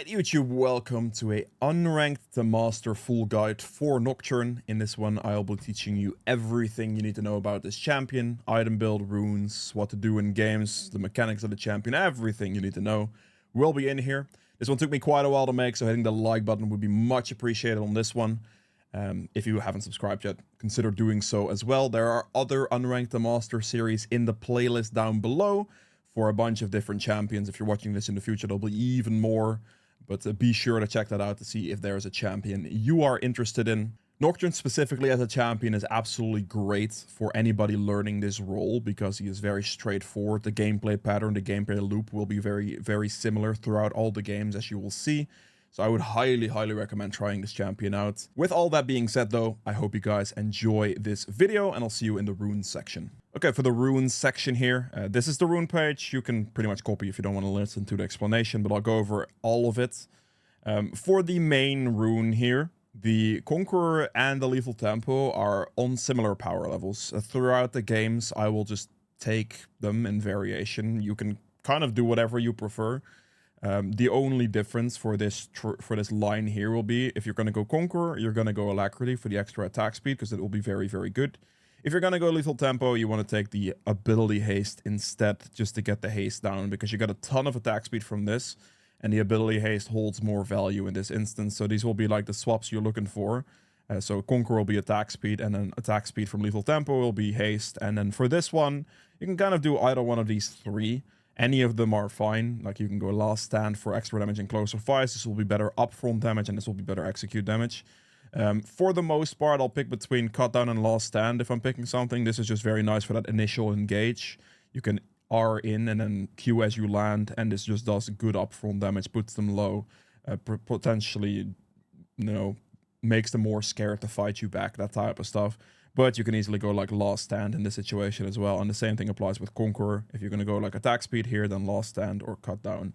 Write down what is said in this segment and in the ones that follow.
Alright YouTube, welcome to a Unranked to Master full guide for Nocturne. In this one I'll be teaching you everything you need to know about this champion, item build, runes, what to do in games, the mechanics of the champion, everything you need to know will be in here. This one took me quite a while to make, so hitting the like button would be much appreciated on this one. If you haven't subscribed yet, consider doing so as well. There are other Unranked to Master series in the playlist down below for a bunch of different champions. If you're watching this in the future, there'll be even more. But be sure to check that out to see if there is a champion you are interested in. Nocturne specifically as a champion is absolutely great for anybody learning this role because he is very straightforward. The gameplay pattern, the gameplay loop will be very, very similar throughout all the games, as you will see. So I would highly, highly recommend trying this champion out. With all that being said though, I hope you guys enjoy this video and I'll see you in the runes section. Okay, for the runes section here, this is the rune page. You can pretty much copy if you don't want to listen to the explanation, but I'll go over all of it. For the main rune here, the Conqueror and the Lethal Tempo are on similar power levels. Throughout the games, I will just take them in variation. You can kind of do whatever you prefer. The only difference for this line here will be if you're going to go Conqueror, you're going to go Alacrity for the extra attack speed because it will be very, very good. If you're going to go Lethal Tempo, you want to take the ability haste instead just to get the haste down because you got a ton of attack speed from this and the ability haste holds more value in this instance. So these will be like the swaps you're looking for. So Conqueror will be attack speed and then attack speed from Lethal Tempo will be haste. And then for this one, you can kind of do either one of these three. Any of them are fine. Like you can go Last Stand for extra damage in closer fights. This will be better upfront damage and this will be better execute damage. For the most part, I'll pick between Cut Down and Last Stand if I'm picking something. This is just very nice for that initial engage. You can R in and then Q as you land, and this just does good upfront damage, puts them low, potentially, you know, makes them more scared to fight you back, that type of stuff. But you can easily go like Last Stand in this situation as well, and the same thing applies with Conqueror. If you're going to go like attack speed here, then Last Stand or Cut Down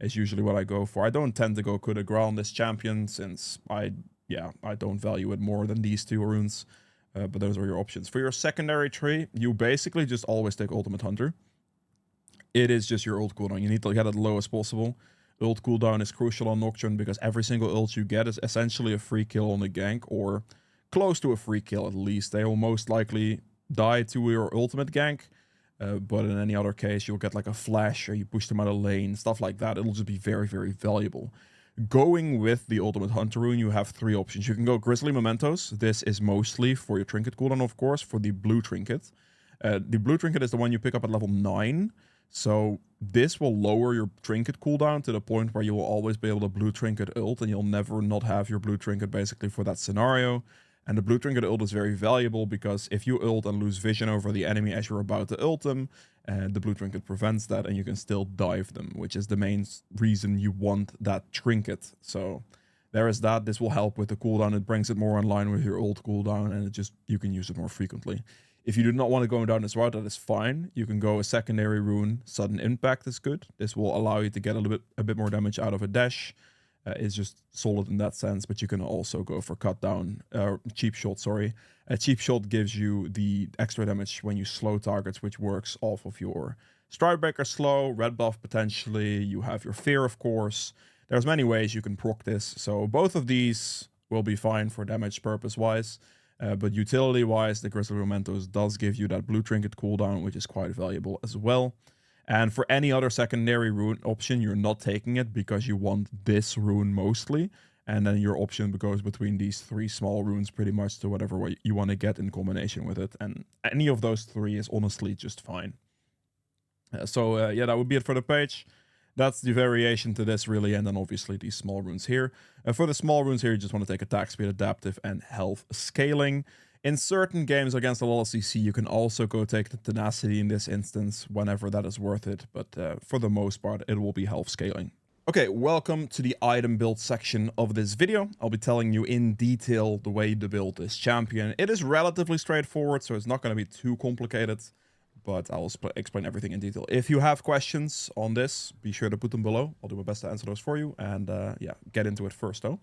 is usually what I go for. I don't tend to go coup de grace on this champion since I don't value it more than these two runes, but those are your options. For your secondary tree, you basically just always take Ultimate Hunter. It is just your ult cooldown. You need to get it low as possible. Ult cooldown is crucial on Nocturne because every single ult you get is essentially a free kill on the gank, or close to a free kill at least. They will most likely die to your ultimate gank, but in any other case, you'll get like a flash or you push them out of lane, stuff like that. It'll just be very, very valuable. Going with the Ultimate Hunter rune, you have three options. You can go Grizzly Mementos. This is mostly for your trinket cooldown, of course, for the blue trinket. The blue trinket is the one you pick up at level 9. So this will lower your trinket cooldown to the point where you will always be able to blue trinket ult, and you'll never not have your blue trinket basically for that scenario. And the blue trinket ult is very valuable because if you ult and lose vision over the enemy as you're about to ult them, the blue trinket prevents that and you can still dive them, which is the main reason you want that trinket. So there is that. This will help with the cooldown. It brings it more in line with your ult cooldown and you can use it more frequently. If you do not want to go down this route, that is fine. You can go a secondary rune. Sudden Impact is good. This will allow you to get a bit more damage out of a dash. Is just solid in that sense, but you can also go for Cut Down, Cheap Shot, sorry. A Cheap Shot gives you the extra damage when you slow targets, which works off of your Stridebreaker slow, red buff potentially, you have your Fear, of course. There's many ways you can proc this, so both of these will be fine for damage purpose-wise, but utility-wise, the Grizzly Mementos does give you that blue trinket cooldown, which is quite valuable as well. And for any other secondary rune option, you're not taking it because you want this rune mostly. And then your option goes between these three small runes pretty much to whatever way you want to get in combination with it. And any of those three is honestly just fine. Yeah, that would be it for the page. That's the variation to this really. And then obviously these small runes here. For the small runes here, you just want to take attack speed, adaptive, and health scaling. In certain games against a lot of CC, you can also go take the Tenacity in this instance whenever that is worth it, but for the most part, it will be health scaling. Okay, welcome to the item build section of this video. I'll be telling you in detail the way to build this champion. It is relatively straightforward, so it's not going to be too complicated, but I'll explain everything in detail. If you have questions on this, be sure to put them below. I'll do my best to answer those for you, and yeah, get into it first though.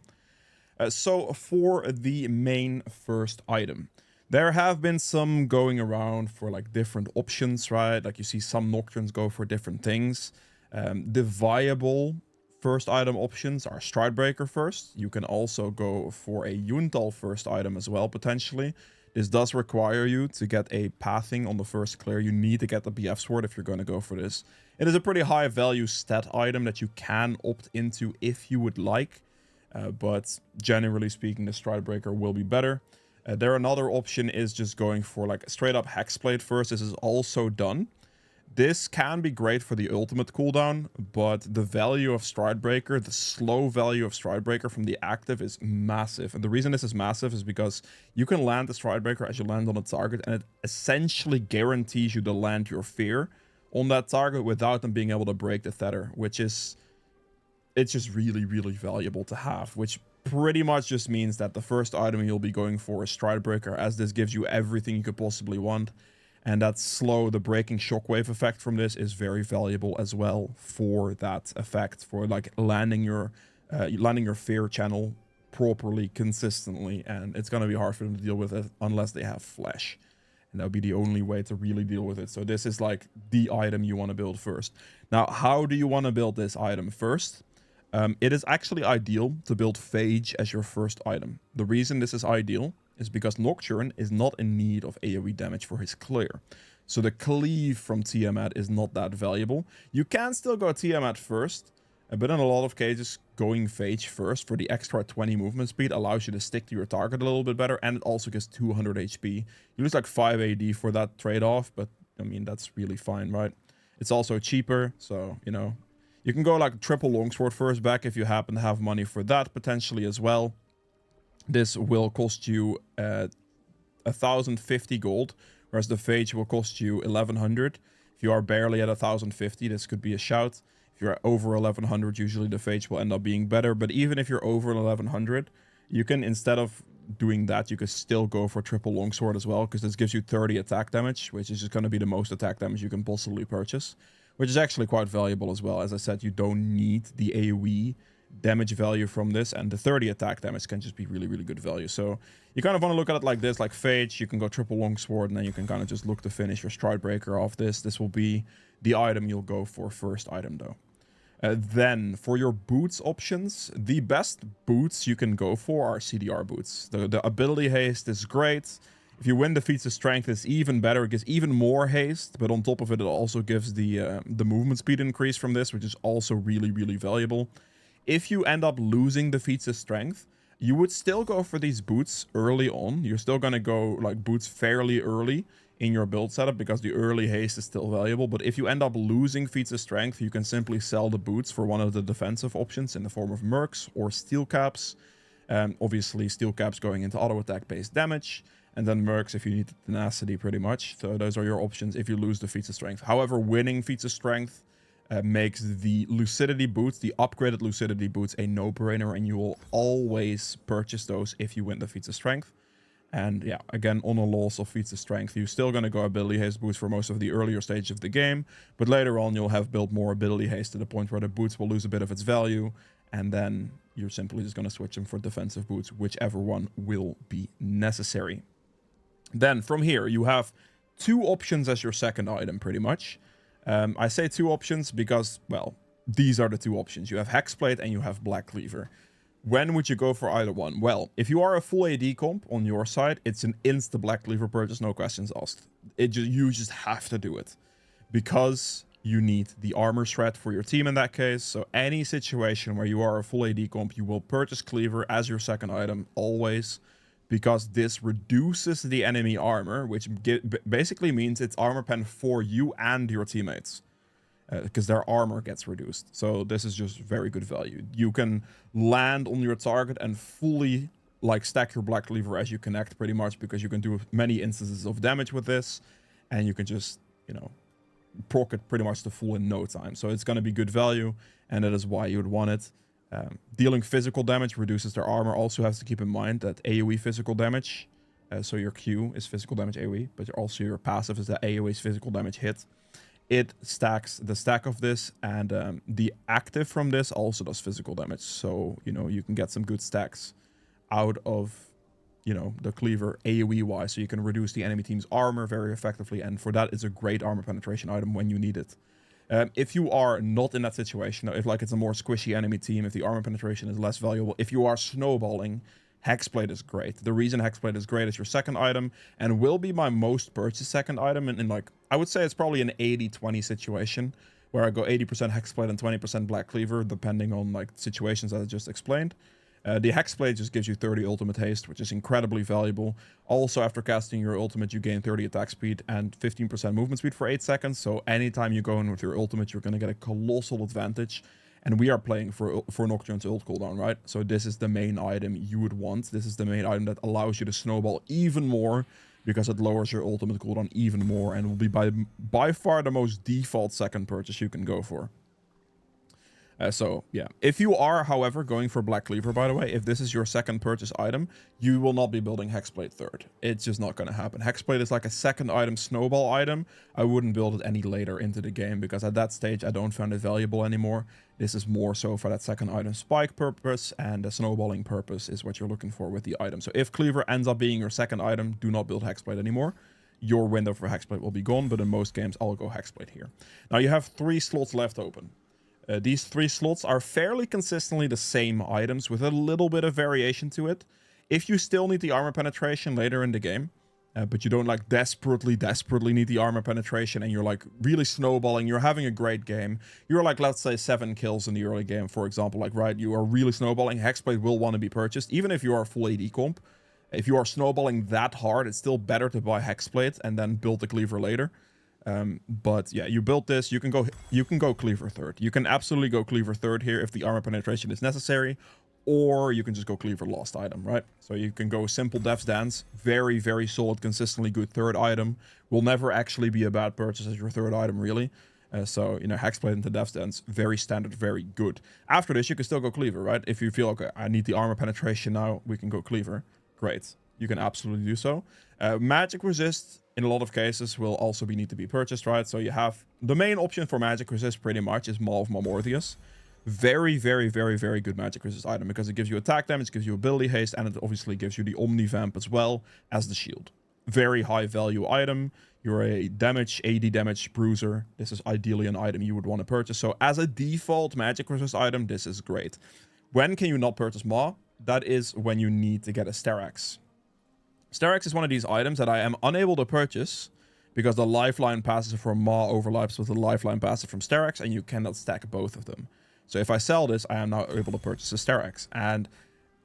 So for the main first item, there have been some going around for like different options, right? Like you see some Nocturnes go for different things. The viable first item options are Stridebreaker first. You can also go for a Yuntal first item as well, potentially. This does require you to get a pathing on the first clear. You need to get the BF sword if you're going to go for this. It is a pretty high value stat item that you can opt into if you would like. But generally speaking, the Stridebreaker will be better. There another option is just going for like straight up Hexblade first. This is also done. This can be great for the ultimate cooldown, but the value of Stridebreaker, the slow value of Stridebreaker from the active is massive. And the reason this is massive is because you can land the Stridebreaker as you land on a target, and it essentially guarantees you to land your fear on that target without them being able to break the tether, which is... it's just really, really valuable to have, which pretty much just means that the first item you'll be going for is Stridebreaker, as this gives you everything you could possibly want. And that slow, the breaking shockwave effect from this is very valuable as well for that effect, for like landing your fear channel properly, consistently. And it's going to be hard for them to deal with it unless they have flesh. And that would be the only way to really deal with it. So this is like the item you want to build first. Now, how do you want to build this item first? It is actually ideal to build Phage as your first item. The reason this is ideal is because Nocturne is not in need of AoE damage for his clear. So the cleave from Tiamat is not that valuable. You can still go Tiamat first, but in a lot of cases, going Phage first for the extra 20 movement speed allows you to stick to your target a little bit better, and it also gives 200 HP. You lose like 5 AD for that trade-off, but I mean, that's really fine, right? It's also cheaper, so, you know, you can go like triple longsword first back if you happen to have money for that potentially as well. This will cost you 1,050 gold, whereas the Phage will cost you 1,100. If you are barely at 1,050, this could be a shout. If you're over 1,100, usually the Phage will end up being better. But even if you're over 1,100, you can, instead of doing that, you can still go for triple longsword as well, because this gives you 30 attack damage, which is just going to be the most attack damage you can possibly purchase, which is actually quite valuable as well. As I said, you don't need the AoE damage value from this, and the 30 attack damage can just be really, really good value. So you kind of want to look at it like this, like Phage, you can go triple longsword, and then you can kind of just look to finish your Stridebreaker off this. This will be the item you'll go for first item though. Then for your boots options, the best boots you can go for are CDR boots. The ability haste is great. If you win the feats of strength, it's even better. It gives even more haste, but on top of it, it also gives the movement speed increase from this, which is also really, really valuable. If you end up losing the feats of strength, you would still go for these boots early on. You're still going to go like boots fairly early in your build setup because the early haste is still valuable. But if you end up losing feats of strength, you can simply sell the boots for one of the defensive options in the form of mercs or steel caps. Obviously, steel caps going into auto attack based damage. And then mercs if you need tenacity pretty much. So those are your options if you lose the feats of strength. However, winning feats of strength makes the lucidity boots, the upgraded lucidity boots, a no-brainer, and you will always purchase those if you win the feats of strength. And yeah, again, on a loss of feats of strength, you're still going to go ability haste boots for most of the earlier stages of the game, but later on you'll have built more ability haste to the point where the boots will lose a bit of its value, and then you're simply just going to switch them for defensive boots, whichever one will be necessary. Then from here, you have two options as your second item, pretty much. I say two options because, well, these are the two options. You have Hexblade and you have Black Cleaver. When would you go for either one? Well, if you are a full AD comp on your side, it's an insta Black Cleaver purchase, no questions asked. You just have to do it because you need the armor shred for your team in that case. So any situation where you are a full AD comp, you will purchase Cleaver as your second item always, because this reduces the enemy armor, which basically means it's armor pen for you and your teammates, because their armor gets reduced. So this is just very good value. You can land on your target and fully like stack your Black Cleaver as you connect pretty much, because you can do many instances of damage with this, and you can just, you know, proc it pretty much to full in no time. So it's going to be good value, and that is why you would want it. Dealing physical damage reduces their armor. Also has to keep in mind that AoE physical damage, so your Q is physical damage AoE, but also your passive is the AoE's physical damage hit. It stacks the stack of this, and the active from this also does physical damage. So, you know, you can get some good stacks out of, you know, the Cleaver AoE wise, so you can reduce the enemy team's armor very effectively, and for that it's a great armor penetration item when you need it. If you are not in that situation, if like it's a more squishy enemy team, if the armor penetration is less valuable, if you are snowballing, Hexblade is great. The reason Hexblade is great is your second item and will be my most purchased second item in like, I would say it's probably an 80-20 situation where I go 80% Hexblade and 20% Black Cleaver, depending on like situations that I just explained. The Hexblade just gives you 30 ultimate haste, which is incredibly valuable. Also, after casting your ultimate, you gain 30 attack speed and 15% movement speed for 8 seconds. So anytime you go in with your ultimate, you're going to get a colossal advantage. And we are playing for Nocturne's ult cooldown, right? So this is the main item you would want. This is the main item that allows you to snowball even more because it lowers your ultimate cooldown even more and will be by far the most default second purchase you can go for. So, yeah. If you are, however, going for Black Cleaver, by the way, if this is your second purchase item, you will not be building Hexblade third. It's just not going to happen. Hexblade is like a second item, snowball item. I wouldn't build it any later into the game because at that stage, I don't find it valuable anymore. This is more so for that second item spike purpose, and the snowballing purpose is what you're looking for with the item. So if Cleaver ends up being your second item, do not build Hexblade anymore. Your window for Hexblade will be gone, but in most games, I'll go Hexblade here. Now, you have 3 slots left open. These 3 slots are fairly consistently the same items with a little bit of variation to it. If you still need the armor penetration later in the game, but you don't like desperately need the armor penetration and you're like really snowballing, you're having a great game, you're like, let's say 7 kills in the early game, for example, like, right, you are really snowballing, Hexblade will want to be purchased, even if you are full AD comp. If you are snowballing that hard, it's still better to buy Hexblade and then build the Cleaver later. But yeah, you built this, you can go Cleaver third. You can absolutely go Cleaver third here if the armor penetration is necessary, or you can just go Cleaver last item, right? So you can go simple Death's Dance, very, very solid, consistently good third item. Will never actually be a bad purchase as your third item, really. So, you know, Hexblade into Death's Dance, very standard, very good. After this, you can still go Cleaver, right? If you feel, okay, I need the armor penetration now, we can go Cleaver. Great. You can absolutely do so. Magic Resist, in a lot of cases, will also need to be purchased, right? So you have the main option for Magic Resist pretty much is Maw of Morpheus. Very, very, very, very good Magic Resist item because it gives you attack damage, gives you ability haste, and it obviously gives you the Omni Vamp as well as the shield. Very high value item. You're a damage, AD damage bruiser. This is ideally an item you would want to purchase. So as a default Magic Resist item, this is great. When can you not purchase Maw? That is when you need to get a Sterak's. Sterak's is one of these items that I am unable to purchase because the lifeline passive from Maw overlaps with the lifeline passive from Sterak's, and you cannot stack both of them. So if I sell this, I am now able to purchase a Sterak's. And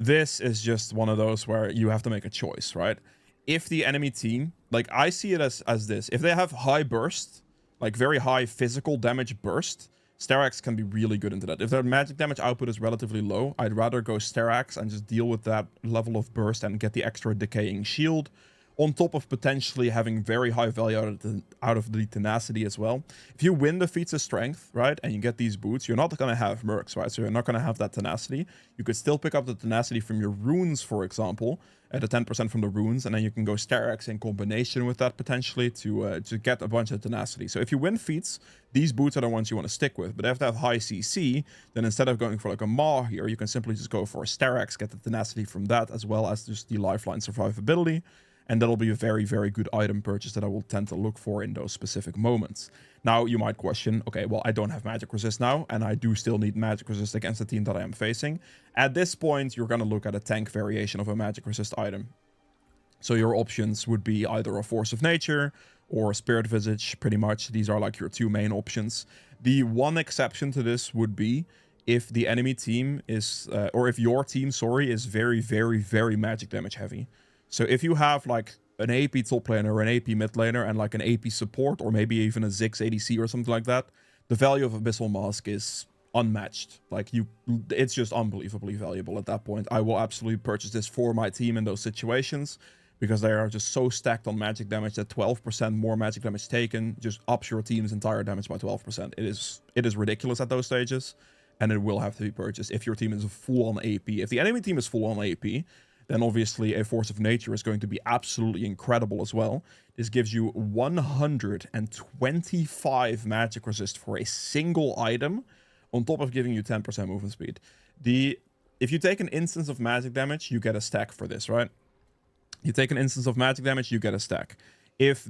this is just one of those where you have to make a choice, right? If the enemy team, like I see it as this, if they have high burst, like very high physical damage burst, Sterak's can be really good into that. If their magic damage output is relatively low, I'd rather go Sterak's and just deal with that level of burst and get the extra decaying shield, on top of potentially having very high value out of the tenacity as well. If you win the feats of strength, right, and you get these boots, you're not going to have mercs, right? So you're not going to have that tenacity. You could still pick up the tenacity from your runes, for example, at the 10% from the runes, and then you can go Sterak's in combination with that potentially to get a bunch of tenacity. So if you win feats, these boots are the ones you want to stick with. But if they have high CC, then instead of going for like a Maw here, you can simply just go for a Sterak's, get the tenacity from that, as well as just the lifeline survivability. And that'll be a very, very good item purchase that I will tend to look for in those specific moments. Now, you might question, okay, well, I don't have Magic Resist now, and I do still need Magic Resist against the team that I am facing. At this point, you're going to look at a tank variation of a Magic Resist item. So your options would be either a Force of Nature or a Spirit Visage, pretty much. These are like your 2 main options. The one exception to this would be if the enemy team is, or if your team, sorry, is very, very, very magic damage heavy. So if you have like an AP top laner or an AP mid laner and like an AP support or maybe even a Ziggs ADC or something like that, the value of Abyssal Mask is unmatched. Like it's just unbelievably valuable at that point. I will absolutely purchase this for my team in those situations because they are just so stacked on magic damage that 12% more magic damage taken just ups your team's entire damage by 12%. It is ridiculous at those stages, and it will have to be purchased if your team is full on AP. If the enemy team is full on AP, then obviously a Force of Nature is going to be absolutely incredible as well. This gives you 125 magic resist for a single item, on top of giving you 10% movement speed. If you take an instance of magic damage, you get a stack for this, right? You take an instance of magic damage, you get a stack. If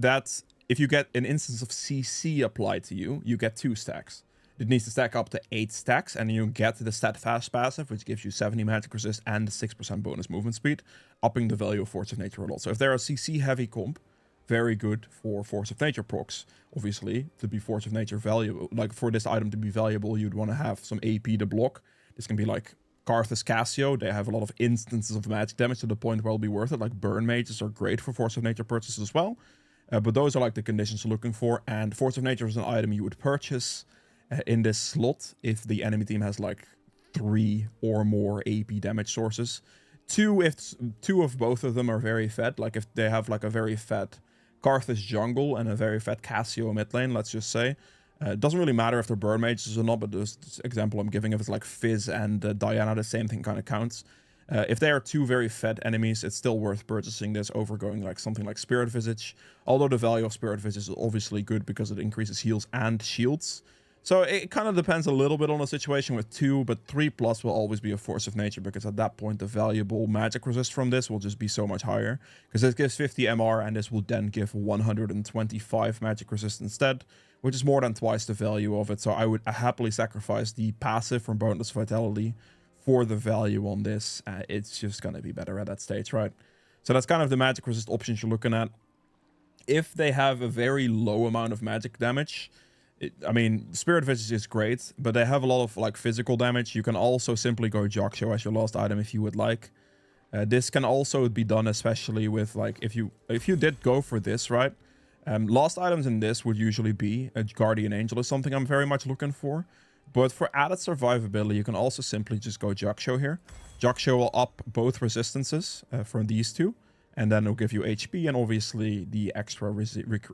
if you get an instance of CC applied to you, you get 2 stacks. It needs to stack up to 8 stacks, and you get the Steadfast passive, which gives you 70 magic resist and 6% bonus movement speed, upping the value of Force of Nature a lot. So if they're a CC heavy comp, very good for Force of Nature procs. Obviously, to be Force of Nature valuable, like for this item to be valuable, you'd want to have some AP to block. This can be like Karthus Cassio. They have a lot of instances of magic damage to the point where it'll be worth it. Like Burn Mages are great for Force of Nature purchases as well. But those are like the conditions you're looking for. And Force of Nature is an item you would purchase in this slot if the enemy team has like 3 or more AP damage sources. 2 if 2 of both of them are very fed. Like if they have like a very fed Karthus jungle and a very fed Cassio mid lane, let's just say. It doesn't really matter if they're Burn Mages or not, but this example I'm giving, if it's like Fizz and Diana, the same thing kind of counts. If they are 2 very fed enemies, it's still worth purchasing this over going like something like Spirit Visage. Although the value of Spirit Visage is obviously good because it increases heals and shields. So it kind of depends a little bit on the situation with 2, but 3+ will always be a Force of Nature, because at that point the valuable magic resist from this will just be so much higher. Because this gives 50 MR and this will then give 125 magic resist instead, which is more than twice the value of it. So I would happily sacrifice the passive from Boundless Vitality for the value on this. It's just going to be better at that stage, right? So that's kind of the magic resist options you're looking at. If they have a very low amount of magic damage, I mean, Spirit Visage is great, but they have a lot of like physical damage. You can also simply go Jokshow as your last item if you would like. This can also be done especially with like if you did go for this, right? Last items in this would usually be a Guardian Angel is something I'm very much looking for. But for added survivability, you can also simply just go Jokshow here. Jokshow will up both resistances from these 2. And then it'll give you HP, and obviously the extra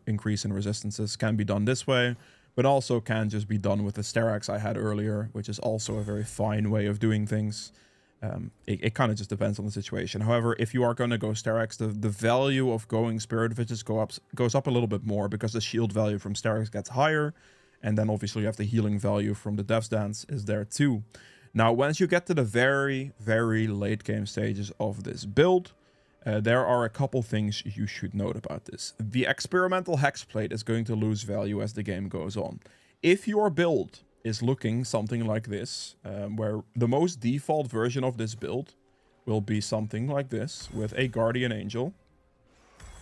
increase in resistances can be done this way. But also can just be done with the Sterak's I had earlier, which is also a very fine way of doing things. It kind of just depends on the situation. However, if you are going to go Sterak's, the value of going Spirit Visage goes up a little bit more, because the shield value from Sterak's gets higher. And then obviously you have the healing value from the Death's Dance is there too. Now, once you get to the very, very late game stages of this build, there are a couple things you should note about this. The experimental Hexplate is going to lose value as the game goes on. If your build is looking something like this, where the most default version of this build will be something like this with a Guardian Angel,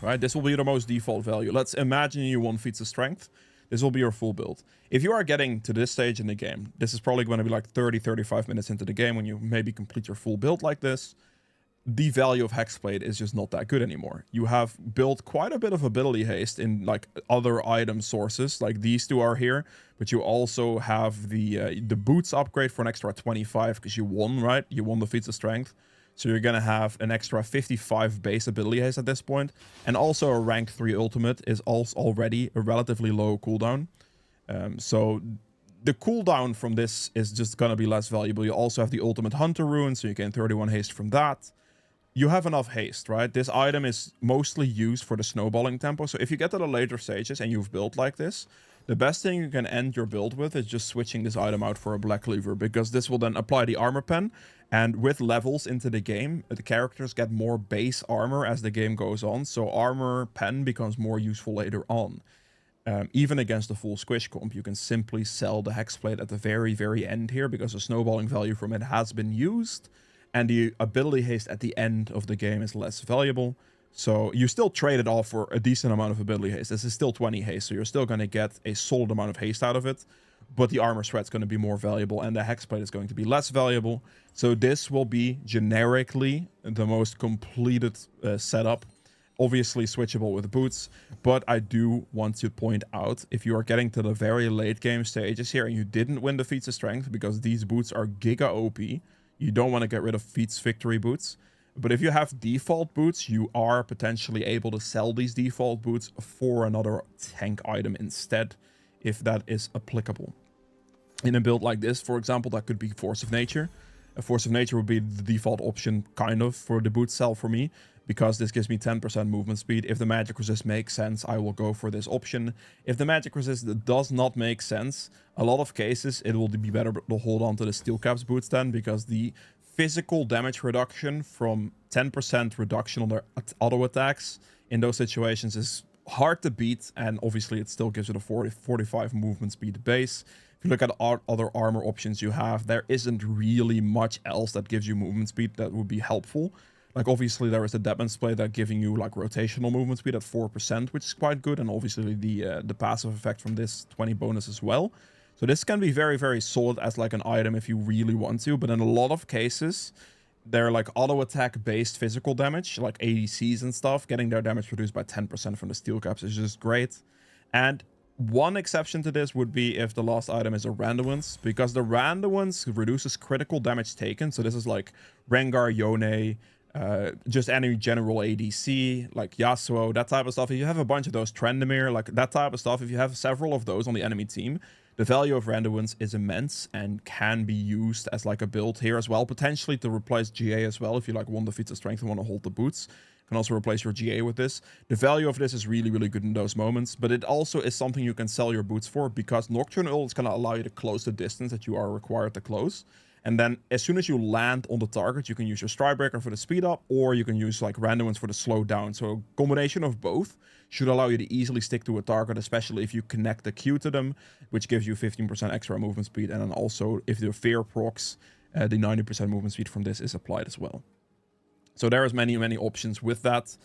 right? This will be the most default value. Let's imagine you want feats of strength. This will be your full build. If you are getting to this stage in the game, this is probably going to be like 30-35 minutes into the game when you maybe complete your full build like this. The value of Hexplate is just not that good anymore. You have built quite a bit of ability haste in like other item sources, like these 2 are here, but you also have the boots upgrade for an extra 25 because you won, right? You won the feats of strength. So you're going to have an extra 55 base ability haste at this point. And also a rank 3 ultimate is also already a relatively low cooldown. So the cooldown from this is just going to be less valuable. You also have the ultimate hunter rune, so you gain 31 haste from that. You have enough haste, right? This item is mostly used for the snowballing tempo. So if you get to the later stages and you've built like this, the best thing you can end your build with is just switching this item out for a Black Cleaver, because this will then apply the armor pen. And with levels into the game, the characters get more base armor as the game goes on. So armor pen becomes more useful later on. Even against the full squish comp, you can simply sell the Hexplate at the very, very end here, because the snowballing value from it has been used. And the ability haste at the end of the game is less valuable. So you still trade it off for a decent amount of ability haste. This is still 20 haste, so you're still going to get a solid amount of haste out of it. But the armor shred is going to be more valuable, and the Hexplate is going to be less valuable. So this will be generically the most completed setup. Obviously switchable with boots, but I do want to point out, if you are getting to the very late game stages here and you didn't win the feats of strength, because these boots are giga OP, you don't want to get rid of feats victory boots. But if you have default boots, you are potentially able to sell these default boots for another tank item instead, if that is applicable. In a build like this, for example, that could be Force of Nature. A Force of Nature would be the default option, kind of, for the boot sell for me, because this gives me 10% movement speed. If the magic resist makes sense, I will go for this option. If the magic resist does not make sense, a lot of cases it will be better to hold on to the steel caps boots then, because the physical damage reduction from 10% reduction on their auto attacks in those situations is hard to beat, and obviously it still gives you the 45 movement speed base. If you look at other armor options you have, there isn't really much else that gives you movement speed that would be helpful. Like, obviously, there is the Demon's Blade that giving you, like, rotational movement speed at 4%, which is quite good, and obviously the passive effect from this 20 bonus as well. So this can be very, very solid as, like, an item if you really want to, but in a lot of cases, they're, like, auto-attack-based physical damage, like ADCs and stuff. Getting their damage reduced by 10% from the steel caps is just great. And one exception to this would be if the last item is a Randuin's, because the Randuin's reduces critical damage taken. So this is, like, Rengar, Yone, just any general ADC, like Yasuo, that type of stuff. If you have a bunch of those, Trendemir, like that type of stuff, if you have several of those on the enemy team, the value of Randuin's is immense and can be used as like a build here as well, potentially to replace GA as well. If you like one defeats the strength and want to hold the boots, you can also replace your GA with this. The value of this is really, really good in those moments, but it also is something you can sell your boots for, because Nocturne ult is going to allow you to close the distance that you are required to close. And then as soon as you land on the target, you can use your Strikebreaker for the speed up, or you can use like Randuin's for the slow down. So a combination of both should allow you to easily stick to a target, especially if you connect the Q to them, which gives you 15% extra movement speed. And then also if the Fear procs, the 90% movement speed from this is applied as well. So there is many, many options with that.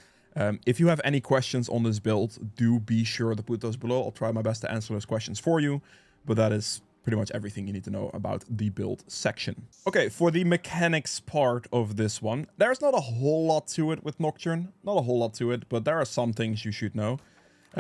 If you have any questions on this build, do be sure to put those below. I'll try my best to answer those questions for you, but that is pretty much everything you need to know about the build section. Okay, for the mechanics part of this one, there's not a whole lot to it with Nocturne. Not a whole lot to it, but there are some things you should know.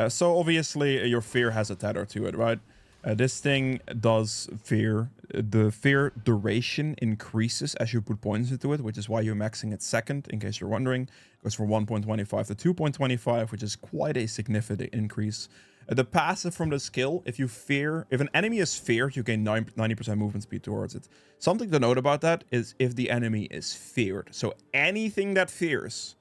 So obviously your fear has a tether to it, right? This thing does fear. The fear duration increases as you put points into it, which is why you're maxing it second, in case you're wondering. It goes from 1.25 to 2.25, which is quite a significant increase. The passive from the skill, if an enemy is feared, you gain 90% movement speed towards it. Something to note about that is if the enemy is feared. So anything that fears,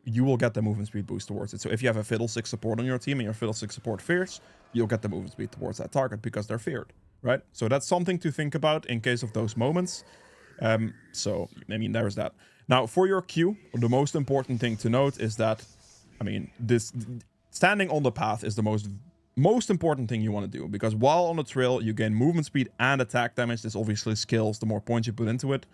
you will get the movement speed boost towards it. So if you have a Fiddlestick support on your team and your Fiddlestick support fears, you'll get the movement speed towards that target because they're feared, right? So that's something to think about in case of those moments. So, I mean, there's that. Now, for your Q, the most important thing to note is that, I mean, this standing on the path is the most important thing you want to do, because while on the trail, you gain movement speed and attack damage. This obviously scales the more points you put into it.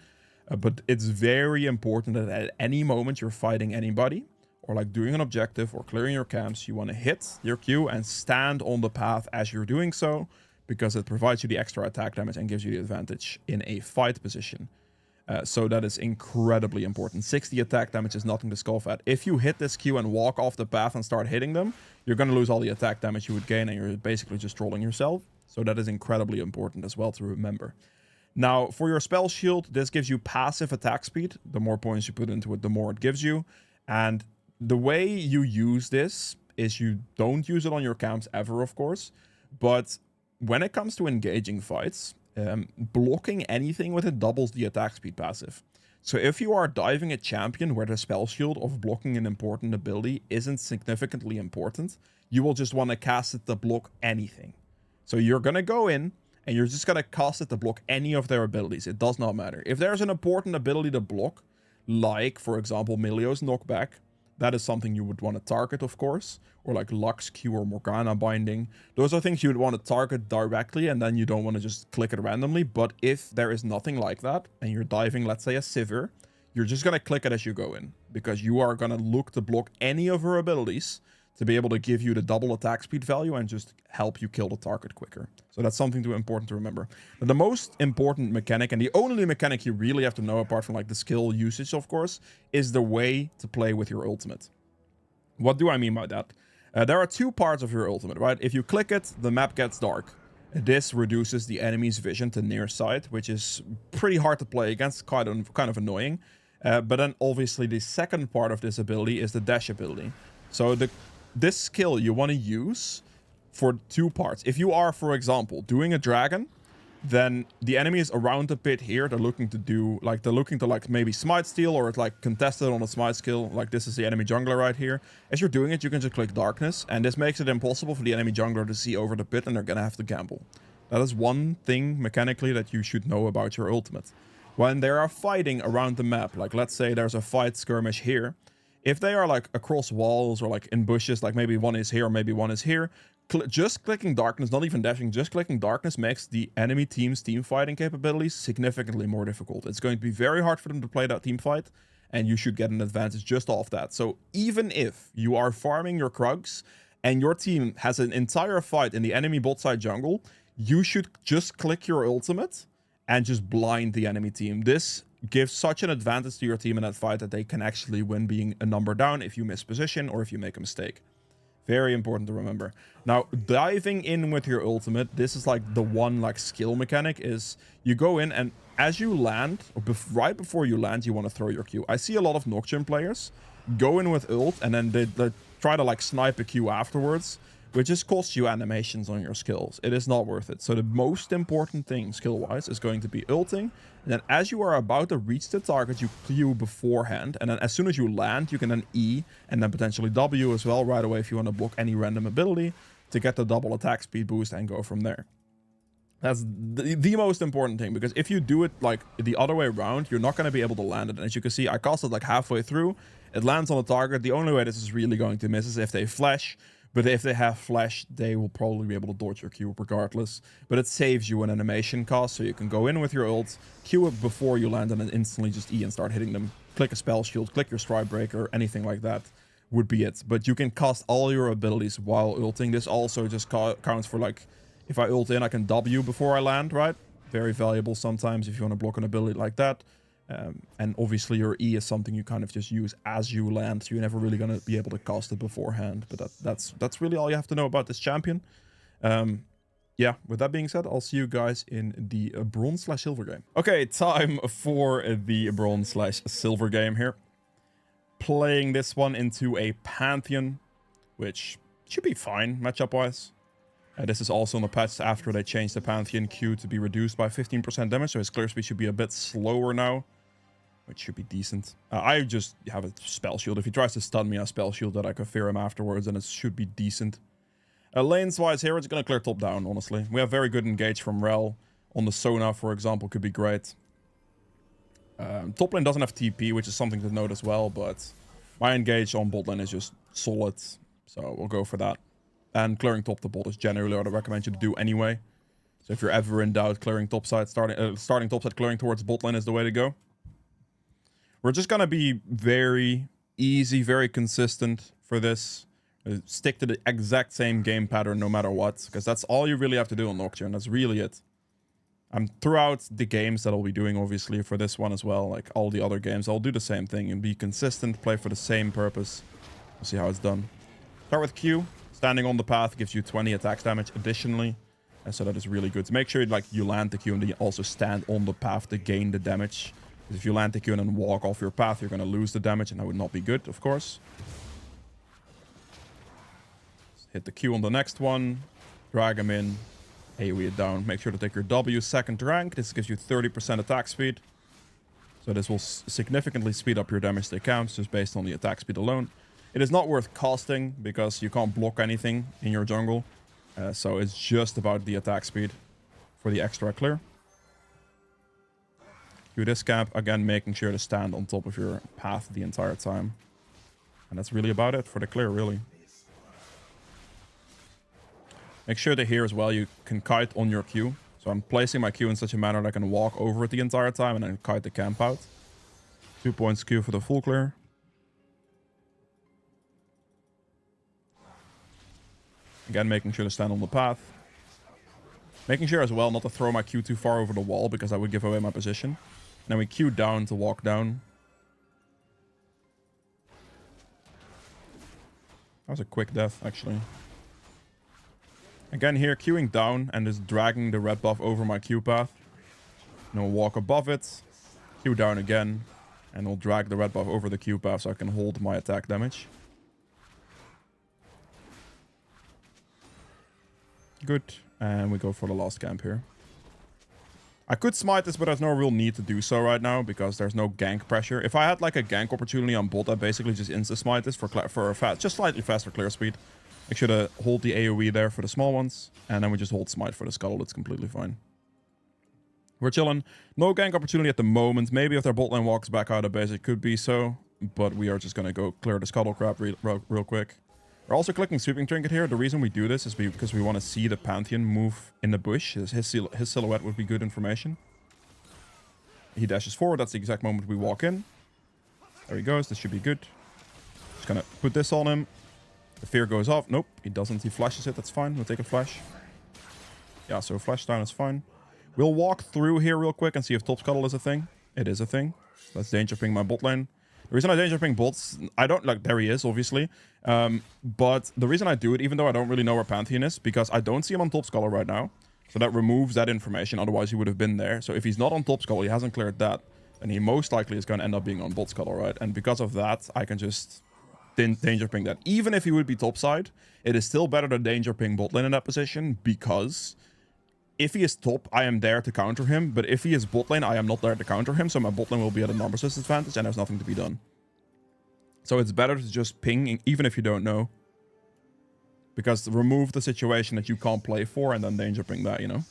But it's very important that at any moment you're fighting anybody, or like doing an objective or clearing your camps, you want to hit your Q and stand on the path as you're doing so, because it provides you the extra attack damage and gives you the advantage in a fight position. So that is incredibly important. 60 attack damage is nothing to scoff at. If you hit this Q and walk off the path and start hitting them, you're going to lose all the attack damage you would gain, and you're basically just trolling yourself. So that is incredibly important as well to remember. Now, for your spell shield, this gives you passive attack speed. The more points you put into it, the more it gives you. And the way you use this is you don't use it on your camps ever, of course. But when it comes to engaging fights, blocking anything with it doubles the attack speed passive. So if you are diving a champion where the spell shield of blocking an important ability isn't significantly important, you will just want to cast it to block anything. So you're going to go in and you're just going to cast it to block any of their abilities. It does not matter. If there's an important ability to block, like, for example, Milio's knockback, that is something you would want to target, of course. Or like Lux Q or Morgana binding. Those are things you would want to target directly, and then you don't want to just click it randomly. But if there is nothing like that, and you're diving, let's say, a Sivir, you're just going to click it as you go in, because you are going to look to block any of her abilities to be able to give you the double attack speed value and just help you kill the target quicker. So that's something important to remember. But the most important mechanic, and the only mechanic you really have to know apart from like the skill usage, of course, is the way to play with your ultimate. What do I mean by that? There are two parts of your ultimate, right? If you click it, the map gets dark. This reduces the enemy's vision to near sight, which is pretty hard to play against, kind of annoying. But then obviously the second part of this ability is the dash ability. So this skill you want to use for two parts. If you are, for example, doing a dragon, then the enemy is around the pit here. They're looking to maybe smite steal, or it's like contested on a smite skill. Like this is the enemy jungler right here. As you're doing it, you can just click darkness, and this makes it impossible for the enemy jungler to see over the pit, and they're gonna have to gamble. That is one thing mechanically that you should know about your ultimate. When they are fighting around the map, like let's say there's a fight skirmish here, If they are like across walls or like in bushes, like maybe one is here, maybe one is here, just clicking darkness, not even dashing, just clicking darkness makes the enemy team's team fighting capabilities significantly more difficult. It's going to be very hard for them to play that team fight, and you should get an advantage just off that. So even if you are farming your Krugs and your team has an entire fight in the enemy bot side jungle, you should just click your ultimate and just blind the enemy team. This gives such an advantage to your team in that fight that they can actually win being a number down if you miss position or if you make a mistake. Very important to remember. Now, diving in with your ultimate, this is like the one like skill mechanic is you go in and as you land, or right before you land, you want to throw your Q. I see a lot of Nocturne players go in with ult and then they try to like snipe a Q afterwards, which just costs you animations on your skills. It is not worth it. So the most important thing skill-wise is going to be ulting. And then as you are about to reach the target, you Q beforehand. And then as soon as you land, you can then E and then potentially W as well right away if you want to block any random ability to get the double attack speed boost and go from there. That's the most important thing, because if you do it like the other way around, you're not going to be able to land it. And as you can see, I cast it like halfway through. It lands on the target. The only way this is really going to miss is if they flash. But if they have flash, they will probably be able to dodge your Q regardless. But it saves you an animation cost, so you can go in with your ult, Q it before you land, and then instantly just E and start hitting them. Click a spell shield, click your stride breaker, anything like that would be it. But you can cast all your abilities while ulting. This also just counts for like, if I ult in, I can W before I land, right? Very valuable sometimes if you want to block an ability like that. And obviously your E is something you kind of just use as you land, so you're never really going to be able to cast it beforehand. But that's really all you have to know about this champion. Yeah, with that being said, I'll see you guys in the bronze/silver game. Okay, time for the bronze/silver game here. Playing this one into a Pantheon, which should be fine matchup-wise. This is also on the patch after they changed the Pantheon Q to be reduced by 15% damage, so his clear speed should be a bit slower now, which should be decent. I just have a spell shield. If he tries to stun me, I spell shield that I can fear him afterwards, and it should be decent. Lanes-wise here, it's going to clear top down, honestly. We have very good engage from Rel. On the Sona, for example, could be great. Top lane doesn't have TP, which is something to note as well, but my engage on bot lane is just solid, so we'll go for that. And clearing top to bot is generally what I recommend you to do anyway. So if you're ever in doubt, clearing top side, starting top side, clearing towards bot lane is the way to go. We're just going to be very easy, very consistent for this. Stick to the exact same game pattern no matter what, because that's all you really have to do on Nocturne. That's really it. Throughout the games that I'll be doing, obviously, for this one as well, like all the other games, I'll do the same thing and be consistent, play for the same purpose. We'll see how it's done. Start with Q. Standing on the path gives you 20 attacks damage additionally. And so that is really good. Make sure you land the Q and then you also stand on the path to gain the damage. Because if you land the Q and then walk off your path, you're going to lose the damage, and that would not be good, of course. Hit the Q on the next one. Drag him in. AoE it down. Make sure to take your W second rank. This gives you 30% attack speed. So this will significantly speed up your damage to counts just based on the attack speed alone. It is not worth casting because you can't block anything in your jungle. So it's just about the attack speed for the extra clear. Do this camp, again making sure to stand on top of your path the entire time. And that's really about it for the clear, really. Make sure that here as well you can kite on your Q. So I'm placing my Q in such a manner that I can walk over it the entire time and then kite the camp out. 2 points Q for the full clear. Again, making sure to stand on the path. Making sure as well not to throw my Q too far over the wall, because I would give away my position. And then we Q down to walk down. That was a quick death, actually. Again here, queuing down and just dragging the red buff over my Q path. And we'll walk above it. Q down again. And we'll drag the red buff over the Q path so I can hold my attack damage. Good. And we go for the last camp here. I could smite this, but there's no real need to do so right now because there's no gank pressure. If I had like a gank opportunity on bot, I'd basically just insta-smite this for a just slightly faster clear speed. Make sure to hold the AoE there for the small ones. And then we just hold smite for the scuttle. It's completely fine. We're chilling. No gank opportunity at the moment. Maybe if their bot lane walks back out of base, it could be so. but we are just going to go clear the scuttle crab real quick. We're also clicking Sweeping Trinket here. The reason we do this is because we want to see the Pantheon move in the bush. His silhouette would be good information. He dashes forward. That's the exact moment we walk in. There he goes. This should be good. Just going to put this on him. The fear goes off. Nope, he doesn't. He flashes it. That's fine. We'll take a flash. Yeah, so flash down is fine. We'll walk through here real quick and see if top scuttle is a thing. It is a thing. Let's danger ping my bot lane. The reason I danger ping bots, I don't like, there he is, obviously. But the reason I do it, even though I don't really know where Pantheon is, because I don't see him on top scuttle right now. So that removes that information, otherwise he would have been there. So if he's not on top scuttle, he hasn't cleared that, and he most likely is going to end up being on bot scuttle, right? And because of that, I can just danger ping that. Even if he would be topside, it is still better to danger ping bot lane in that position, because if he is top, I am there to counter him. But if he is bot lane, I am not there to counter him. So my bot lane will be at a numbers disadvantage and there's nothing to be done. So it's better to just ping, even if you don't know. Because remove the situation that you can't play for and then danger ping that, you know.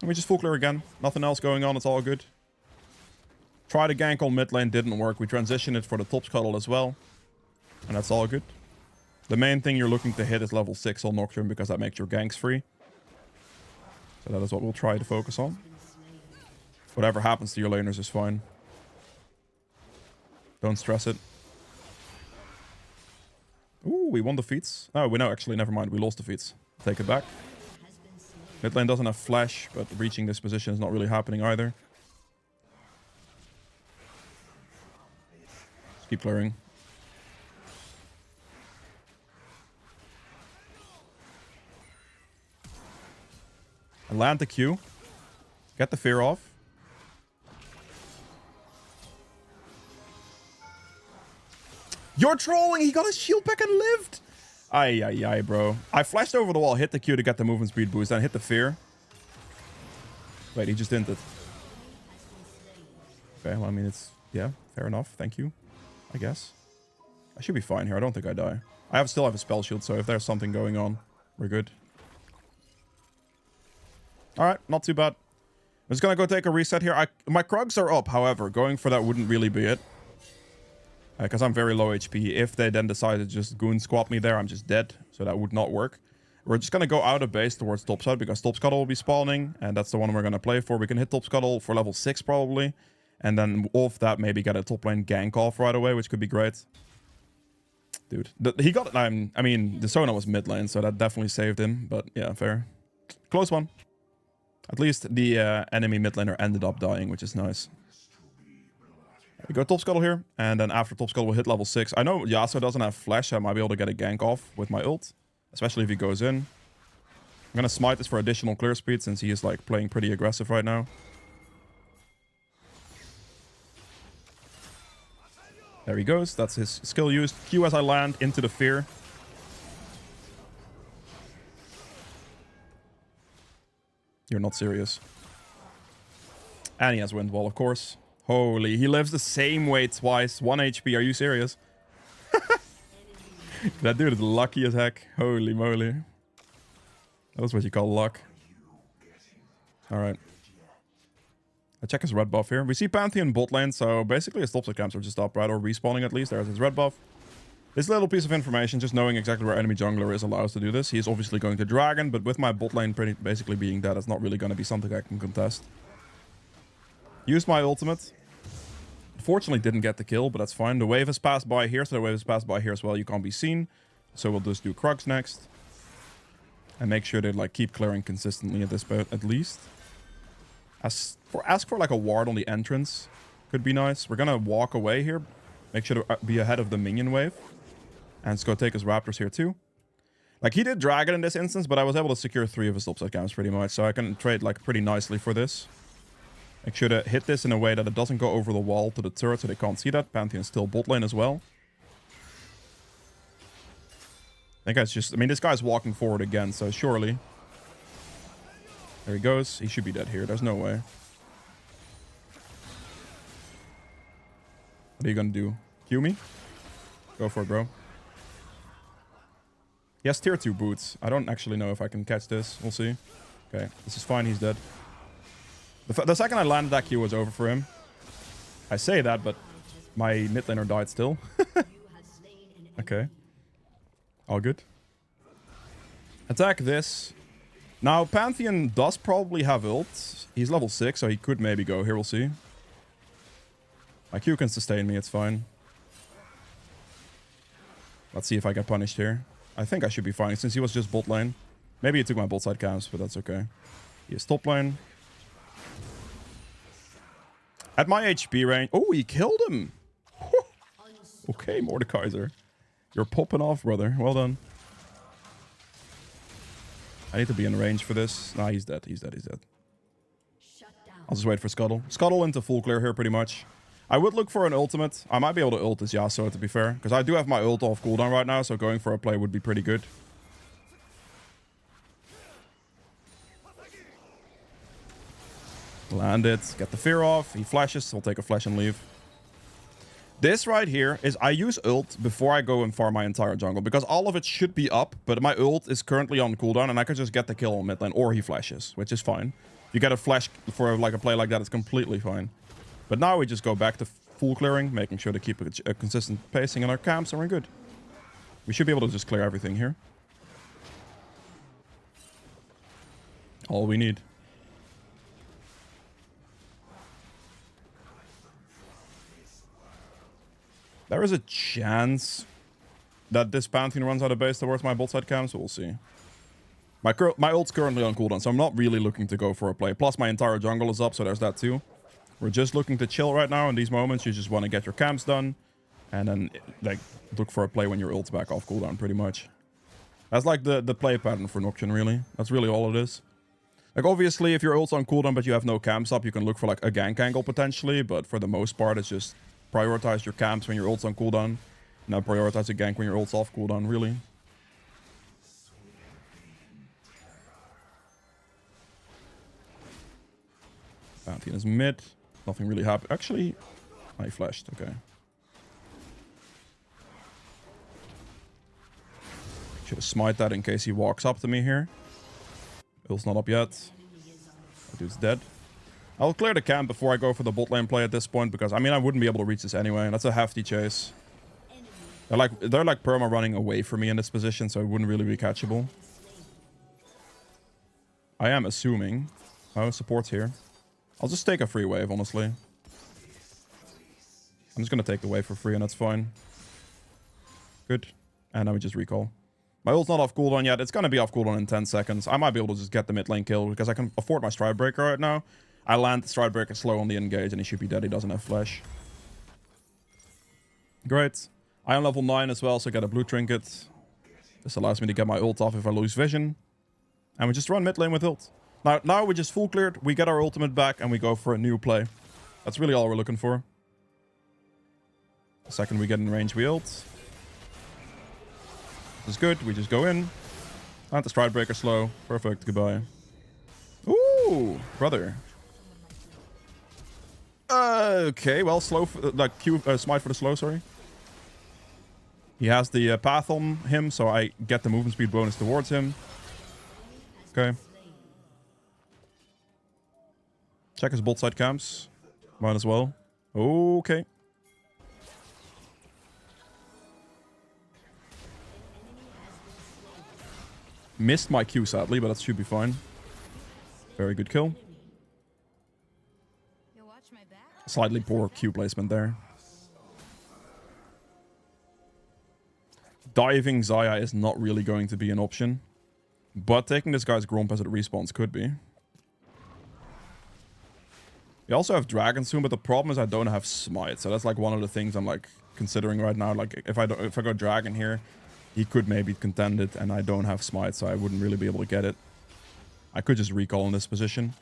And we just full clear again. Nothing else going on. It's all good. Tried a gank on mid lane. Didn't work. We transitioned it for the top scuttle as well. And that's all good. The main thing you're looking to hit is level 6 on Nocturne because that makes your ganks free. So that is what we'll try to focus on. Whatever happens to your laners is fine. Don't stress it. Ooh, we won the feats. Oh, we know, actually, never mind. We lost the feats. Take it back. Mid lane doesn't have flash, but reaching this position is not really happening either. Just keep clearing. Land the Q. Get the fear off. You're trolling! He got his shield back and lived! Ay, bro. I flashed over the wall, hit the Q to get the movement speed boost, then hit the fear. Wait, he just didn't it. Okay, well, I mean, it's... Yeah, fair enough. Thank you. I guess. I should be fine here. I don't think I die. Still have a spell shield, so if there's something going on, we're good. Alright, not too bad. I'm just gonna go take a reset here. My Krugs are up, however. Going for that wouldn't really be it. Because I'm very low HP. If they then decide to just goon squat me there, I'm just dead. So that would not work. We're just gonna go out of base towards top side because top scuttle will be spawning. And that's the one we're gonna play for. We can hit top scuttle for level 6 probably. And then off that, maybe get a top lane gank off right away, which could be great. Dude, he got it. I mean, the Sona was mid lane, so that definitely saved him. But yeah, fair. Close one. At least the enemy mid laner ended up dying, which is nice. We go top scuttle here, and then after top scuttle we'll hit level 6. I know Yasuo doesn't have flash, so I might be able to get a gank off with my ult. Especially if he goes in. I'm gonna smite this for additional clear speed, since he is like playing pretty aggressive right now. There he goes. That's his skill used. Q as I land into the fear. You're not serious. And he has wind wall, of course. Holy, he lives the same way twice. 1 HP, are you serious? That dude is lucky as heck. Holy moly. That was what you call luck. Alright. I check his red buff here. We see Pantheon bot lane, so basically his topside camps are just up, right? Or respawning at least. There's his red buff. This little piece of information, just knowing exactly where enemy jungler is, allows to do this. He is obviously going to dragon, but with my bot lane basically being dead, it's not really going to be something I can contest. Used my ultimate. Unfortunately didn't get the kill, but that's fine. The wave has passed by here, so the wave has passed by here as well. You can't be seen. So we'll just do Krugs next. And make sure they like keep clearing consistently at this boat at least. Ask for like a ward on the entrance. Could be nice. We're gonna walk away here. Make sure to be ahead of the minion wave. And let's go take his raptors here too. Like he did dragon in this instance, but I was able to secure 3 of his topside camps pretty much. So I can trade like pretty nicely for this. Make sure to hit this in a way that it doesn't go over the wall to the turret so they can't see that. Pantheon's still bot lane as well. I think that's just... I mean, this guy's walking forward again, so surely... There he goes. He should be dead here. There's no way. What are you gonna do? Q me? Go for it, bro. He has tier 2 boots. I don't actually know if I can catch this. We'll see. Okay, this is fine. He's dead. The second I landed that Q was over for him. I say that, but My mid laner died still. Okay. All good. Attack this. Now, Pantheon does probably have ult. He's level 6, so he could maybe go here. We'll see. My Q can sustain me. It's fine. Let's see if I get punished here. I think I should be fine since he was just bot lane. Maybe he took my bot side camps, but that's okay. He is top lane. At my HP range... Oh, he killed him! Okay, Mordekaiser. You're popping off, brother. Well done. I need to be in range for this. Nah, he's dead. He's dead. He's dead. I'll just wait for Scuttle. Scuttle into full clear here, pretty much. I would look for an ultimate. I might be able to ult this Yasuo, to be fair. Because I do have my ult off cooldown right now, so going for a play would be pretty good. Land it. Get the fear off. He flashes. I'll take a flash and leave. This right here is I use ult before I go and farm my entire jungle. Because all of it should be up, but my ult is currently on cooldown. And I can just get the kill on mid lane. Or he flashes, which is fine. If you get a flash for like a play like that, it's completely fine. But now we just go back to full clearing, making sure to keep a consistent pacing in our camps, and we're good. We should be able to just clear everything here. All we need. There is a chance that this Pantheon runs out of base towards my bot side camp, so we'll see. My ult's currently on cooldown, so I'm not really looking to go for a play. Plus, my entire jungle is up, so there's that too. We're just looking to chill right now in these moments. You just want to get your camps done. And then, like, look for a play when your ult's back off cooldown, pretty much. That's like the play pattern for Nocturne, really. That's really all it is. Like, obviously, if your ult's on cooldown but you have no camps up, you can look for, like, a gank angle, potentially. But for the most part, it's just prioritize your camps when your ult's on cooldown. Now prioritize a gank when your ult's off cooldown, really. Pantheon is mid. Nothing really happened. Actually, I flashed. Okay. Should have smite that in case he walks up to me here. Ult's not up yet. That dude's dead. I'll clear the camp before I go for the bot lane play at this point, because, I mean, I wouldn't be able to reach this anyway. That's a hefty chase. They're like perma running away from me in this position, so it wouldn't really be catchable. I am assuming... Oh, support's here. I'll just take a free wave, honestly. I'm just going to take the wave for free, and that's fine. Good. And now we just recall. My ult's not off cooldown yet. It's going to be off cooldown in 10 seconds. I might be able to just get the mid lane kill, because I can afford my Stride Breaker right now. I land the Stride Breaker slow on the engage, and he should be dead. He doesn't have flash. Great. I am level 9 as well, so I get a blue trinket. This allows me to get my ult off if I lose vision. And we just run mid lane with ult. Now we just full cleared, we get our ultimate back, and we go for a new play. That's really all we're looking for. The second we get in range, we ult. This is good, we just go in. And the Stride Breaker slow. Perfect, goodbye. Ooh, brother. Okay, well, slow, like, Q, smite for the slow, sorry. He has the path on him, so I get the movement speed bonus towards him. Okay. Check his bot side camps. Might as well. Okay. Missed my Q, sadly, but that should be fine. Very good kill. Slightly poor Q placement there. Diving Xayah is not really going to be an option. But taking this guy's Gromp as it respawns could be. We also have Dragon soon, but the problem is I don't have Smite. So that's like one of the things I'm like considering right now. Like if I go Dragon here, he could maybe contend it, and I don't have Smite, so I wouldn't really be able to get it. I could just recall in this position.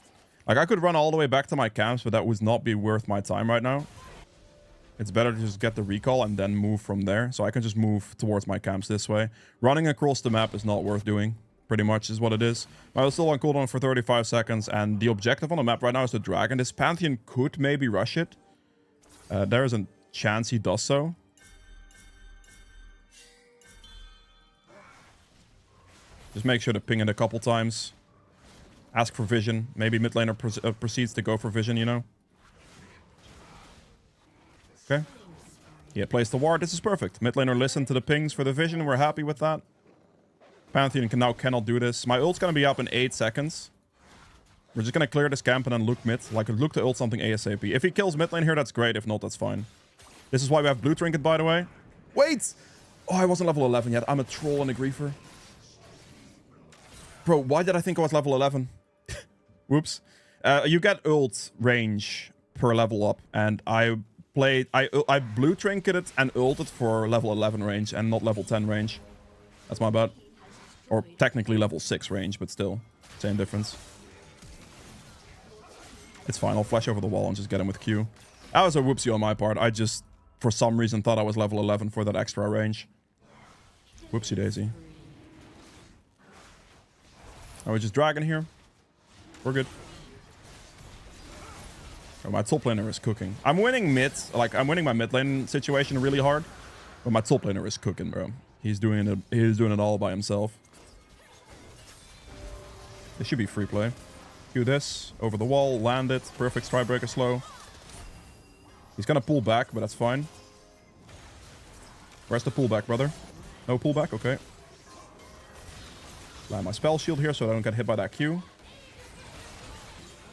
Like I could run all the way back to my camps, but that would not be worth my time right now. It's better to just get the recall and then move from there. So I can just move towards my camps this way. Running across the map is not worth doing. Pretty much is what it is. I was still on cooldown for 35 seconds, and the objective on the map right now is the dragon. This Pantheon could maybe rush it. There is a chance he does so. Just make sure to ping it a couple times. Ask for vision. Maybe mid laner proceeds to go for vision, you know? Okay. He placed the ward. This is perfect. Mid laner listened to the pings for the vision. We're happy with that. Pantheon cannot do this. My ult's gonna be up in 8 seconds. We're just gonna clear this camp and then look mid. Like, look to ult something ASAP. If he kills mid lane here, that's great. If not, that's fine. This is why we have blue trinket, by the way. Wait! Oh, I wasn't level 11 yet. I'm a troll and a griefer. Bro, why did I think I was level 11? Whoops. You get ult range per level up, and I blue trinketed and ulted for level 11 range and not level 10 range. That's my bad. Or technically level 6 range, but still. Same difference. It's fine. I'll flash over the wall and just get him with Q. That was a whoopsie on my part. I just, for some reason, thought I was level 11 for that extra range. Whoopsie daisy. Are we just dragging here? We're good. Oh, my top laner is cooking. I'm winning mid. Like, I'm winning my mid lane situation really hard. But my top laner is cooking, bro. He's doing it all by himself. This should be free play. Do this. Over the wall. Land it. Perfect strike breaker slow. He's gonna pull back, but that's fine. Where's the pullback, brother? No pullback? Okay. Land my spell shield here so I don't get hit by that Q.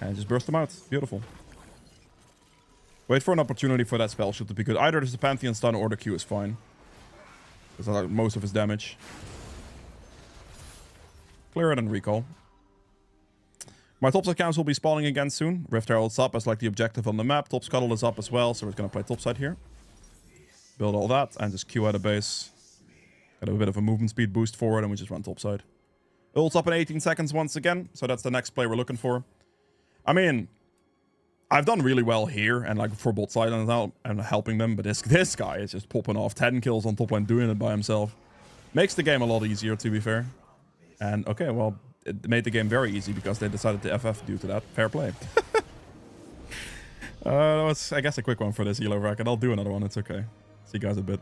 And just burst them out. Beautiful. Wait for an opportunity for that spell shield to be good. Either there's the Pantheon stun or the Q is fine. That's like most of his damage. Clear it and recall. My topside camps will be spawning again soon. Rift Herald's up as like the objective on the map. Top Scuttle is up as well, so we're going to play topside here. Build all that and just Q out of base. Get a bit of a movement speed boost forward and we just run topside. Ult's up in 18 seconds once again, so that's the next play we're looking for. I mean, I've done really well here and like for bot side and helping them, but this guy is just popping off 10 kills on top lane doing it by himself. Makes the game a lot easier, to be fair. And okay, well, it made the game very easy because they decided to FF due to that. Fair play. That was, I guess, a quick one for this ELO bracket. I'll do another one. It's okay. See you guys in a bit.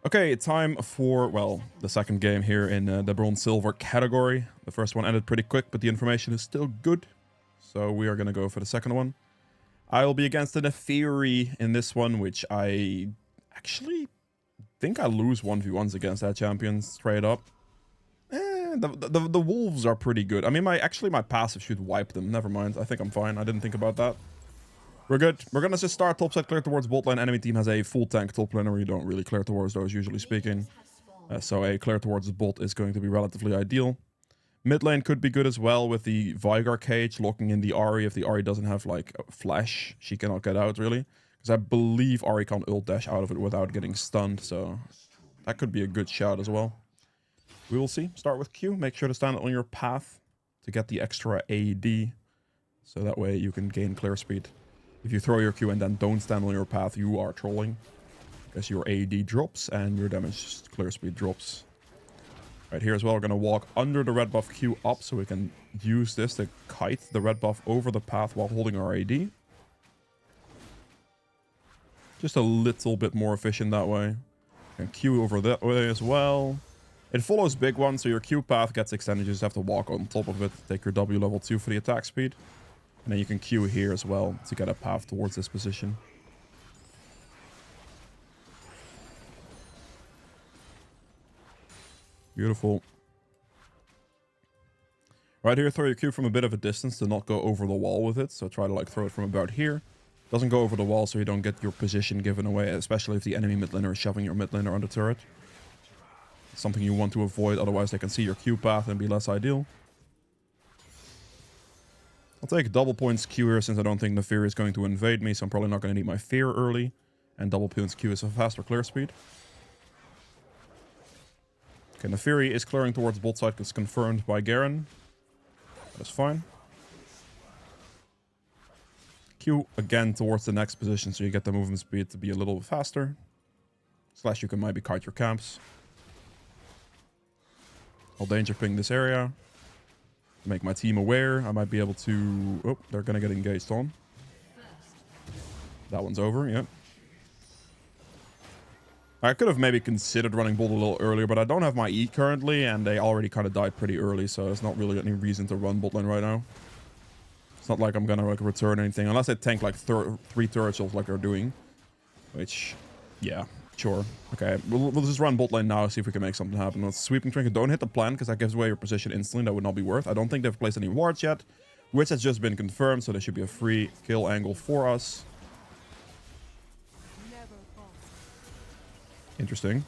Okay, time for, well, the second game here in the bronze-silver category. The first one ended pretty quick, but the information is still good. So we are going to go for the second one. I will be against the Neferi in this one, which I actually think I lose 1v1s against that champion straight up. The wolves are pretty good. I mean, my passive should wipe them. Never mind. I think I'm fine. I didn't think about that. We're good. We're gonna just start topside, clear towards bot lane. Enemy team has a full tank top laner where you don't really clear towards those, usually speaking. So a clear towards the bot is going to be relatively ideal. Mid lane could be good as well with the Vigar cage locking in the Ahri. If the Ahri doesn't have like a flash, she cannot get out really. Because I believe Ahri can't ult dash out of it without getting stunned. So that could be a good shout as well. We will see. Start with Q. Make sure to stand on your path to get the extra AD. So that way you can gain clear speed. If you throw your Q and then don't stand on your path, you are trolling. Because your AD drops and your damage clear speed drops. Right here as well, we're going to walk under the red buff Q up so we can use this to kite the red buff over the path while holding our AD. Just a little bit more efficient that way. And Q over that way as well. It follows big one, so your Q path gets extended. You just have to walk on top of it. Take your W level 2 for the attack speed. And then you can Q here as well to get a path towards this position. Beautiful. Right here, throw your Q from a bit of a distance to not go over the wall with it. So try to like throw it from about here. Doesn't go over the wall so you don't get your position given away, especially if the enemy mid laner is shoving your mid laner on the turret. Something you want to avoid, otherwise they can see your Q path and be less ideal. I'll take double points Q here since I don't think Neferi is going to invade me, so I'm probably not going to need my fear early. And double points Q is a faster clear speed. Okay, Neferi is clearing towards bot side, it's confirmed by Garen. That is fine. Q again towards the next position so you get the movement speed to be a little faster. Slash you can maybe kite your camps. I'll danger ping this area. Make my team aware. I might be able to... Oh, they're going to get engaged on. That one's over, yeah. I could have maybe considered running bot a little earlier, but I don't have my E currently, and they already kind of died pretty early, so there's not really any reason to run bot lane right now. It's not like I'm going to like return anything, unless they tank like 3 turrets off like they're doing. Which, yeah. Sure. Okay, we'll just run bot lane now, see if we can make something happen. Let's sweeping trinket. Don't hit the plant, because that gives away your position instantly. That would not be worth. I don't think they've placed any wards yet, which has just been confirmed, so there should be a free kill angle for us. Interesting.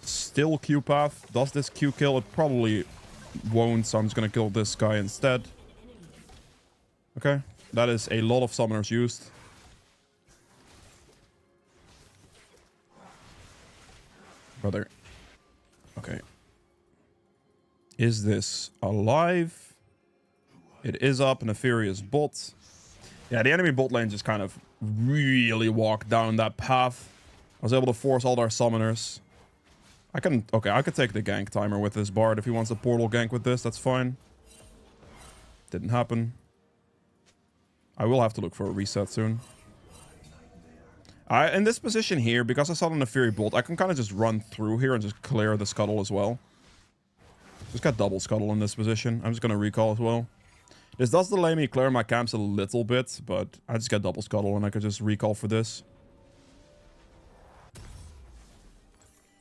Still Q path. Does this Q kill? It probably won't, so I'm just gonna kill this guy instead. Okay, that is a lot of summoners used. Brother. Okay. Is this alive? It is up, and a Furious bot. Yeah, the enemy bot lane just kind of really walked down that path. I was able to force all their summoners. I could take the gank timer with this Bard. If he wants a portal gank with this, that's fine. Didn't happen. I will have to look for a reset soon. In this position here, because I saw on the Fury Bolt, I can kind of just run through here and just clear the scuttle as well. Just got double scuttle in this position. I'm just going to recall as well. This does delay me clear my camps a little bit, but I just got double scuttle and I could just recall for this.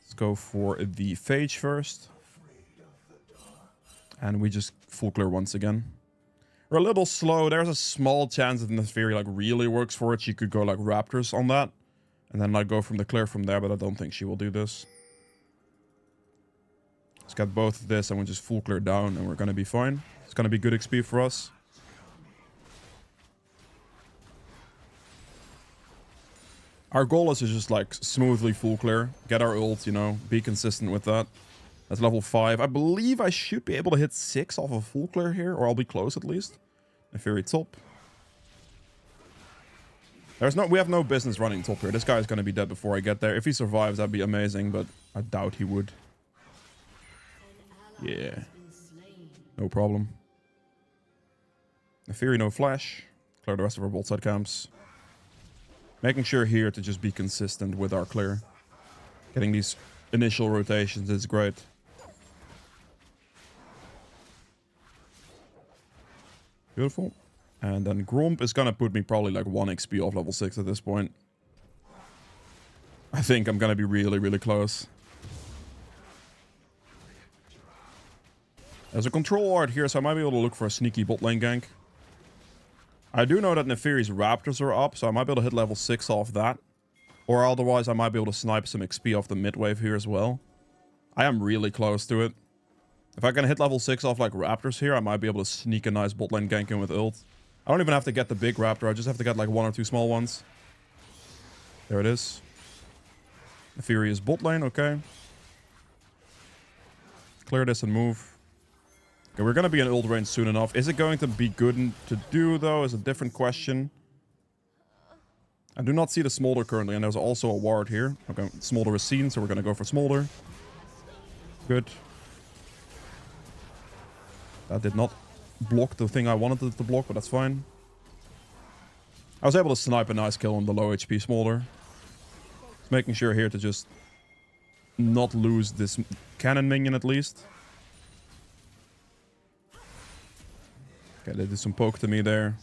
Let's go for the Phage first. And we just full clear once again. We're a little slow. There's a small chance that the Fury like really works for it. She could go like Raptors on that. And then like go from the clear from there, but I don't think she will do this. Let's get both of this and we just full clear down and we're gonna be fine. It's gonna be good XP for us. Our goal is to just like smoothly full clear, get our ult, you know, be consistent with that. That's level 5. I believe I should be able to hit 6 off of full clear here, or I'll be close at least. A Fury top. We have no business running top here. This guy is going to be dead before I get there. If he survives, that'd be amazing, but I doubt he would. Yeah. No problem. A Fury, no flash. Clear the rest of our bolt side camps. Making sure here to just be consistent with our clear. Getting these initial rotations is great. Beautiful. And then Gromp is gonna put me probably like 1 XP off level 6 at this point. I think I'm gonna be really, really close. There's a control ward here, so I might be able to look for a sneaky bot lane gank. I do know that Neferi's Raptors are up, so I might be able to hit level 6 off that. Or otherwise, I might be able to snipe some XP off the mid wave here as well. I am really close to it. If I can hit level 6 off like Raptors here, I might be able to sneak a nice bot lane gank in with ult. I don't even have to get the big Raptor, I just have to get like 1 or 2 small ones. There it is. The Fury is bot lane, okay. Clear this and move. Okay, we're gonna be in ult range soon enough. Is it going to be good to do though is a different question. I do not see the Smolder currently, and there's also a ward here. Okay, Smolder is seen, so we're gonna go for Smolder. Good. That did not block the thing I wanted it to block, but that's fine. I was able to snipe a nice kill on the low HP Smolder. Just making sure here to just not lose this cannon minion at least. Okay, they did some poke to me there.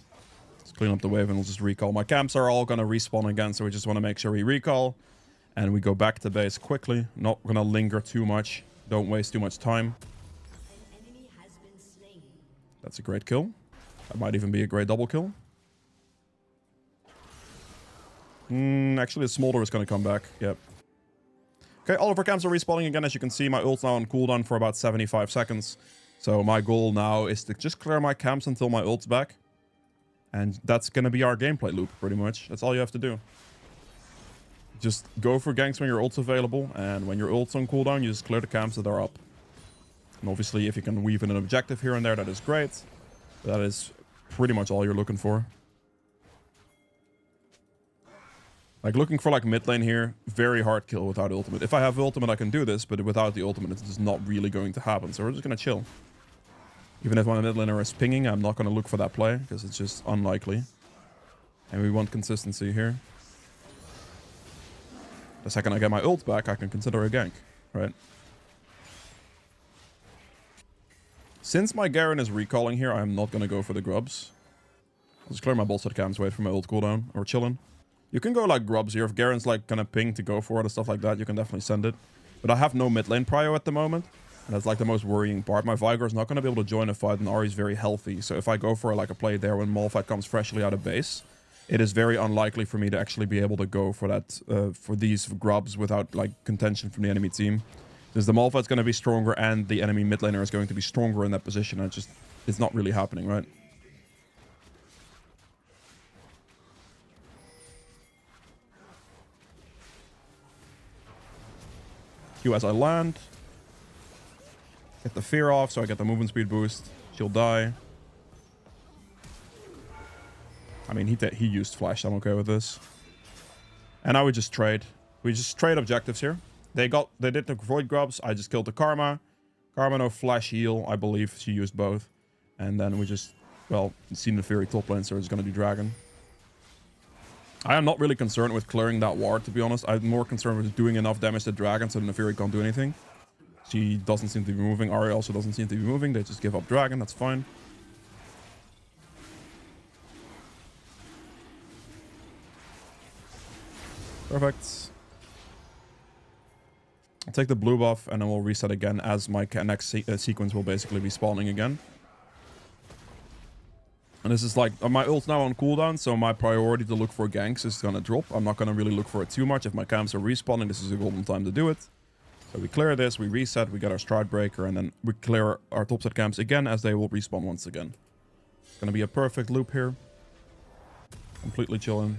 Let's clean up the wave and we'll just recall. My camps are all gonna respawn again, so we just want to make sure we recall. And we go back to base quickly. Not gonna linger too much. Don't waste too much time. That's a great kill. That might even be a great double kill. Actually, the Smolder is going to come back. Yep. Okay, all of our camps are respawning again. As you can see, my ult's now on cooldown for about 75 seconds. So my goal now is to just clear my camps until my ult's back. And that's going to be our gameplay loop, pretty much. That's all you have to do. Just go for ganks when your ult's available. And when your ult's on cooldown, you just clear the camps that are up. And obviously, if you can weave in an objective here and there, that is great. That is pretty much all you're looking for. Like, looking for, like, mid lane here, very hard kill without ultimate. If I have ultimate, I can do this, but without the ultimate, it's just not really going to happen. So we're just going to chill. Even if my mid laner is pinging, I'm not going to look for that play, because it's just unlikely. And we want consistency here. The second I get my ult back, I can consider a gank, right? Since my Garen is recalling here, I'm not going to go for the grubs. I'll just clear my bolstered camps, wait for my ult cooldown, or chillin'. You can go like grubs here. If Garen's like kind of ping to go for it and stuff like that, you can definitely send it. But I have no mid lane prio at the moment. And that's like the most worrying part. My Vigor is not going to be able to join a fight, and Ahri's very healthy. So if I go for like a play there when Malphite comes freshly out of base, it is very unlikely for me to actually be able to go for that, for these grubs without like contention from the enemy team. Since the Malphite's going to be stronger and the enemy mid laner is going to be stronger in that position, and it's not really happening, right? Q as I land. Get the fear off so I get the movement speed boost. She'll die. I mean, he used flash, so I'm okay with this. And now we just trade. We just trade objectives here. They did the void grubs. I just killed the Karma. Karma no flash heal. I believe she used both. And then we just, well, seen the Fury top lane, so it's gonna do Dragon. I am not really concerned with clearing that ward, to be honest. I'm more concerned with doing enough damage to Dragon so the Fury can't do anything. She doesn't seem to be moving. Ahri also doesn't seem to be moving. They just give up Dragon. That's fine. Perfect. I'll take the blue buff and then we'll reset again as my next sequence will basically be spawning again. And this is like, my ult's now on cooldown, so my priority to look for ganks is gonna drop. I'm not gonna really look for it too much. If my camps are respawning, this is a golden time to do it. So we clear this, we reset, we get our stride breaker, and then we clear our topside camps again as they will respawn once again. It's gonna be a perfect loop here. Completely chilling.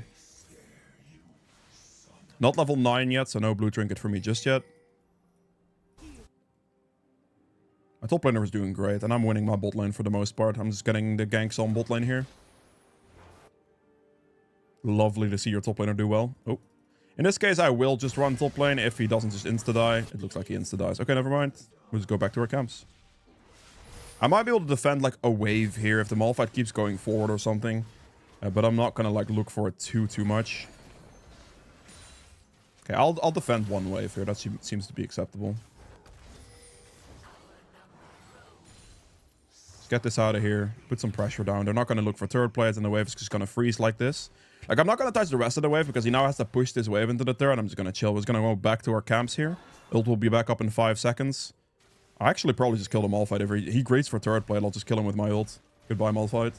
Not level 9 yet, so no blue trinket for me just yet. My top laner is doing great, and I'm winning my bot lane for the most part. I'm just getting the ganks on bot lane here. Lovely to see your top laner do well. Oh. In this case, I will just run top lane if he doesn't just insta-die. It looks like he insta-dies. Okay, never mind. We'll just go back to our camps. I might be able to defend like a wave here if the Malphite keeps going forward or something. But I'm not gonna like look for it too much. Okay, I'll defend one wave here. That seems to be acceptable. Let's get this out of here. Put some pressure down. They're not going to look for third plays, and the wave is just going to freeze like this. Like, I'm not going to touch the rest of the wave because he now has to push this wave into the turret. I'm just going to chill. We're going to go back to our camps here. Ult will be back up in 5 seconds. I actually probably just killed a Malphite. If he greets for third play, I'll just kill him with my ult. Goodbye, Malphite.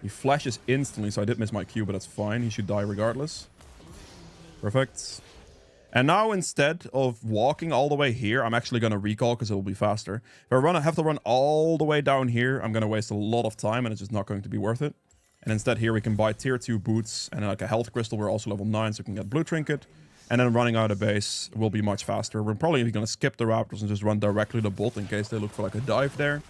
He flashes instantly, so I did miss my Q, but that's fine. He should die regardless. Perfect. And now instead of walking all the way here, I'm actually going to recall because it'll be faster. If I have to run all the way down here, I'm going to waste a lot of time and it's just not going to be worth it. And instead here we can buy tier 2 boots and like a health crystal. We're also level 9, so we can get blue trinket. And then running out of base will be much faster. We're probably going to skip the Raptors and just run directly to bot in case they look for like a dive there.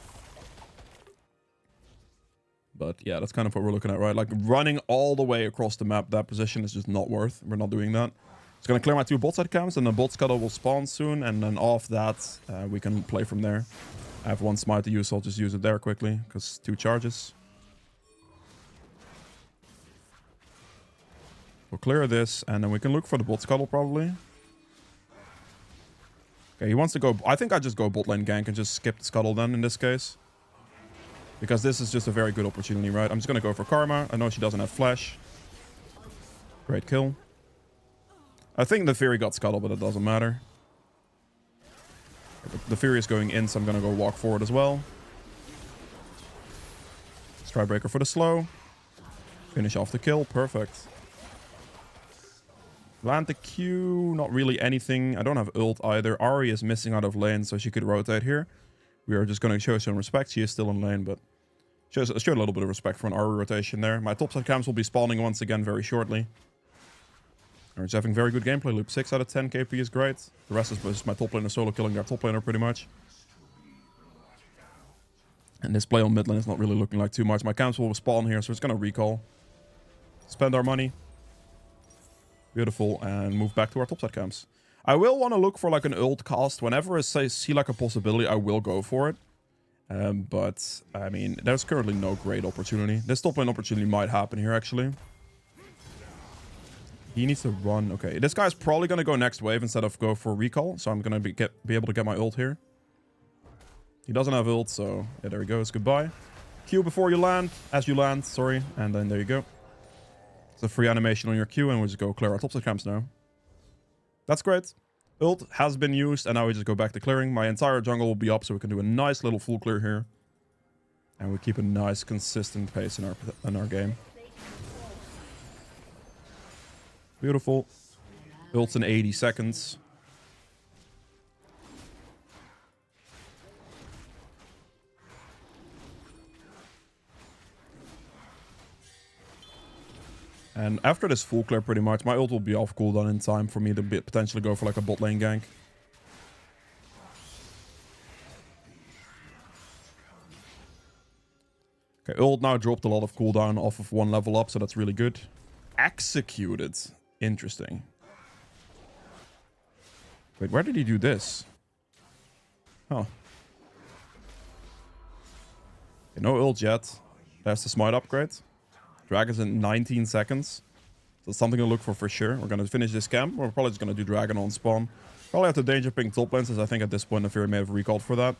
But yeah, that's kind of what we're looking at, right? Like running all the way across the map, that position is just not worth. We're not doing that. It's going to clear my 2 bot side camps and the bot scuttle will spawn soon. And then off that, we can play from there. I have 1 smite to use, so I'll just use it there quickly because 2 charges. We'll clear this and then we can look for the bot scuttle probably. Okay, he wants to go... I think I just go bot lane gank and just skip the scuttle then in this case. Because this is just a very good opportunity, right? I'm just going to go for Karma. I know she doesn't have flash. Great kill. I think the Fury got scuttle, but it doesn't matter. The Fury is going in, so I'm going to go walk forward as well. Stride breaker for the slow. Finish off the kill. Perfect. Land the Q. Not really anything. I don't have ult either. Ahri is missing out of lane, so she could rotate here. We are just going to show some respect. She is still in lane, but showed a little bit of respect for an Ahri rotation there. My topside camps will be spawning once again very shortly. We're just having very good gameplay loop. 6 out of 10 KP is great. The rest is just my top laner solo killing their top laner pretty much. And this play on mid lane is not really looking like too much. My camps will spawn here, so it's going to recall. Spend our money. Beautiful. And move back to our topside camps. I will want to look for like an ult cast. Whenever I see like a possibility, I will go for it. But, I mean, there's currently no great opportunity. This top lane opportunity might happen here, actually. He needs to run. Okay, this guy's probably going to go next wave instead of go for recall. So I'm going to be able to get my ult here. He doesn't have ult, so yeah, there he goes. Goodbye. Q before you land. As you land, sorry. And then there you go. It's a free animation on your Q, and we just go clear our topside camps now. That's great. Ult has been used, and now we just go back to clearing. My entire jungle will be up, so we can do a nice little full clear here. And we keep a nice, consistent pace in our game. Beautiful. Ult's in 80 seconds. And after this full clear, pretty much, my ult will be off cooldown in time for me to potentially go for like a bot lane gank. Okay, ult now dropped a lot of cooldown off of 1 level up, so that's really good. Executed. Interesting. Wait, where did he do this? Huh. Okay, no ult yet. There's the smite upgrade. Dragon's in 19 seconds. So something to look for sure. We're going to finish this camp. We're probably just going to do Dragon on spawn. Probably have to danger ping top lane, since I think at this point the Fury may have recalled for that.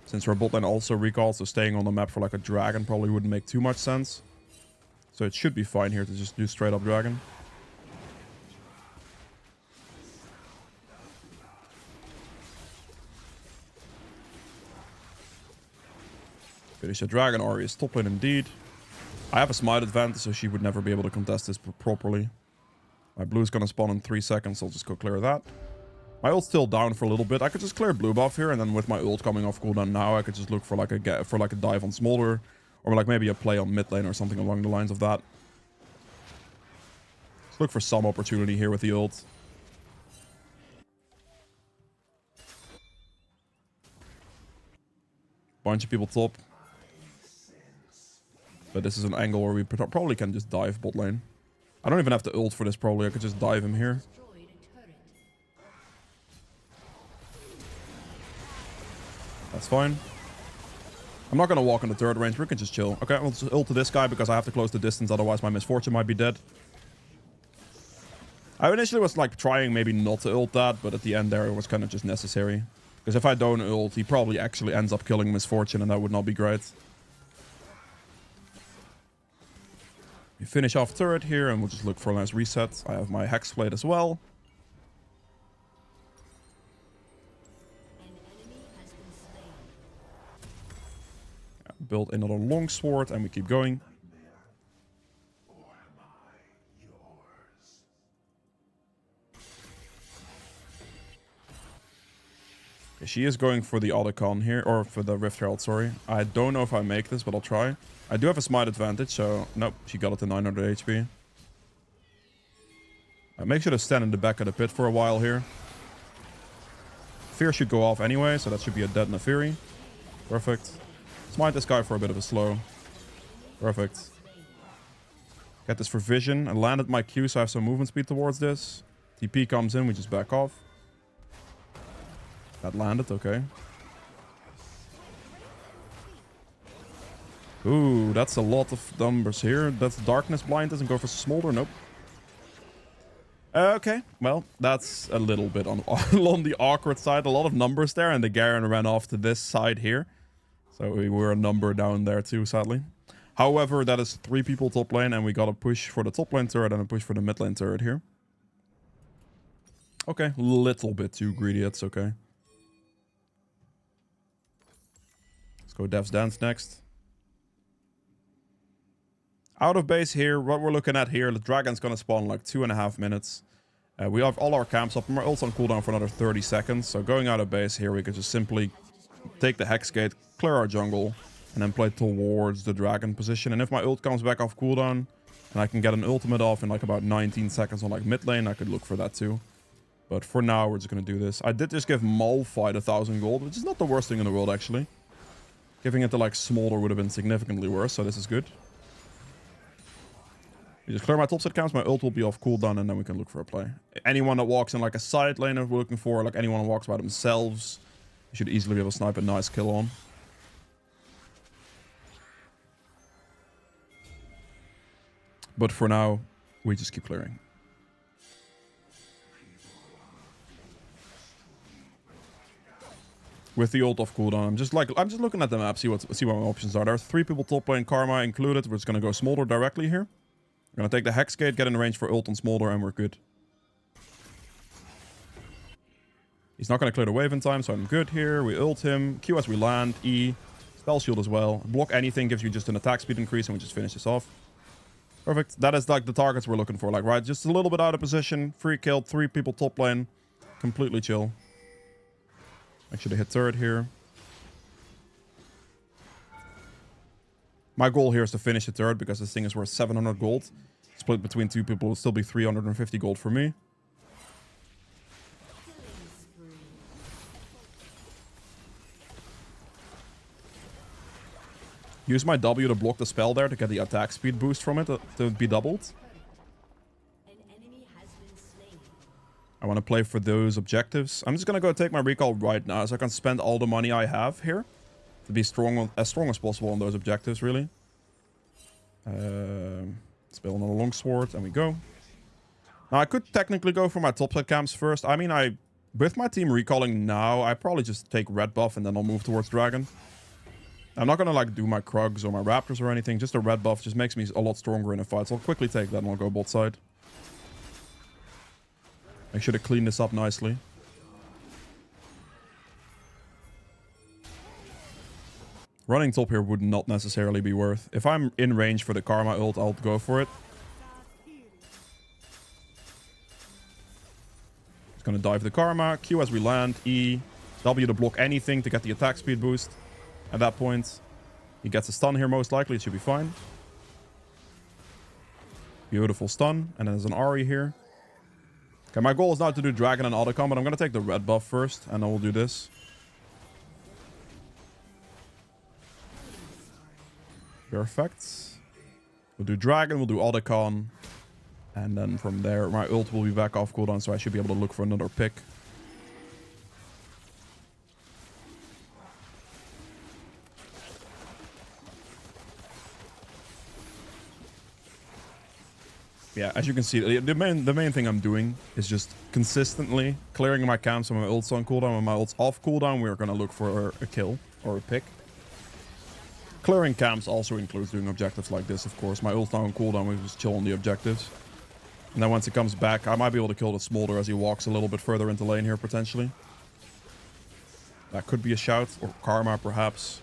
Since our bot lane also recalled, so staying on the map for like a Dragon probably wouldn't make too much sense. So it should be fine here to just do straight up Dragon. Finish a Dragon. Ahri is top lane indeed. I have a smite advantage, so she would never be able to contest this properly. My blue is going to spawn in 3 seconds, so I'll just go clear that. My ult's still down for a little bit. I could just clear blue buff here, and then with my ult coming off cooldown now, I could just look for like a dive on Smolder, or like maybe a play on mid lane or something along the lines of that. Let's look for some opportunity here with the ult. Bunch of people top. But this is an angle where we probably can just dive bot lane. I don't even have to ult for this probably. I could just dive him here. That's fine. I'm not going to walk in the third range. We can just chill. Okay, I'll just ult to this guy because I have to close the distance. Otherwise, my misfortune might be dead. I initially was like trying maybe not to ult that. But at the end there, it was kind of just necessary. Because if I don't ult, he probably actually ends up killing misfortune. And that would not be great. We finish off turret here, and we'll just look for a nice reset. I have my Hex Blade as well. Build another longsword, and we keep going. Okay, she is going for the Otacon here, or for the Rift Herald, sorry. I don't know if I make this, but I'll try. I do have a smite advantage, so... Nope, she got it to 900 HP. Make sure to stand in the back of the pit for a while here. Fear should go off anyway, so that should be a dead Naafiri. Perfect. Smite this guy for a bit of a slow. Perfect. Get this for vision. I landed my Q, so I have some movement speed towards this. TP comes in, we just back off. That landed, okay. Ooh, that's a lot of numbers here. That's Darkness Blind. Doesn't go for Smolder. Nope. Okay, well, that's a little bit on the awkward side. A lot of numbers there, and the Garen ran off to this side here. So we were a number down there too, sadly. However, that is 3 people top lane, and we got a push for the top lane turret and a push for the mid lane turret here. Okay, little bit too greedy. That's okay. Let's go Dev's Dance next. Out of base here, what we're looking at here, the Dragon's gonna spawn in like 2.5 minutes. We have all our camps up, and we're also on cooldown for another 30 seconds. So going out of base here, we could just simply take the Hex Gate, clear our jungle, and then play towards the Dragon position. And if my ult comes back off cooldown, and I can get an ultimate off in like about 19 seconds on like mid lane, I could look for that too. But for now, we're just gonna do this. I did just give Malphite 1,000 gold, which is not the worst thing in the world actually. Giving it to like Smolder would have been significantly worse, so this is good. We just clear my topside camps, my ult will be off cooldown, and then we can look for a play. Anyone that walks in like a side lane we're looking for, like anyone who walks by themselves, you should easily be able to snipe a nice kill on. But for now, we just keep clearing. With the ult off cooldown, I'm just looking at the map, see what my options are. There are 3 people top lane, Karma included. We're just gonna go Smolder directly here. Gonna take the Hex Gate, get in range for ult on Smolder, and we're good. He's not gonna clear the wave in time, so I'm good here. We ult him. Q as we land. E. Spell shield as well. Block anything gives you just an attack speed increase, and we just finish this off. Perfect. That is like the targets we're looking for. Like, right, just a little bit out of position. Free kill, 3 people top lane. Completely chill. Make sure to hit turret here. My goal here is to finish the turret because this thing is worth 700 gold. Split between 2 people will still be 350 gold for me. Use my W to block the spell there to get the attack speed boost from it to be doubled. I want to play for those objectives. I'm just going to go take my recall right now so I can spend all the money I have here to be strong, as strong as possible on those objectives, really. Spell another longsword, and we go. Now, I could technically go for my topside camps first. I mean, with my team recalling now, I probably just take red buff and then I'll move towards dragon. I'm not going to like do my Krugs or my Raptors or anything. Just a red buff just makes me a lot stronger in a fight. So I'll quickly take that and I'll go bot side. Make sure to clean this up nicely. Running top here would not necessarily be worth. If I'm in range for the Karma ult, I'll go for it. Just gonna dive the Karma. Q as we land. E. W to block anything to get the attack speed boost. At that point, he gets a stun here most likely. It should be fine. Beautiful stun. And then there's an Ahri here. Okay, my goal is now to do dragon and auto combat. I'm going to take the red buff first, and then we'll do this. Perfect. We'll do dragon, we'll do Otacon. And then from there, my ult will be back off cooldown, so I should be able to look for another pick. Yeah, as you can see, the main thing I'm doing is just consistently clearing my camps when my ult's on cooldown. When my ult's off cooldown, we're gonna look for a kill or a pick. Clearing camps also includes doing objectives like this, of course. My ult's now on cooldown, we just chill on the objectives. And then once it comes back, I might be able to kill the Smolder as he walks a little bit further into lane here, potentially. That could be a shout, or Karma, perhaps.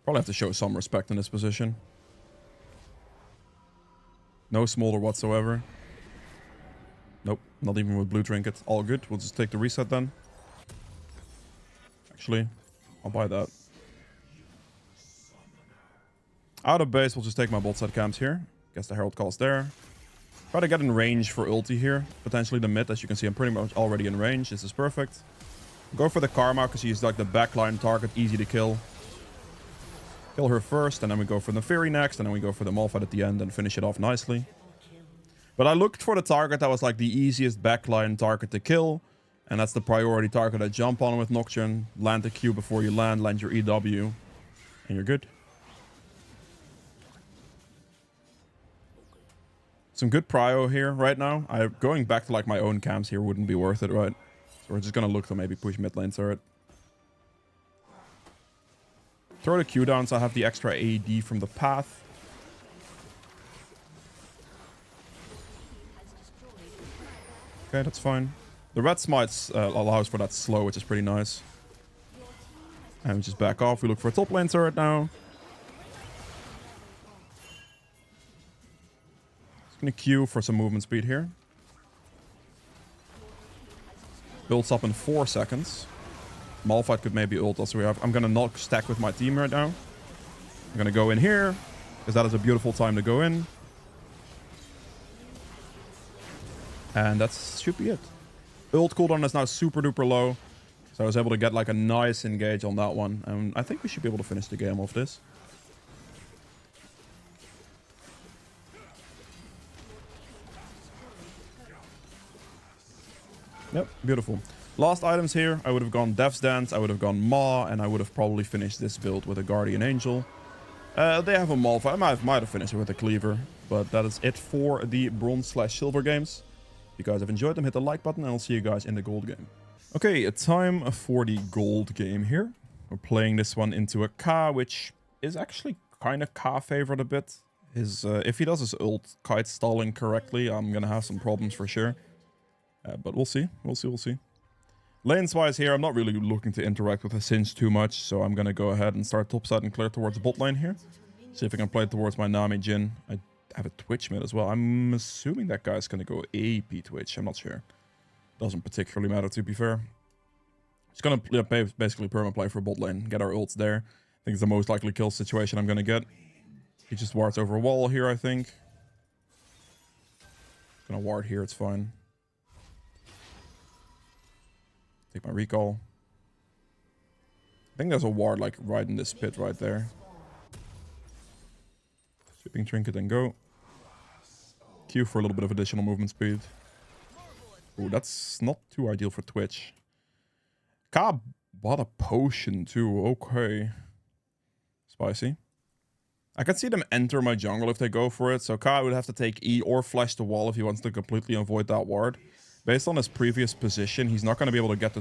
Probably have to show some respect in this position. No Smolder whatsoever. Nope, not even with blue trinket. All good. We'll just take the reset then. Actually, I'll buy that. Out of base, we'll just take my bot side camps here. Guess the Herald Call's there. Try to get in range for ulti here. Potentially the mid. As you can see, I'm pretty much already in range. This is perfect. Go for the Karma because he's like the backline target. Easy to kill. Kill her first, and then we go for the Fury next, and then we go for the Malphite at the end and finish it off nicely. But I looked for the target that was like the easiest backline target to kill, and that's the priority target I jump on with Nocturne. Land the Q before you land your EW, and you're good. Some good prio here right now. Going back to like my own camps here wouldn't be worth it, right? So we're just gonna look to maybe push mid lane turret. Throw the Q down so I have the extra AD from the path. Okay, that's fine. The red smites allows for that slow, which is pretty nice. And we just back off. We look for a top lane turret now. Just gonna Q for some movement speed here. Builds up in 4 seconds. Malphite could maybe ult us. I'm gonna not stack with my team right now. I'm gonna go in here, because that is a beautiful time to go in. And that should be it. Ult cooldown is now super duper low. So I was able to get like a nice engage on that one. And I think we should be able to finish the game off this. Yep, beautiful. Last items here, I would have gone Death's Dance, I would have gone Maw, and I would have probably finished this build with a Guardian Angel. They have a Malphite. I might have finished it with a Cleaver, but that is it for the Bronze/Silver games. If you guys have enjoyed them, hit the like button, and I'll see you guys in the gold game. Okay, a time for the gold game here. We're playing this one into a K, which is actually kind of K favored a bit. If he does his ult kite stalling correctly, I'm gonna have some problems for sure. But we'll see. We'll see. Lanes-wise here, I'm not really looking to interact with the Singe too much, so I'm gonna go ahead and start topside and clear towards the bot lane here. See if I can play towards my Nami Jhin. I have a Twitch mid as well. I'm assuming that guy's gonna go AP Twitch. I'm not sure. Doesn't particularly matter, to be fair. Just gonna basically perma-play for bot lane, get our ults there. I think it's the most likely kill situation I'm gonna get. He just wards over a wall here, I think. Gonna ward here, it's fine. Take my recall. I think there's a ward like right in this pit right there. Sweeping trinket and go. Q for a little bit of additional movement speed. Ooh, that's not too ideal for Twitch. Ka bought a potion too. Okay. Spicy. I can see them enter my jungle if they go for it. So Ka would have to take E or flash the wall if he wants to completely avoid that ward. Based on his previous position, he's not going to be able to get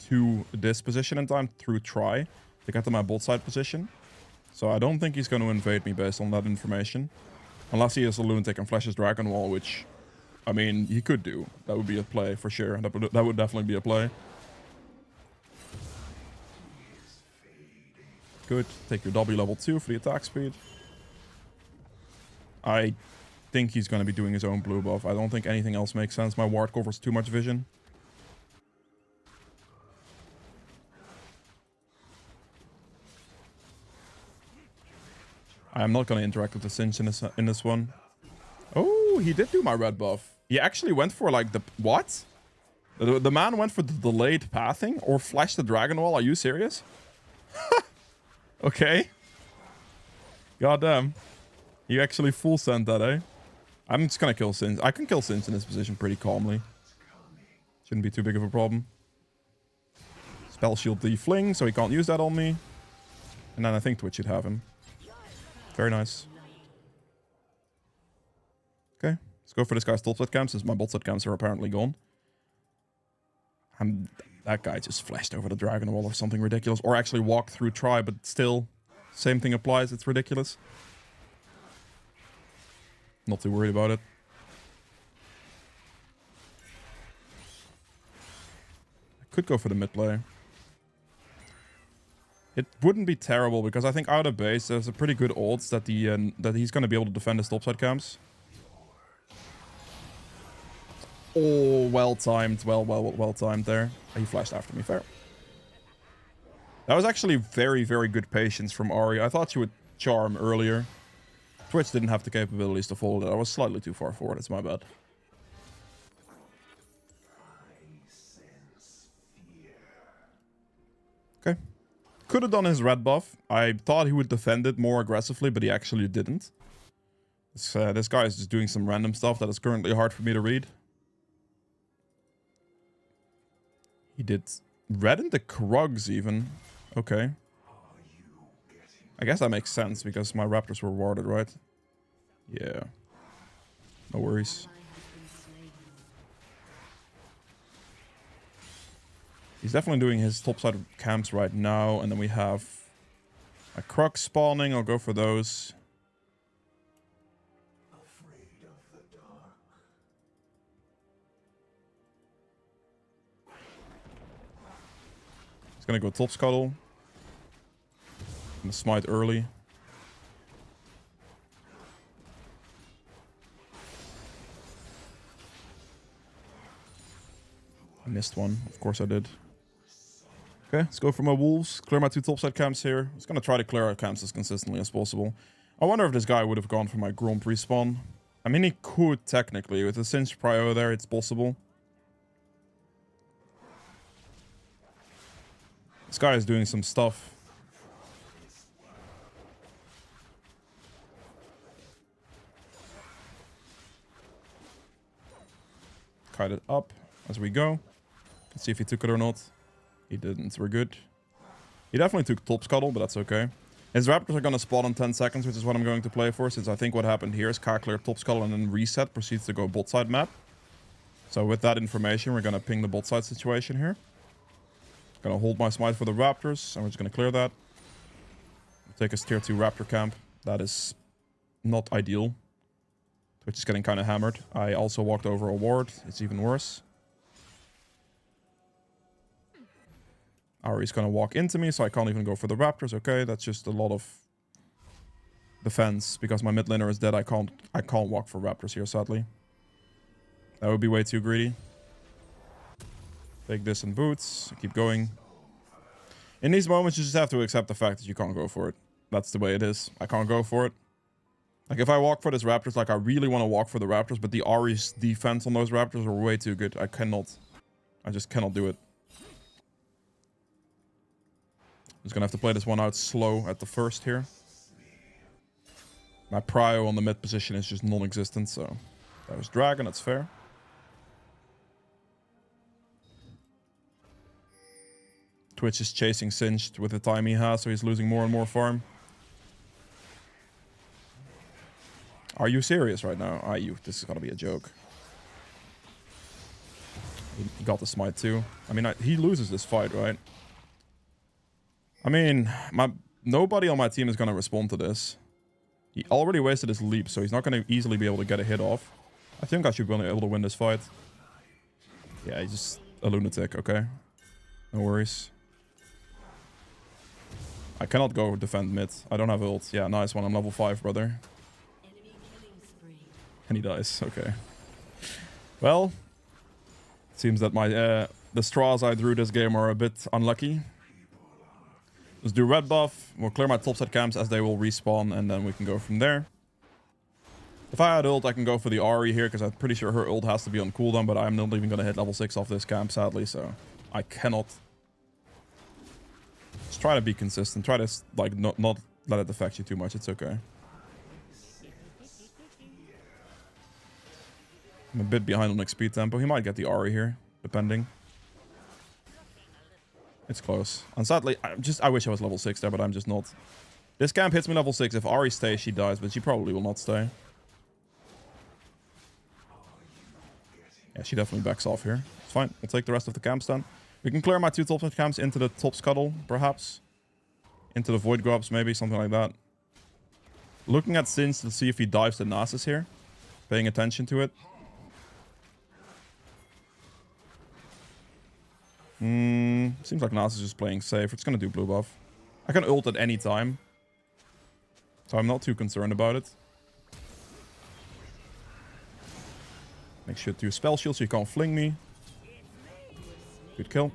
to this position in time through try to get to my bot side position. So I don't think he's going to invade me based on that information. Unless he is a lunatic and flashes Dragon Wall, which, I mean, he could do. That would be a play for sure. That would definitely be a play. Good. Take your W level 2 for the attack speed. I think he's going to be doing his own blue buff. I don't think anything else makes sense. My ward covers too much vision. I am not going to interact with the Singe in this one. Oh, he did do my red buff. He actually went for like the... What? The man went for the delayed pathing or flashed the Dragon Wall. Are you serious? Okay. Goddamn. You actually full sent that, eh? I'm just gonna kill Singe. I can kill Singe in this position pretty calmly. Shouldn't be too big of a problem. Spell shield the fling, so he can't use that on me. And then I think Twitch should have him. Very nice. Okay, let's go for this guy's topside camps, since my bot-side camps are apparently gone. That guy just flashed over the Dragon Wall or something ridiculous. Or actually walked through try, but still, same thing applies. It's ridiculous. Not too worried about it. I could go for the mid play. It wouldn't be terrible because I think out of base there's a pretty good odds that that he's going to be able to defend his topside camps. Oh, well timed. Well timed there. He flashed after me. Fair. That was actually very, very good patience from Ahri. I thought she would charm earlier. Twitch didn't have the capabilities to follow that. I was slightly too far forward. It's my bad. Okay. Could have done his red buff. I thought he would defend it more aggressively, but he actually didn't. This guy is just doing some random stuff that is currently hard for me to read. He did red in the Krugs even. Okay. I guess that makes sense because my raptors were warded, right? Yeah. No worries. He's definitely doing his topside camps right now. And then we have a Krug spawning. I'll go for those. He's gonna go top scuttle. Gonna smite early. I missed one. Of course I did. Okay, let's go for my wolves. Clear my 2 topside camps here. I'm just gonna try to clear our camps as consistently as possible. I wonder if this guy would have gone for my Gromp respawn. I mean, he could technically. With the Singe prio there, it's possible. This guy is doing some stuff. Kite it up as we go. Let's see if he took it or not. He didn't. We're good. He definitely took top scuttle, but that's okay. His raptors are going to spawn in 10 seconds, which is what I'm going to play for, since I think what happened here is Ka cleared top scuttle and then reset, proceeds to go bot side map. So with that information, we're gonna ping the bot side situation here. Gonna hold my smite for the raptors, and we're just gonna clear that. Take a tier 2 raptor camp. That is not ideal. Twitch is getting kind of hammered. I also walked over a ward. It's even worse. Ari's gonna walk into me, so I can't even go for the raptors. Okay, that's just a lot of defense. Because my mid laner is dead, I can't walk for raptors here, sadly. That would be way too greedy. Take this in boots. Keep going. In these moments, you just have to accept the fact that you can't go for it. That's the way it is. I can't go for it. Like, if I walk for this raptors, like, I really want to walk for the raptors, but the Ari's defense on those raptors are way too good. I just cannot do it. Just gonna have to play this one out slow at the first here. My prio on the mid position is just non-existent, so... That was dragon, that's fair. Twitch is chasing Singed with the time he has, so he's losing more and more farm. Are you serious right now? Are you? This is gonna be a joke. He got the smite too. I mean, he loses this fight, right? I mean, nobody on my team is gonna respond to this. He already wasted his leap, so he's not gonna easily be able to get a hit off. I think I should be able to win this fight. Yeah, he's just a lunatic, okay? No worries. I cannot go defend mid. I don't have ult. Yeah, nice one. I'm level 5, brother. And he dies. Okay. Well, it seems that the straws I drew this game are a bit unlucky. Let's do red buff. We'll clear my topside camps as they will respawn, and then we can go from there. If I had ult, I can go for the Ahri here, because I'm pretty sure her ult has to be on cooldown, but I'm not even going to hit level 6 off this camp, sadly, so I cannot. Just try to be consistent. Try to, like, not let it affect you too much. It's okay. I'm a bit behind on XP tempo. He might get the Ahri here, depending. It's close. And sadly, I wish I was level 6 there, but I'm just not. This camp hits me level 6. If Ahri stays, she dies, but she probably will not stay. Yeah, she definitely backs off here. It's fine. We'll take the rest of the camps then. We can clear my 2 top camps into the top scuttle, perhaps. Into the void grubs, maybe, something like that. Looking at Sins to see if he dives the Nasus here. Paying attention to it. Seems like Nasus is just playing safe. It's gonna do blue buff. I can ult at any time. So I'm not too concerned about it. Make sure to do spell shield so you can't fling me. Good kill.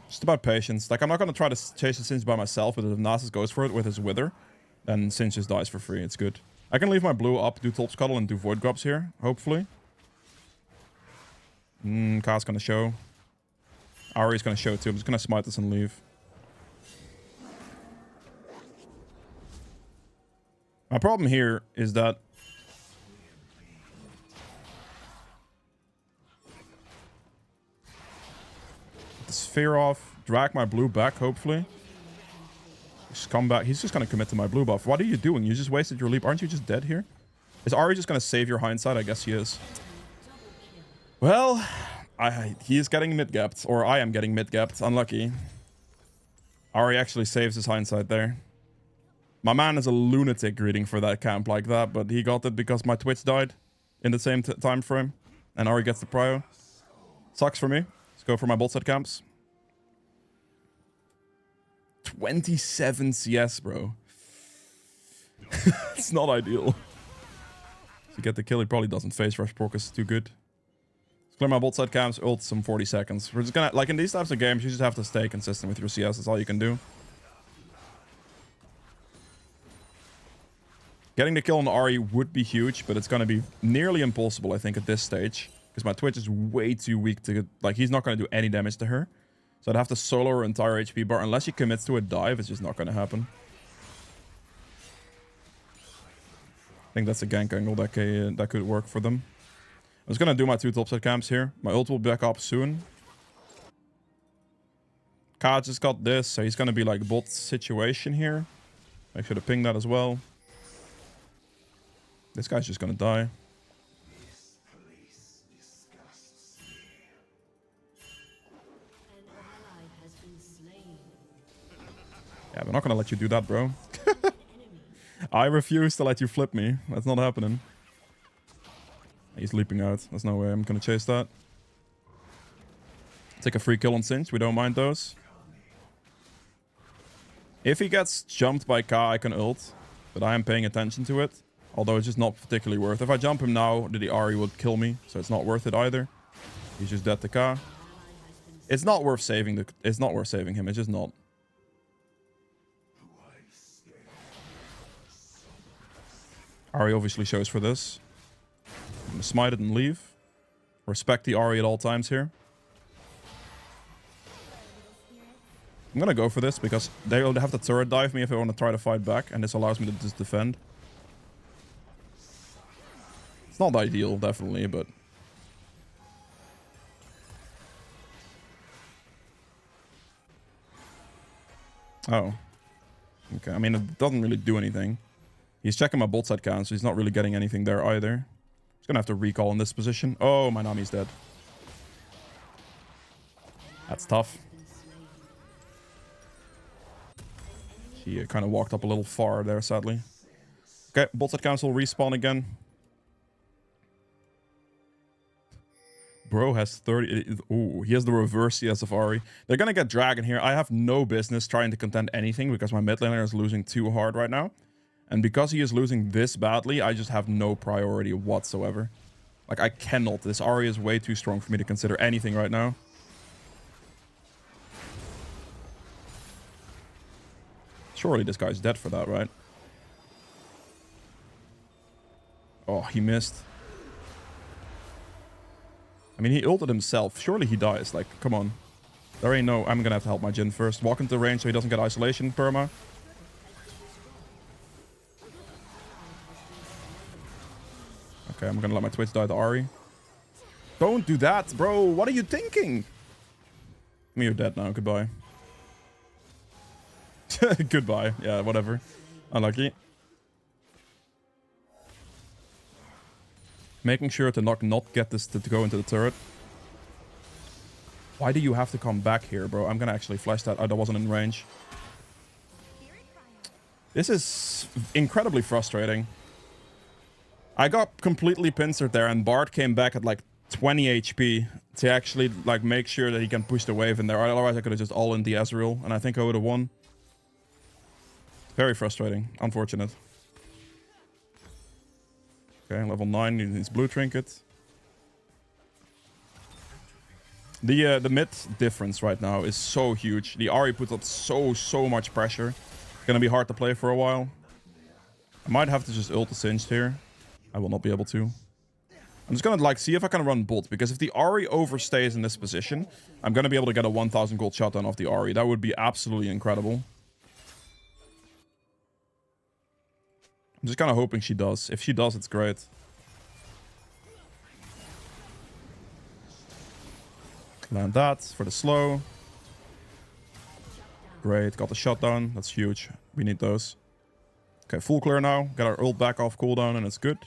Just about patience. Like, I'm not gonna try to chase the Singe by myself, but if Nasus goes for it with his wither, then Singe just dies for free. It's good. I can leave my blue up, do top scuttle, and do void grubs here, hopefully. Ka's gonna show. Ahri's gonna show too. I'm just gonna smite this and leave. My problem here is that the sphere off, drag my blue back, hopefully. Just come back. He's just gonna commit to my blue buff. What are you doing? You just wasted your leap. Aren't you just dead here? Is Ahri just gonna save your hindsight? I guess he is. Well, he is getting mid-gapped, or I am getting mid-gapped. Unlucky. Ahri actually saves his hindsight there. My man is a lunatic greeting for that camp like that, but he got it because my Twitch died in the same time frame, and Ahri gets the prio. Sucks for me. Let's go for my bot side camps. 27 CS, bro. It's not ideal. To get the kill, he probably doesn't face rush proc is too good. Clear my bot side camps, ult some 40 seconds. We're just gonna, like in these types of games, you just have to stay consistent with your CS. That's all you can do. Getting the kill on Ahri would be huge, but it's gonna be nearly impossible, I think, at this stage. Because my Twitch is way too weak to, like, he's not gonna do any damage to her. So I'd have to solo her entire HP bar. Unless she commits to a dive, it's just not gonna happen. I think that's a gank angle that could work for them. I was gonna do my 2 topside camps here. My ult will be back up soon. Ka just got this, so he's gonna be like bot situation here. Make sure to ping that as well. This guy's just gonna die. Yeah, we're not gonna let you do that, bro. I refuse to let you flip me. That's not happening. He's leaping out. There's no way I'm gonna chase that. Take a free kill on Cinch. We don't mind those. If he gets jumped by K, I can ult. But I am paying attention to it. Although it's just not particularly worth it. If I jump him now, the Ahri would kill me. So it's not worth it either. He's just dead to K. It's not worth saving it's not worth saving him. It's just not. Ahri obviously shows for this. I'm gonna smite it and leave. Respect the Ahri at all times here. I'm gonna go for this because they will have to turret dive me if I want to try to fight back, and this allows me to just defend. It's not ideal, definitely, but... Oh. Okay, I mean, it doesn't really do anything. He's checking my bot side count, so he's not really getting anything there either. He's gonna have to recall in this position. Oh, my Nami's dead. That's tough. He kind of walked up a little far there, sadly. Okay, bot side council respawn again. Bro has 30... Ooh, he has the reverse CS of Ahri. They're gonna get Dragon here. I have no business trying to contend anything because my mid laner is losing too hard right now. And because he is losing this badly, I just have no priority whatsoever. Like, I cannot. This Ahri is way too strong for me to consider anything right now. Surely this guy's dead for that, right? Oh, he missed. I mean, he ulted himself. Surely he dies. Like, come on. There ain't no... I'm gonna have to help my Jhin first. Walk into range so he doesn't get isolation perma. Okay, I'm gonna let my Twitch die to Ahri. Don't do that, bro. What are you thinking? I mean, you're dead now. Goodbye. Goodbye. Yeah, whatever. Unlucky. Making sure to not get this to go into the turret. Why do you have to come back here, bro? I'm gonna actually flash that. Oh, that wasn't in range. This is incredibly frustrating. I got completely pincered there, and Bard came back at like 20 HP to actually like make sure that he can push the wave in there. Otherwise, I could have just all-in the Ezreal, and I think I would have won. Very frustrating. Unfortunate. Okay, level 9 needs blue trinket. The mid difference right now is so huge. The Ahri puts up so much pressure. It's gonna be hard to play for a while. I might have to just ult the Singed here. I will not be able to. I'm just gonna like see if I can run bot, because if the Ahri overstays in this position, I'm gonna be able to get a 1000 gold shutdown off the Ahri. That would be absolutely incredible. I'm just kind of hoping she does. If she does, it's great. Land that for the slow. Great, got the shutdown. That's huge. We need those. Okay, full clear now. Got our ult back off cooldown, and it's good.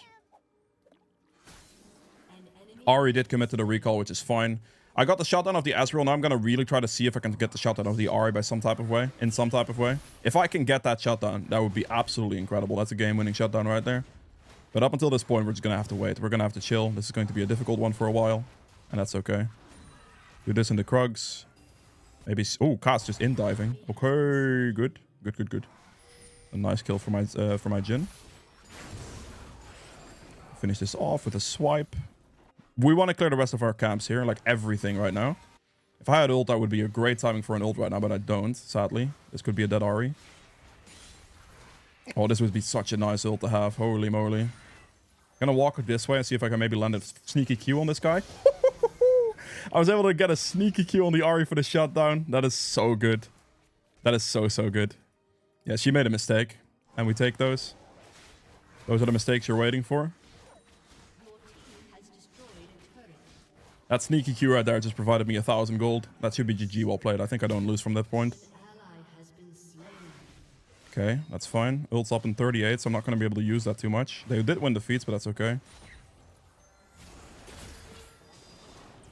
Ahri did commit to the recall, which is fine. I got the shutdown of the Ezreal. Now I'm gonna really try to see if I can get the shutdown of the Ahri by some type of way. In some type of way. If I can get that shutdown, that would be absolutely incredible. That's a game-winning shutdown right there. But up until this point, we're just gonna have to wait. We're gonna have to chill. This is going to be a difficult one for a while. And that's okay. Do this in the Krugs. Maybe... Oh, K's just in diving. Okay, good. Good. A nice kill for my Jhin. Finish this off with a swipe. We want to clear the rest of our camps here, like everything right now. If I had ult, that would be a great timing for an ult right now, but I don't, sadly. This could be a dead Ahri. Oh, this would be such a nice ult to have. Holy moly. Gonna walk this way and see if I can maybe land a sneaky Q on this guy. I was able to get a sneaky Q on the Ahri for the shutdown. That is so good. That is so good. Yeah, she made a mistake. And we take those. Those are the mistakes you're waiting for. That sneaky Q right there just provided me 1000 gold. That should be GG, well played. I think I don't lose from that point. Okay, that's fine. Ult's up in 38, so I'm not going to be able to use that too much. They did win defeats, but that's okay.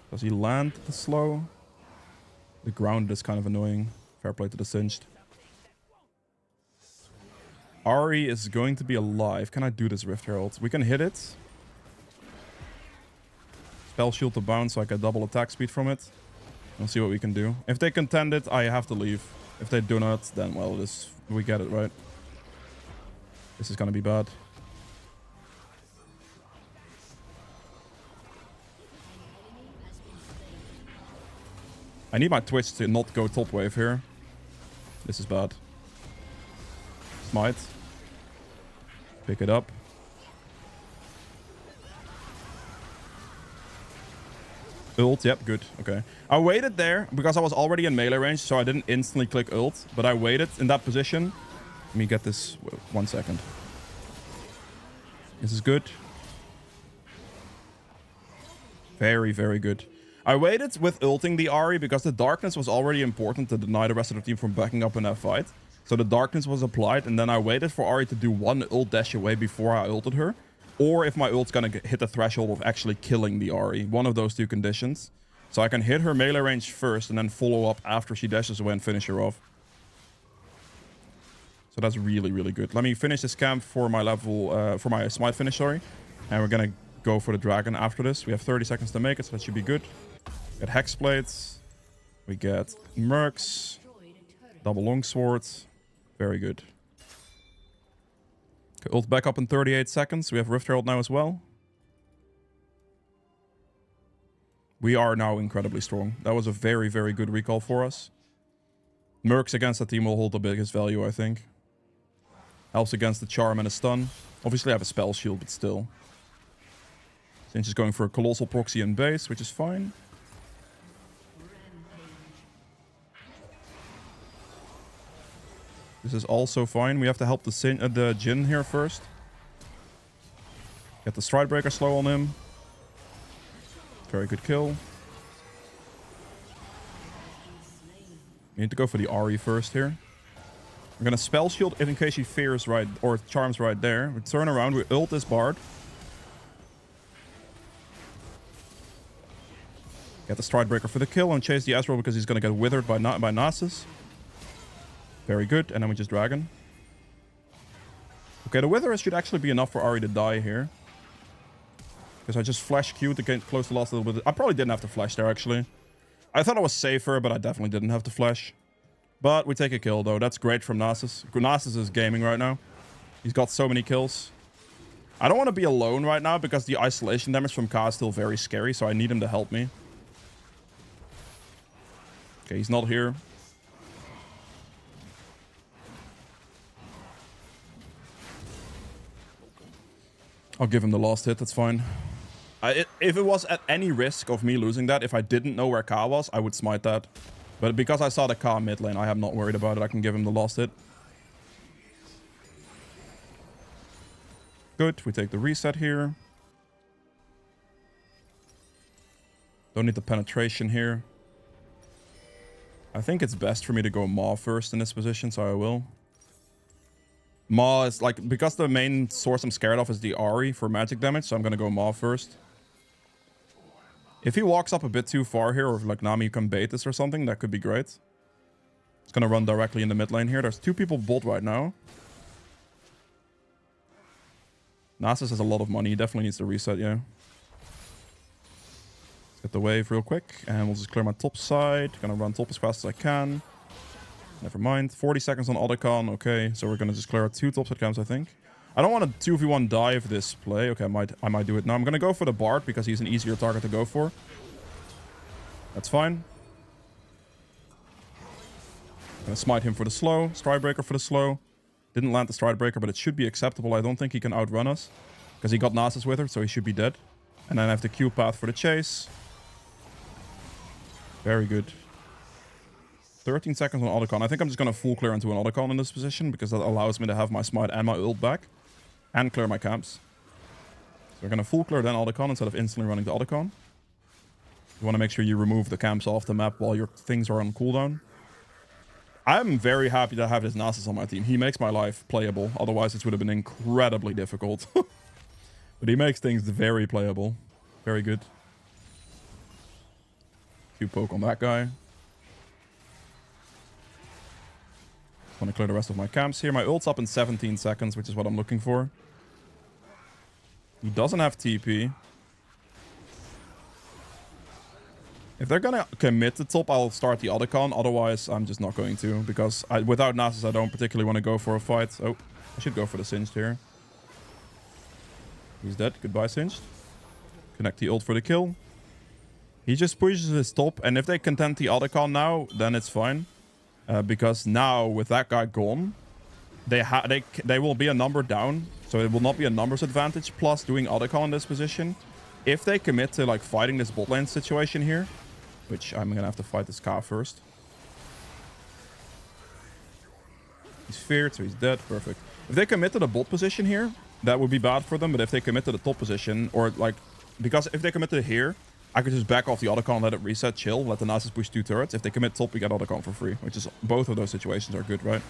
Does he land the slow? The ground is kind of annoying. Fair play to the Singed. Ahri is going to be alive. Can I do this Rift Herald? We can hit it. Spell shield to bounce so I get double attack speed from it. We'll see what we can do. If they contend it, I have to leave. If they do not, then well, we get it, right? This is gonna be bad. I need my Twitch to not go top wave here. This is bad. Smite. Pick it up. Ult, yep, good. Okay. I waited there because I was already in melee range, so I didn't instantly click ult, but I waited in that position. Let me get this 1 second. This is good. Very, very good. I waited with ulting the Ahri because the darkness was already important to deny the rest of the team from backing up in that fight. So the darkness was applied, and then I waited for Ahri to do one ult dash away before I ulted her. Or if my ult's gonna hit the threshold of actually killing the Ahri. One of those two conditions. So I can hit her melee range first and then follow up after she dashes away and finish her off. So that's really, really good. Let me finish this camp for my level, for my smite finish, sorry. And we're gonna go for the dragon after this. We have 30 seconds to make it, so that should be good. We get hex plates. We get mercs. Double longsword. Very good. Okay, ult back up in 38 seconds. We have Rift Herald now as well. We are now incredibly strong. That was a very, very good recall for us. Mercs against the team will hold the biggest value, I think. Helps against the charm and a stun. Obviously I have a spell shield, but still. Since he's going for a colossal proxy and base, which is fine. This is also fine. We have to help the Jhin here first. Get the Stridebreaker slow on him. Very good kill. We need to go for the Ahri first here. We're gonna spell shield it in case she fears right or charms right there. We turn around, we ult this Bard. Get the Stridebreaker for the kill and chase the Ezreal because he's gonna get withered by Nasus. Very good, and then we just dragon. Okay, the Wither should actually be enough for Ahri to die here. Because I just flash Q to get close to last a little bit. I probably didn't have to flash there, actually. I thought I was safer, but I definitely didn't have to flash. But we take a kill, though. That's great from Nasus. Nasus is gaming right now. He's got so many kills. I don't want to be alone right now because the isolation damage from Ka is still very scary, so I need him to help me. Okay, he's not here. I'll give him the last hit, that's fine. If it was at any risk of me losing that, if I didn't know where Ka was, I would smite that. But because I saw the Ka mid lane, I am not worried about it. I can give him the last hit. Good, we take the reset here. Don't need the penetration here. I think it's best for me to go Maw first in this position, so I will. Maw is like, because the main source I'm scared of is the Ahri for magic damage, so I'm gonna go Maw first. If he walks up a bit too far here, or if like Nami can bait this or something, that could be great. It's gonna run directly in the mid lane here. There's two people bot right now. Nasus has a lot of money. He definitely needs to reset, yeah. Let's get the wave real quick, and we'll just clear my top side. Gonna run top as fast as I can. Never mind. 40 seconds on Otacon. Okay, so we're gonna just clear out two topside camps, I think. I don't want to 2v1 dive this play. Okay, I might do it now. I'm gonna go for the Bard because he's an easier target to go for. That's fine. Gonna smite him for the slow. Stridebreaker for the slow. Didn't land the Stridebreaker, but it should be acceptable. I don't think he can outrun us because he got Nasus with her, so he should be dead. And then I have the Q path for the chase. Very good. 13 seconds on Otacon. I think I'm just going to full clear into an Otacon in this position because that allows me to have my smite and my ult back and clear my camps. So we're going to full clear then Otacon instead of instantly running the Otacon. You want to make sure you remove the camps off the map while your things are on cooldown. I'm very happy to have this Nasus on my team. He makes my life playable. Otherwise, this would have been incredibly difficult. But he makes things very playable. Very good. Q poke on that guy. want to clear the rest of my camps here. My ult's up in 17 seconds, which is what I'm looking for. He doesn't have TP. If they're gonna commit the top, I'll start the Otacon. Otherwise, I'm just not going to. Because without Nasus, I don't particularly want to go for a fight. Oh, I should go for the Singed here. He's dead. Goodbye, Singed. Connect the ult for the kill. He just pushes his top. And if they contend the Otacon now, then it's fine. Because now, with that guy gone, they will be a number down. So it will not be a numbers advantage. Plus, doing Otacon in this position. If they commit to like fighting this bot lane situation here, which I'm gonna have to fight this Ka first. He's feared, so he's dead. Perfect. If they commit to the bot position here, that would be bad for them. But if they commit to the top position, or like, because if they commit to here, I could just back off the Otacon, let it reset, chill, let the Nasus push 2 turrets. If they commit top, we get Otacon for free, which is, both of those situations are good, right?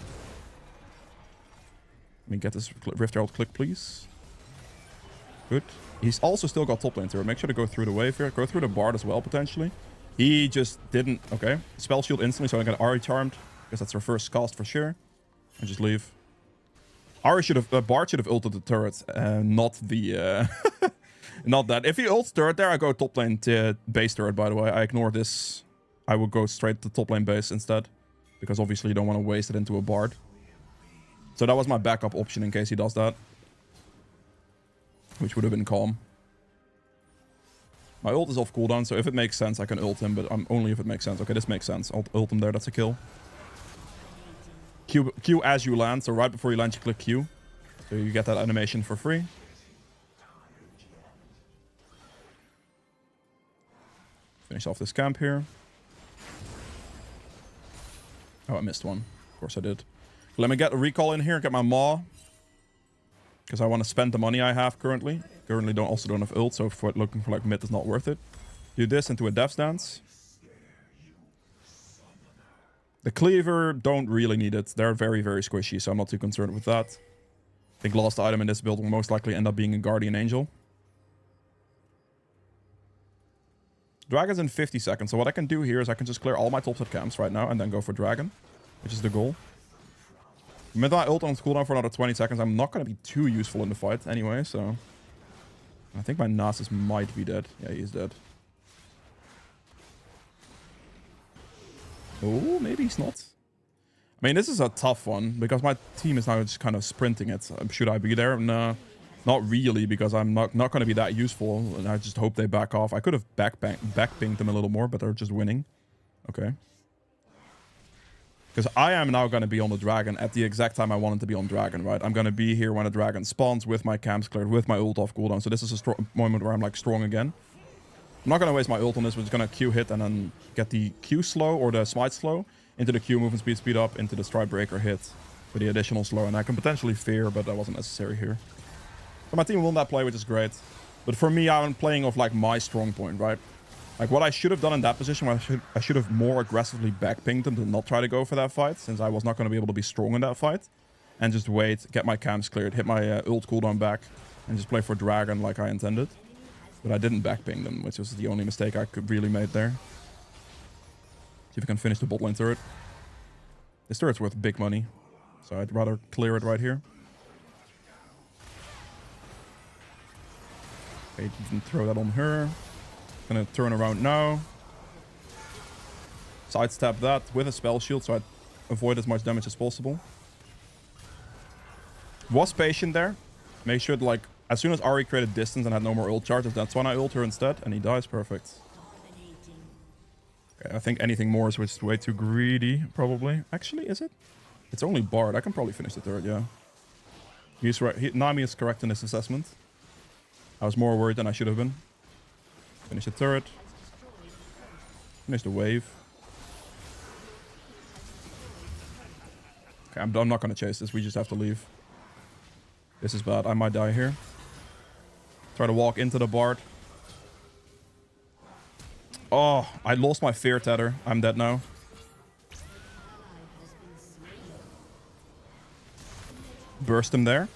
Let me get this Rift Herald click, please. Good. He's also still got top lane turret. Make sure to go through the wave here. Go through the Bard as well, potentially. He just didn't... Okay. Spell shield instantly, so I got Ahri charmed. Because that's her first cast for sure. And just leave. Ahri should have... Bard should have ulted the turret. Not the... not that. If he ults turret there, I go top lane to base turret, by the way. I ignore this. I would go straight to top lane base instead. Because obviously you don't want to waste it into a Bard. So that was my backup option in case he does that. Which would have been calm. My ult is off cooldown, so if it makes sense, I can ult him, but only if it makes sense. Okay, this makes sense. I'll ult him there, that's a kill. Q as you land, so right before you land, you click Q. So you get that animation for free. Finish off this camp here. Oh, I missed one. Of course I did. Let me get a recall in here, get my Maw. Because I want to spend the money I have currently. Currently also don't have ult, so looking for like mid is not worth it. Do this into a Death's Dance. The Cleaver, don't really need it. They're very, very squishy, so I'm not too concerned with that. I think last item in this build will most likely end up being a Guardian Angel. Dragon's in 50 seconds, so what I can do here is I can just clear all my top set camps right now and then go for Dragon, which is the goal. With my ult on cooldown for another 20 seconds, I'm not going to be too useful in the fight anyway, so... I think my Nasus might be dead. Yeah, he is dead. Oh, maybe he's not. I mean, this is a tough one, because my team is now just kind of sprinting it. Should I be there? No, not really, because I'm not going to be that useful, and I just hope they back off. I could have backpinged them a little more, but they're just winning. Okay. Because I am now going to be on the Dragon at the exact time I wanted to be on Dragon, right? I'm going to be here when the Dragon spawns with my camps cleared, with my ult off cooldown. So this is a moment where I'm like strong again. I'm not going to waste my ult on this. We're just going to Q hit and then get the Q slow or the smite slow into the Q movement speed up into the stride breaker hit for the additional slow. And I can potentially fear, but that wasn't necessary here. So my team won that play, which is great. But for me, I'm playing off like my strong point, right? Like, what I should have done in that position, I should have more aggressively backpinged them to not try to go for that fight, since I was not going to be able to be strong in that fight. And just wait, get my camps cleared, hit my ult cooldown back, and just play for Dragon like I intended. But I didn't backping them, which was the only mistake I could really made there. See if I can finish the bot lane turret. This turret's worth big money, so I'd rather clear it right here. Okay, you can throw that on her. Gonna turn around now. Sidestep that with a spell shield so I avoid as much damage as possible. Was patient there. Make sure that, like, as soon as Ahri created distance and had no more ult charges, that's when I ult her instead, and he dies. Perfect. Okay, I think anything more is just way too greedy, probably. Actually, is it? It's only Bard. I can probably finish the turret, yeah. He's right. Nami is correct in this assessment. I was more worried than I should have been. Finish the turret. Finish the wave. Okay, I'm not going to chase this. We just have to leave. This is bad. I might die here. Try to walk into the Bard. Oh, I lost my fear tether. I'm dead now. Burst him there.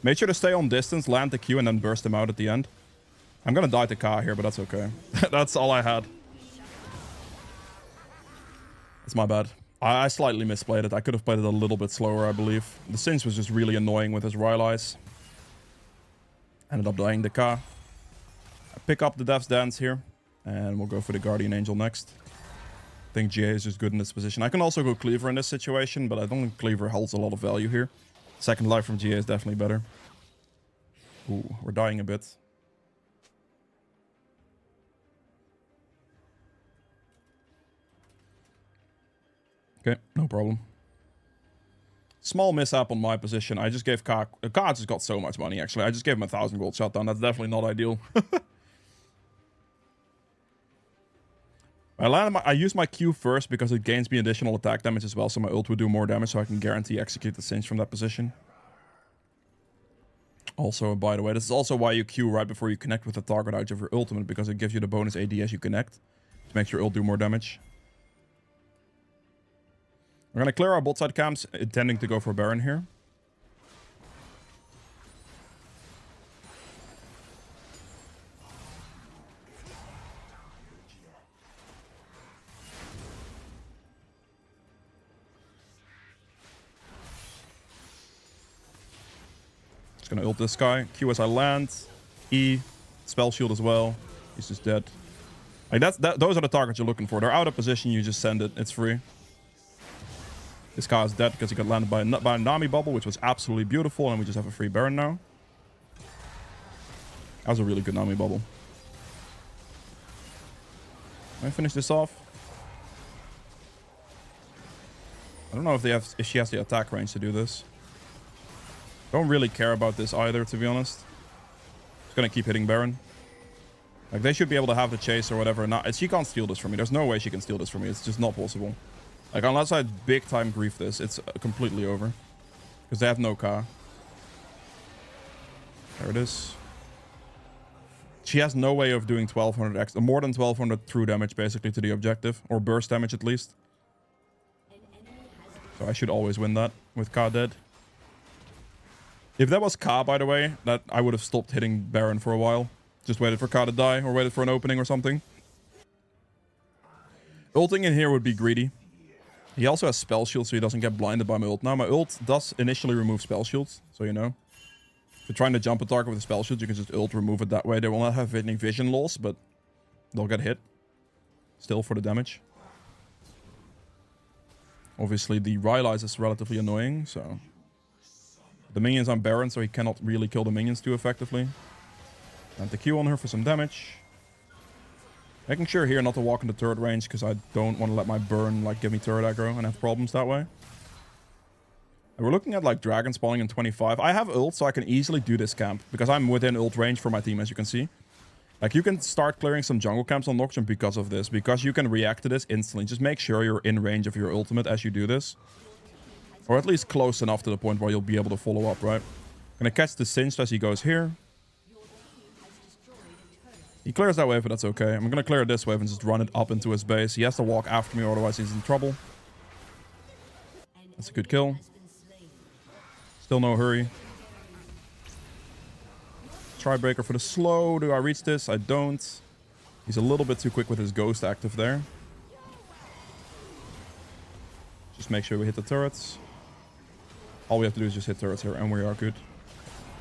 Make sure to stay on distance, land the Q, and then burst him out at the end. I'm gonna die to Ka here, but that's okay. That's all I had. It's my bad. I slightly misplayed it. I could have played it a little bit slower, I believe. The Singe was just really annoying with his Rylai's. Ended up dying the K. I pick up the Death's Dance here. And we'll go for the Guardian Angel next. I think GA is just good in this position. I can also go Cleaver in this situation, but I don't think Cleaver holds a lot of value here. Second life from GA is definitely better. Ooh, we're dying a bit. Okay, no problem. Small mishap on my position. I just gave Ka just got so much money, actually. I just gave him 1,000 gold shutdown. That's definitely not ideal. I use my Q first because it gains me additional attack damage as well, so my ult would do more damage, so I can guarantee execute the Singe from that position. Also, by the way, this is also why you Q right before you connect with the target out of your ultimate, because it gives you the bonus AD as you connect. It makes your ult do more damage. We're going to clear our bot side camps, intending to go for Baron here. Just going to ult this guy. Q as I land. E. Spell shield as well. He's just dead. Like those are the targets you're looking for. They're out of position, you just send it. It's free. This guy is dead because he got landed by a Nami bubble, which was absolutely beautiful, and we just have a free Baron now. That was a really good Nami bubble. Can I finish this off? I don't know if she has the attack range to do this. Don't really care about this either, to be honest. Just gonna keep hitting Baron. Like, they should be able to have the chase or whatever. She can't steal this from me. There's no way she can steal this from me. It's just not possible. Like, unless I big time grief this, it's completely over. Because they have no K. There it is. She has no way of doing 1200 extra, more than 1200 true damage basically to the objective. Or burst damage at least. So I should always win that with K dead. If that was K, by the way, that I would have stopped hitting Baron for a while. Just waited for K to die or waited for an opening or something. Ulting in here would be greedy. He also has spell shield, so he doesn't get blinded by my ult. Now, my ult does initially remove spell shields, so you know. If you're trying to jump a target with a spell shield, you can just ult remove it that way. They will not have any vision loss, but they'll get hit. Still for the damage. Obviously, the Rylai's is relatively annoying, so... The minions on Baron, so he cannot really kill the minions too effectively. And the Q on her for some damage. Making sure here not to walk in the turret range, because I don't want to let my burn like give me turret aggro and have problems that way. And we're looking at like dragon spawning in 25. I have ult, so I can easily do this camp, because I'm within ult range for my team, as you can see. Like, you can start clearing some jungle camps on Nocturne because of this, because you can react to this instantly. Just make sure you're in range of your ultimate as you do this. Or at least close enough to the point where you'll be able to follow up, right? Gonna catch the Singe as he goes here. He clears that wave, but that's okay. I'm gonna clear this wave and just run it up into his base. He has to walk after me, or otherwise he's in trouble. That's a good kill. Still no hurry. Tribreaker for the slow. Do I reach this? I don't. He's a little bit too quick with his ghost active there. Just make sure we hit the turrets. All we have to do is just hit turrets here, and we are good.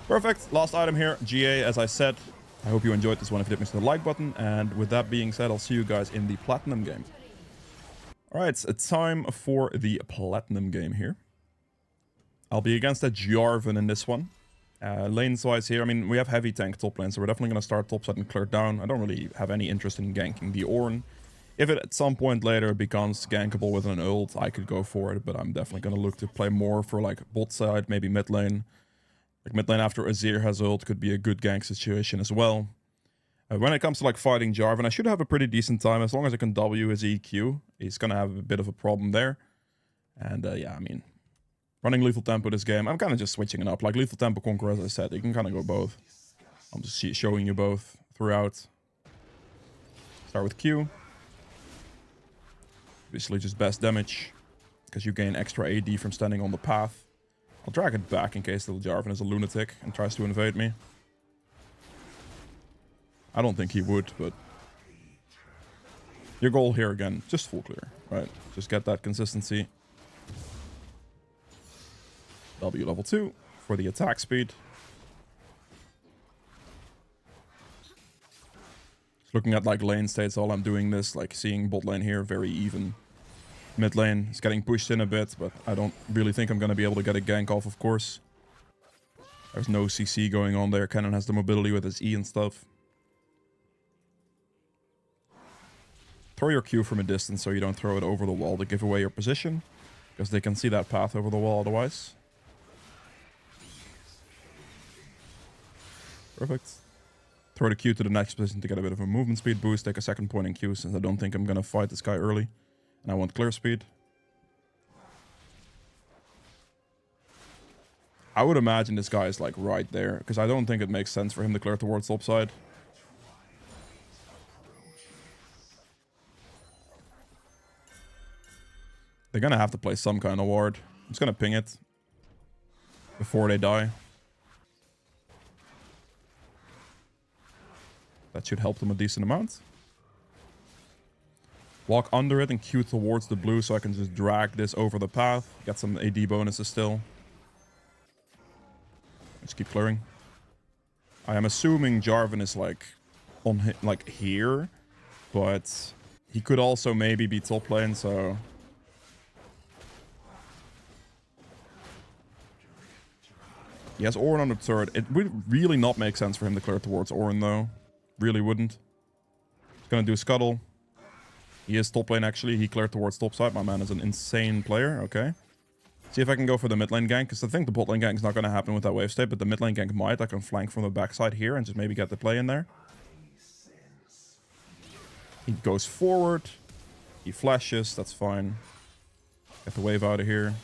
Perfect. Last item here. GA, as I said. I hope you enjoyed this one. If you did, smash the like button. And with that being said, I'll see you guys in the Platinum game. Alright, it's time for the Platinum game here. I'll be against a Jarvan in this one. Lanes-wise here, I mean, we have heavy tank top lane, so we're definitely going to start top side and clear down. I don't really have any interest in ganking the Ornn. If it at some point later becomes gankable with an ult, I could go for it, but I'm definitely going to look to play more for like bot side, maybe mid lane. Like mid lane after Azir has ult could be a good gank situation as well. When it comes to like fighting Jarvan, I should have a pretty decent time as long as I can W his EQ. He's going to have a bit of a problem there. And yeah, I mean, running lethal tempo this game, I'm kind of just switching it up. Like lethal tempo conquer, as I said, you can kind of go both. I'm just showing you both throughout. Start with Q. Obviously just best damage, because you gain extra AD from standing on the path. I'll drag it back in case the Jarvan is a lunatic and tries to invade me. I don't think he would, but... Your goal here again, just full clear, right? Just get that consistency. W level 2 for the attack speed. Just looking at like lane states while I'm doing this, like seeing bot lane here, very even. Mid lane is getting pushed in a bit, but I don't really think I'm going to be able to get a gank off, of course. There's no CC going on there. Cannon has the mobility with his E and stuff. Throw your Q from a distance so you don't throw it over the wall to give away your position, because they can see that path over the wall otherwise. Perfect. Throw the Q to the next position to get a bit of a movement speed boost. Take a second point in Q since I don't think I'm going to fight this guy early. And I want clear speed. I would imagine this guy is like right there, because I don't think it makes sense for him to clear towards top side. They're going to have to play some kind of ward. I'm just going to ping it before they die. That should help them a decent amount. Walk under it and Q towards the blue so I can just drag this over the path. Get some AD bonuses still. Just keep clearing. I am assuming Jarvan is like on like here, but he could also maybe be top lane, so... He has Ornn on the turret. It would really not make sense for him to clear towards Ornn, though. Really wouldn't. He's gonna do Scuttle. He is top lane, actually. He cleared towards top side. My man is an insane player. Okay. See if I can go for the mid lane gank, because I think the bot lane gank is not going to happen with that wave state, but the mid lane gank might. I can flank from the backside here and just maybe get the play in there. He goes forward. He flashes. That's fine. Get the wave out of here.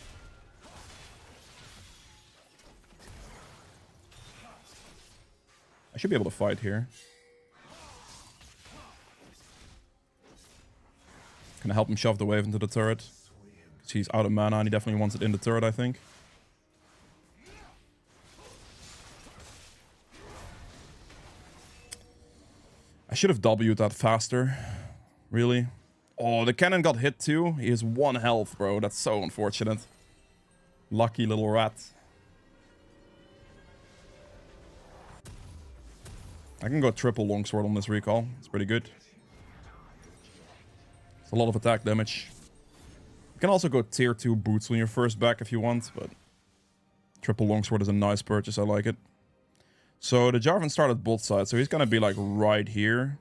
I should be able to fight here. Gonna help him shove the wave into the turret. Because he's out of mana and he definitely wants it in the turret, I think. I should have W'd that faster. Really? Oh, the cannon got hit too. He has 1 health, bro. That's so unfortunate. Lucky little rat. I can go triple longsword on this recall. It's pretty good. It's a lot of attack damage. You can also go tier 2 boots when you're first back if you want, but triple longsword is a nice purchase. I like it. So the Jarvan started bot side, so he's gonna be like right here.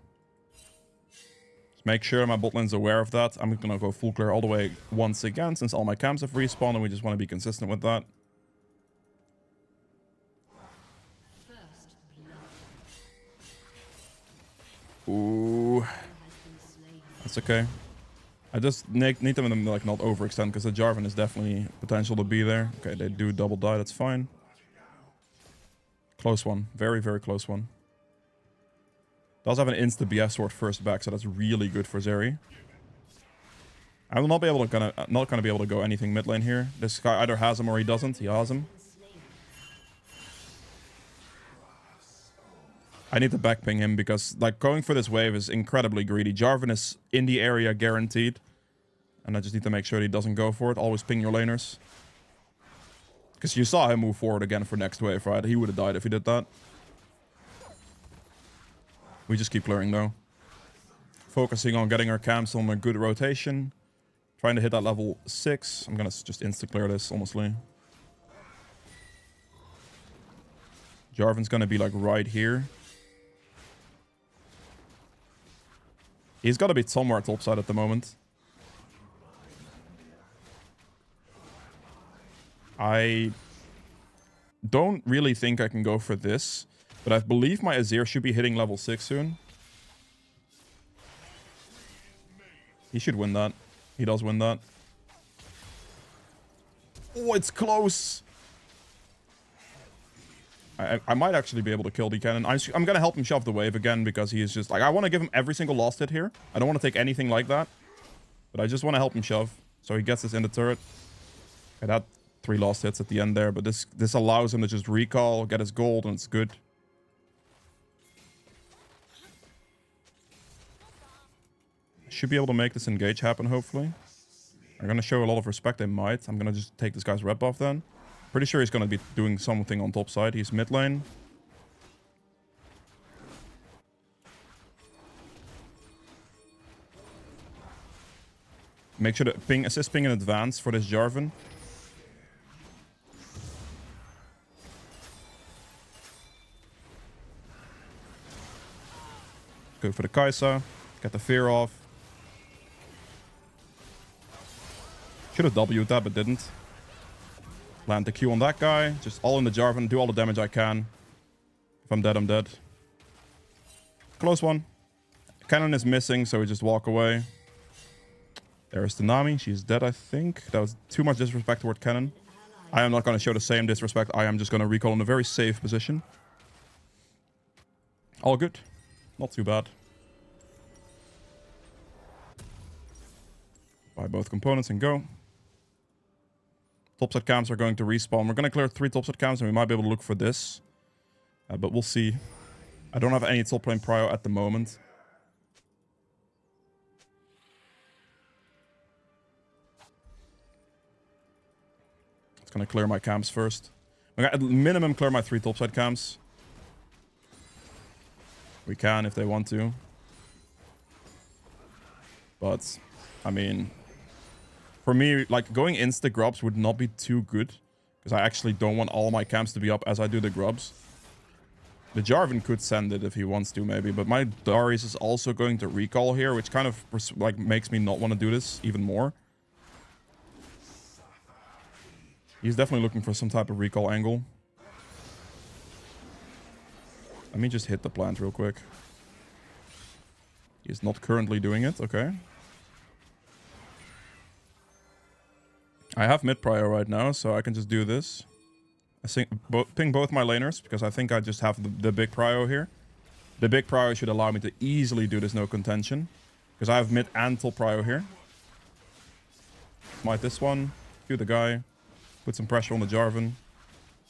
Just make sure my bot lane's aware of that. I'm gonna go full clear all the way once again, since all my camps have respawned, and we just want to be consistent with that. Ooh. That's okay. I just need them to like not overextend, because the Jarvan is definitely potential to be there. Okay, they do double die, that's fine. Close one. Very, very close one. Does have an insta BF sword first back, so that's really good for Zeri. I will not be able to not gonna be able to go anything mid lane here. This guy either has him or he doesn't. He has him. I need to backping him because like going for this wave is incredibly greedy. Jarvan is in the area guaranteed. And I just need to make sure he doesn't go for it. Always ping your laners. Because you saw him move forward again for next wave, right? He would have died if he did that. We just keep clearing though. Focusing on getting our camps on a good rotation. Trying to hit that level 6. I'm gonna just insta-clear this, honestly. Jarvan's gonna be like right here. He's got to be somewhere topside at the moment. I don't really think I can go for this, but I believe my Azir should be hitting level 6 soon. He should win that. He does win that. Oh, it's close. I might actually be able to kill the cannon. I'm going to help him shove the wave again because he is just like... I want to give him every single last hit here. I don't want to take anything like that. But I just want to help him shove. So he gets this in the turret. Okay, that 3 last hits at the end there. But this allows him to just recall, get his gold, and it's good. Should be able to make this engage happen, hopefully. I'm going to show a lot of respect, they might. I'm going to just take this guy's red buff then. Pretty sure he's going to be doing something on top side. He's mid lane. Make sure to ping, assist ping in advance for this Jarvan. Go for the Kai'Sa. Get the fear off. Should have W'd that, but didn't. Land the Q on that guy. Just all in the Jarvan. Do all the damage I can. If I'm dead, I'm dead. Close one. Cannon is missing, so we just walk away. There's the Nami. She's dead, I think. That was too much disrespect toward Cannon. I am not going to show the same disrespect. I am just going to recall in a very safe position. All good. Not too bad. Buy both components and go. Topside camps are going to respawn. We're going to clear 3 topside camps and we might be able to look for this. But we'll see. I don't have any top lane prio at the moment. It's going to clear my camps first. I'm going to at minimum clear my 3 topside camps. We can if they want to. But, I mean, for me, like, going insta grubs would not be too good. Because I actually don't want all my camps to be up as I do the grubs. The Jarvan could send it if he wants to, maybe. But my Darius is also going to recall here, which kind of, like, makes me not want to do this even more. He's definitely looking for some type of recall angle. Let me just hit the plant real quick. He's not currently doing it. Okay. I have mid prio right now, so I can just do this. I think ping both my laners, because I think I just have the big prio here. The big prio should allow me to easily do this no contention. Because I have mid and top prio here. Smite this one. Q the guy. Put some pressure on the Jarvan.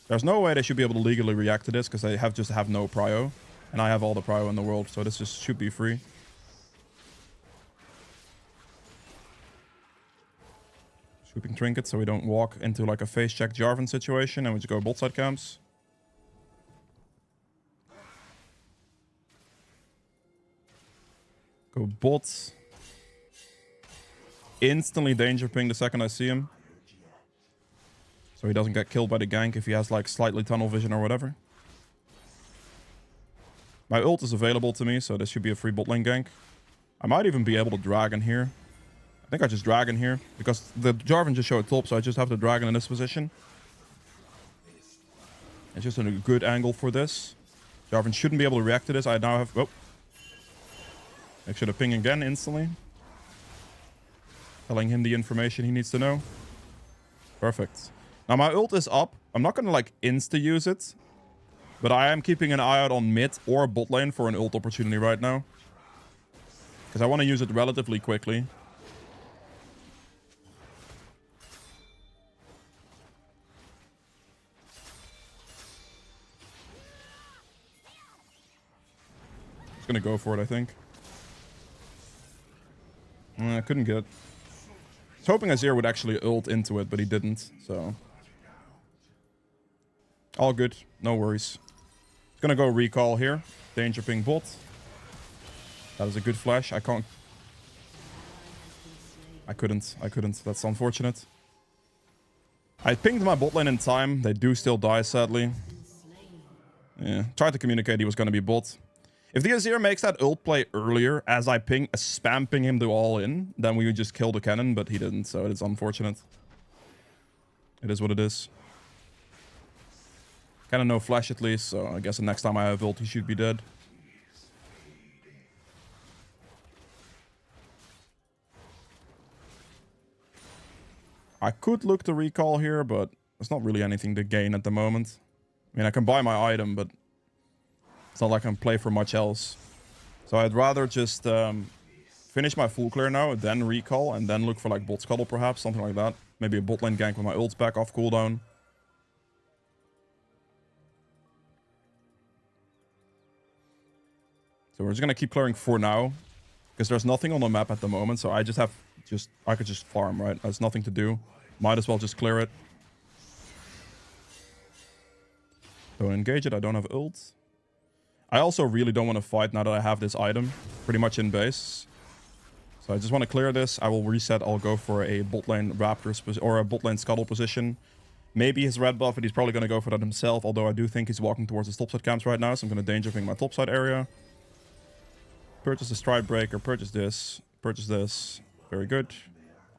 There's no way they should be able to legally react to this, because they just have no prio. And I have all the prio in the world, so this just should be free. Swooping trinket so we don't walk into like a face check Jarvan situation and we just go bot side camps. Go bot. Instantly danger ping the second I see him. So he doesn't get killed by the gank if he has like slightly tunnel vision or whatever. My ult is available to me, so this should be a free bot lane gank. I might even be able to dragon here. I think I just dragon here, because the Jarvan just showed top, so I just have the dragon in this position. It's just a good angle for this. Jarvan shouldn't be able to react to this. I now have... Oh. Make sure to ping again instantly. Telling him the information he needs to know. Perfect. Now my ult is up. I'm not going to like insta-use it. But I am keeping an eye out on mid or bot lane for an ult opportunity right now. Because I want to use it relatively quickly. Gonna go for it, I think. I couldn't get it. I was hoping Azir would actually ult into it, but he didn't, so. All good, no worries. Gonna go recall here. Danger ping bot. That was a good flash. I couldn't. That's unfortunate. I pinged my bot lane in time. They do still die, sadly. Yeah, tried to communicate he was gonna be bot. If the Azir makes that ult play earlier, as I spam ping him to all in, then we would just kill the cannon, but he didn't, so it's unfortunate. It is what it is. Cannon no flash at least, so I guess the next time I have ult, he should be dead. I could look to recall here, but there's not really anything to gain at the moment. I mean, I can buy my item, but it's not like I can play for much else. So I'd rather just finish my full clear now, then recall, and then look for like bot scuttle perhaps, something like that. Maybe a bot lane gank with my ults back off cooldown. So we're just gonna keep clearing for now. Because there's nothing on the map at the moment, so I just have... I could just farm, right? There's nothing to do. Might as well just clear it. Don't engage it, I don't have ult. I also really don't want to fight now that I have this item pretty much in base. So I just want to clear this. I will reset. I'll go for a bot lane Raptors or a bot lane Scuttle position. Maybe his red buff, but he's probably going to go for that himself. Although I do think he's walking towards his topside camps right now. So I'm going to danger ping my topside area. Purchase the Stride Breaker. Purchase this. Purchase this. Very good.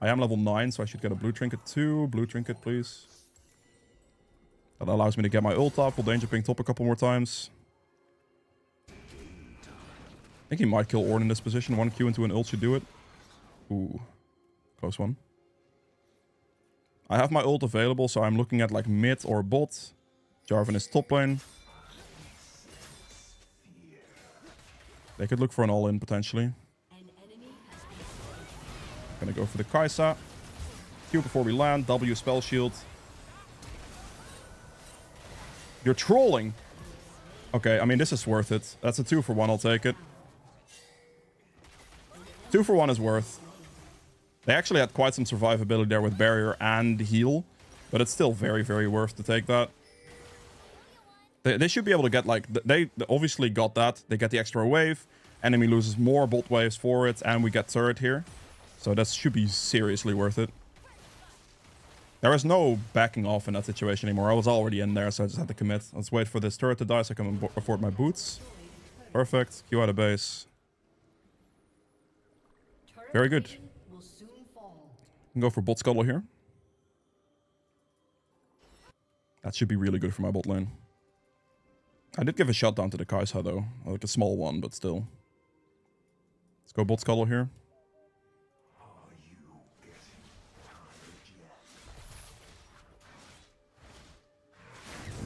I am level 9, so I should get a blue trinket too. Blue trinket, please. That allows me to get my ult off. We'll danger ping top a couple more times. I think he might kill Ornn in this position. 1Q into an ult should do it. Ooh. Close one. I have my ult available, so I'm looking at like mid or bot. Jarvan is top lane. They could look for an all-in potentially. Gonna go for the Kai'Sa. Q before we land. W spell shield. You're trolling. Okay, I mean, this is worth it. That's a 2 for 1. I'll take it. 2 for 1 is worth. They actually had quite some survivability there with barrier and heal. But it's still very, very worth to take that. They should be able to get like... They obviously got that. They get the extra wave. Enemy loses more bot waves for it. And we get turret here. So that should be seriously worth it. There is no backing off in that situation anymore. I was already in there, so I just had to commit. Let's wait for this turret to die so I can afford my boots. Perfect. Q out of base. Very good. Can go for bot scuttle here. That should be really good for my bot lane. I did give a shutdown to the Kai'Sa though. Like a small one, but still. Let's go bot scuttle here.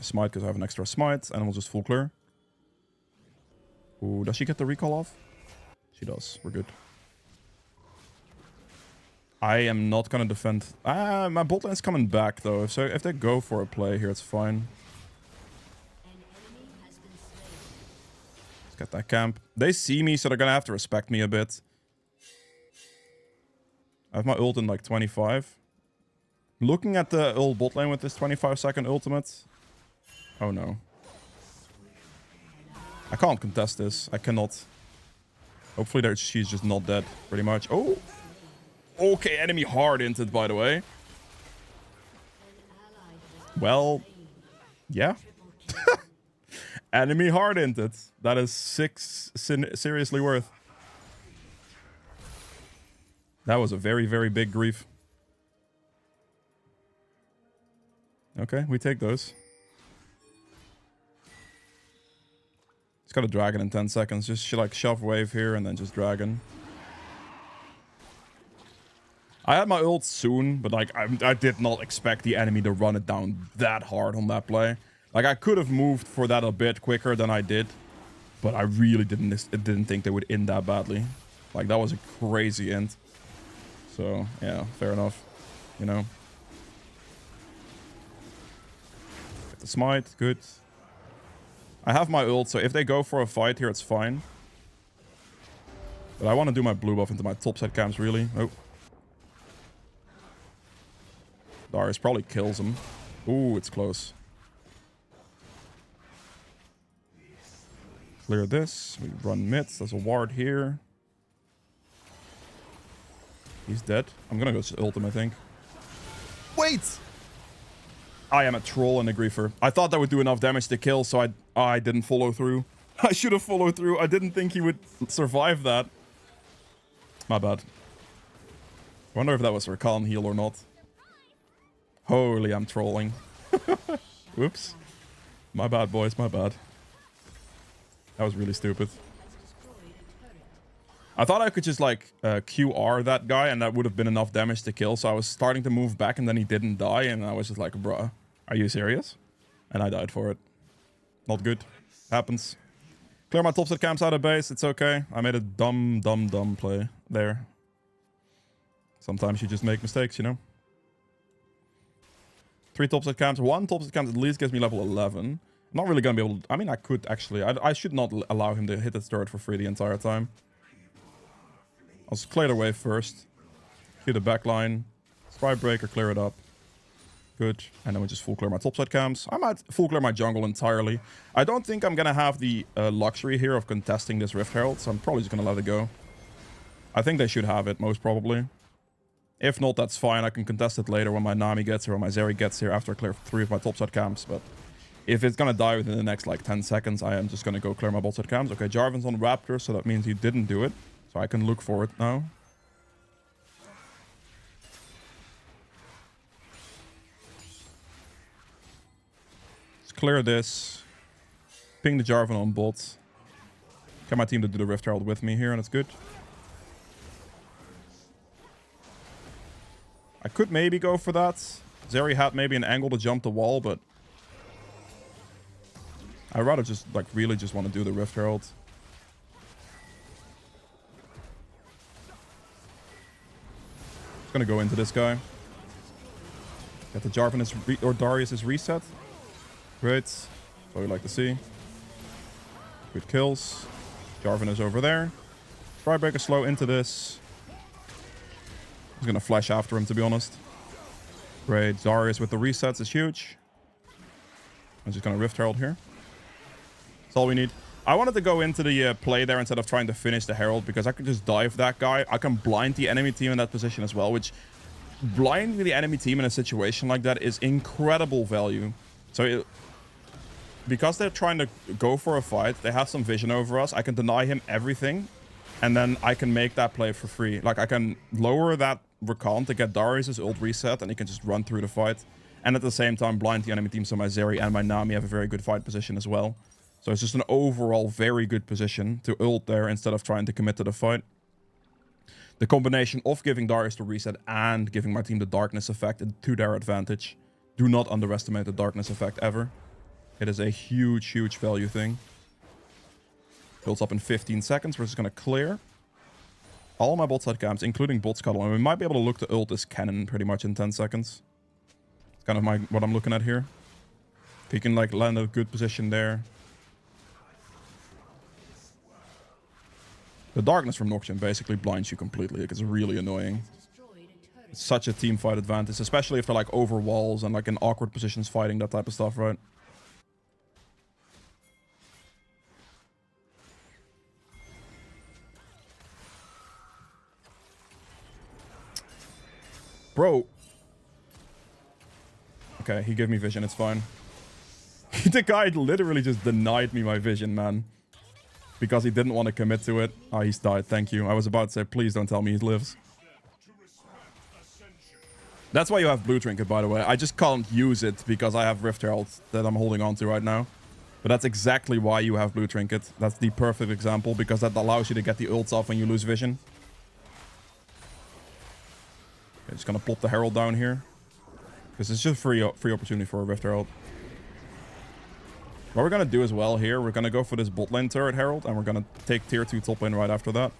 Smite because I have an extra smite, and we'll just full clear. Ooh, does she get the recall off? She does. We're good. I am not gonna defend. My bot lane's coming back though, so if they go for a play here, it's fine. Let's get that camp. They see me, so they're gonna have to respect me a bit. I have my ult in like 25. Looking at the old bot lane with this 25-second ultimate. Oh no. I can't contest this. I cannot. Hopefully she's just not dead, pretty much. Oh! Okay, enemy hard inted, by the way. Well, yeah. Enemy hard inted. That is 6 seriously worth. That was a very, very big grief. Okay, we take those. Got a dragon in 10 seconds. Just like shove wave here and then just dragon. I had my ult soon, but like I did not expect the enemy to run it down that hard on that play. Like I could have moved for that a bit quicker than I did, but I really didn't think they would end that badly. Like that was a crazy end. So yeah, fair enough. You know. Get the smite, good. I have my ult, so if they go for a fight here, it's fine. But I want to do my blue buff into my topside camps, really. Oh. Darius probably kills him. Ooh, it's close. Clear this. We run mids. There's a ward here. He's dead. I'm gonna go ult him, I think. Wait! I am a troll and a griefer. I thought that would do enough damage to kill, so I didn't follow through. I should have followed through. I didn't think he would survive that. My bad. I wonder if that was Rakan heal or not. Holy, I'm trolling. Whoops. My bad, boys. My bad. That was really stupid. I thought I could just like QR that guy and that would have been enough damage to kill. So I was starting to move back and then he didn't die. And I was just like, bruh, are you serious? And I died for it. Not good. Happens. Clear my topside camps out of base. It's okay. I made a dumb play there. Sometimes you just make mistakes, you know? 3 topside camps. 1 topside camp at least gets me level 11. I'm not really going to be able to... I mean, I could actually... I should not allow him to hit the turret for free the entire time. I'll clear the wave first. Clear the back line. Stride breaker, clear it up. Good. And then we just full clear my topside camps. I might full clear my jungle entirely. I don't think I'm going to have the luxury here of contesting this Rift Herald, so I'm probably just going to let it go. I think they should have it, most probably. If not, that's fine. I can contest it later when my Nami gets here or my Zeri gets here after I clear 3 of my topside camps. But if it's going to die within the next, like, 10 seconds, I am just going to go clear my bottside camps. Okay, Jarvan's on Raptor, so that means he didn't do it. So I can look for it now. Clear this. Ping the Jarvan on bot. Get my team to do the Rift Herald with me here, and it's good. I could maybe go for that. Zeri had maybe an angle to jump the wall, but I'd rather just, like, really just want to do the Rift Herald. Just gonna go into this guy. Get the Jarvan or Darius is reset. Great. That's what we like to see. Good kills. Jarvan is over there. Stride breaker slow into this. He's gonna flash after him, to be honest. Great. Darius with the resets is huge. I'm just gonna Rift Herald here. That's all we need. I wanted to go into the play there instead of trying to finish the Herald because I could just dive that guy. I can blind the enemy team in that position as well, which blinding the enemy team in a situation like that is incredible value. So because they're trying to go for a fight, they have some vision over us. I can deny him everything, and then I can make that play for free. Like, I can lower that Rakan to get Darius' ult reset, and he can just run through the fight. And at the same time, blind the enemy team, so my Zeri and my Nami have a very good fight position as well. So it's just an overall very good position to ult there instead of trying to commit to the fight. The combination of giving Darius the reset and giving my team the darkness effect to their advantage. Do not underestimate the darkness effect ever. It is a huge, huge value thing. Builds up in 15 seconds. We're just going to clear all my bot side camps, including bot scuttle. And we might be able to look to ult this cannon pretty much in 10 seconds. It's kind of what I'm looking at here. If he can, like, land a good position there. The darkness from Nocturne basically blinds you completely. Like, it's really annoying. It's such a team fight advantage, especially if they're, like, over walls and, like, in awkward positions fighting, that type of stuff, right? Bro. Okay, he gave me vision. It's fine. The guy literally just denied me my vision, man. Because he didn't want to commit to it. Ah, he's died. Thank you. I was about to say, please don't tell me he lives. That's why you have Blue Trinket, by the way. I just can't use it because I have Rift Herald that I'm holding on to right now. But that's exactly why you have Blue Trinket. That's the perfect example because that allows you to get the ults off when you lose vision. Okay, just gonna plop the Herald down here. Because it's just free opportunity for a Rift Herald. What we're gonna do as well here, we're gonna go for this bot lane turret Herald, and we're gonna take tier 2 top lane right after that.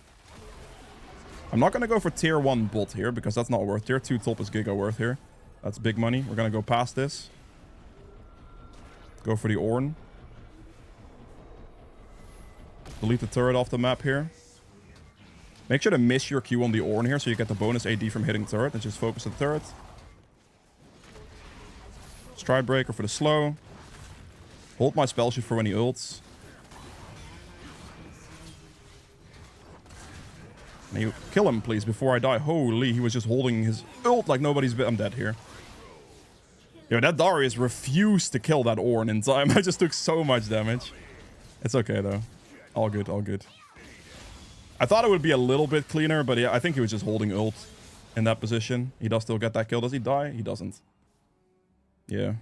I'm not gonna go for tier 1 bot here, because that's not worth. Tier 2 top is giga worth here. That's big money. We're gonna go past this. Go for the Ornn. Delete the turret off the map here. Make sure to miss your Q on the Ornn here, so you get the bonus AD from hitting turret, and just focus the turret. Stride breaker for the slow. Hold my spell shield for any ults. And you kill him, please, before I die. Holy, he was just holding his ult like nobody's been. I'm dead here. Yo, that Darius refused to kill that Ornn in time. I just took so much damage. It's okay, though. All good, all good. I thought it would be a little bit cleaner, but yeah, I think he was just holding ult in that position. He does still get that kill. Does he die? He doesn't. Yeah.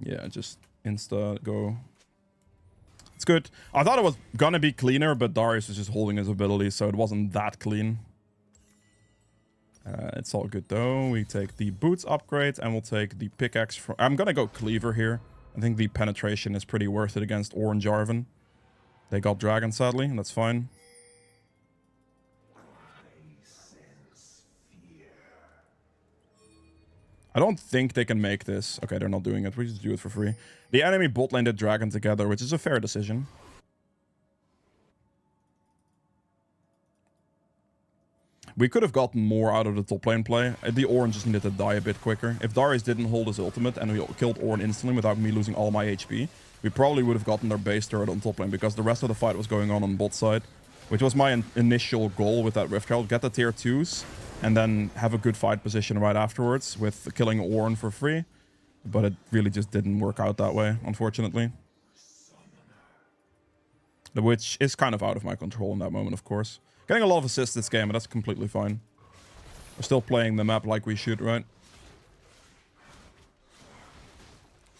Yeah, just insta go. It's good. I thought it was gonna be cleaner, but Darius is just holding his ability, so it wasn't that clean. It's all good though. We take the boots upgrade and we'll take the pickaxe from... I'm gonna go cleaver here. I think the penetration is pretty worth it against Ornn Jarvan. They got dragon, sadly, and that's fine. I don't think they can make this. Okay, they're not doing it. We just do it for free. The enemy bot lane did dragon together, which is a fair decision. We could have gotten more out of the top lane play. The Ornn just needed to die a bit quicker. If Darius didn't hold his ultimate and we killed Ornn instantly without me losing all my HP, we probably would have gotten their base turret on top lane because the rest of the fight was going on bot side, which was my initial goal with that Rift Herald. Get the tier 2s and then have a good fight position right afterwards with killing Ornn for free. But it really just didn't work out that way, unfortunately. Which is kind of out of my control in that moment, of course. Getting a lot of assists this game, but that's completely fine. We're still playing the map like we should, right?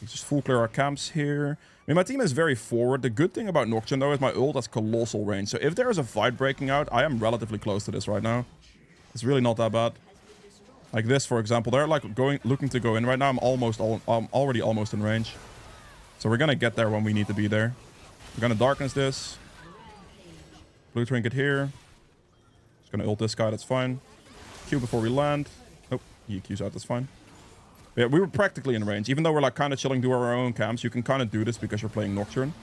Let's just full clear our camps here. I mean, my team is very forward. The good thing about Nocturne, though, is my ult has colossal range. So if there is a fight breaking out, I am relatively close to this right now. It's really not that bad. Like this, for example. They're like looking to go in right now. I'm already almost in range. So we're gonna get there when we need to be there. We're gonna darkness this. Blue trinket here. Just gonna ult this guy, that's fine. Q before we land. Oh, he Q's out, that's fine. But yeah, we were practically in range. Even though we're like kind of chilling, do our own camps, you can kind of do this because you're playing Nocturne.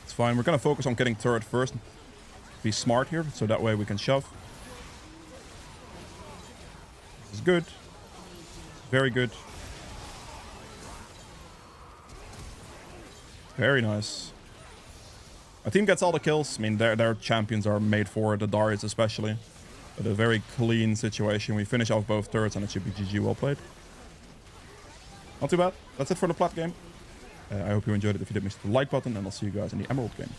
It's fine. We're gonna focus on getting turret first. Be smart here, so that way we can shove. This is good. Very good. Very nice. Our team gets all the kills. I mean, their champions are made for it, the Darius especially. But a very clean situation. We finish off both turrets and it should be GG, well played. Not too bad. That's it for the plat game. I hope you enjoyed it. If you did, make sure to like button and I'll see you guys in the Emerald game.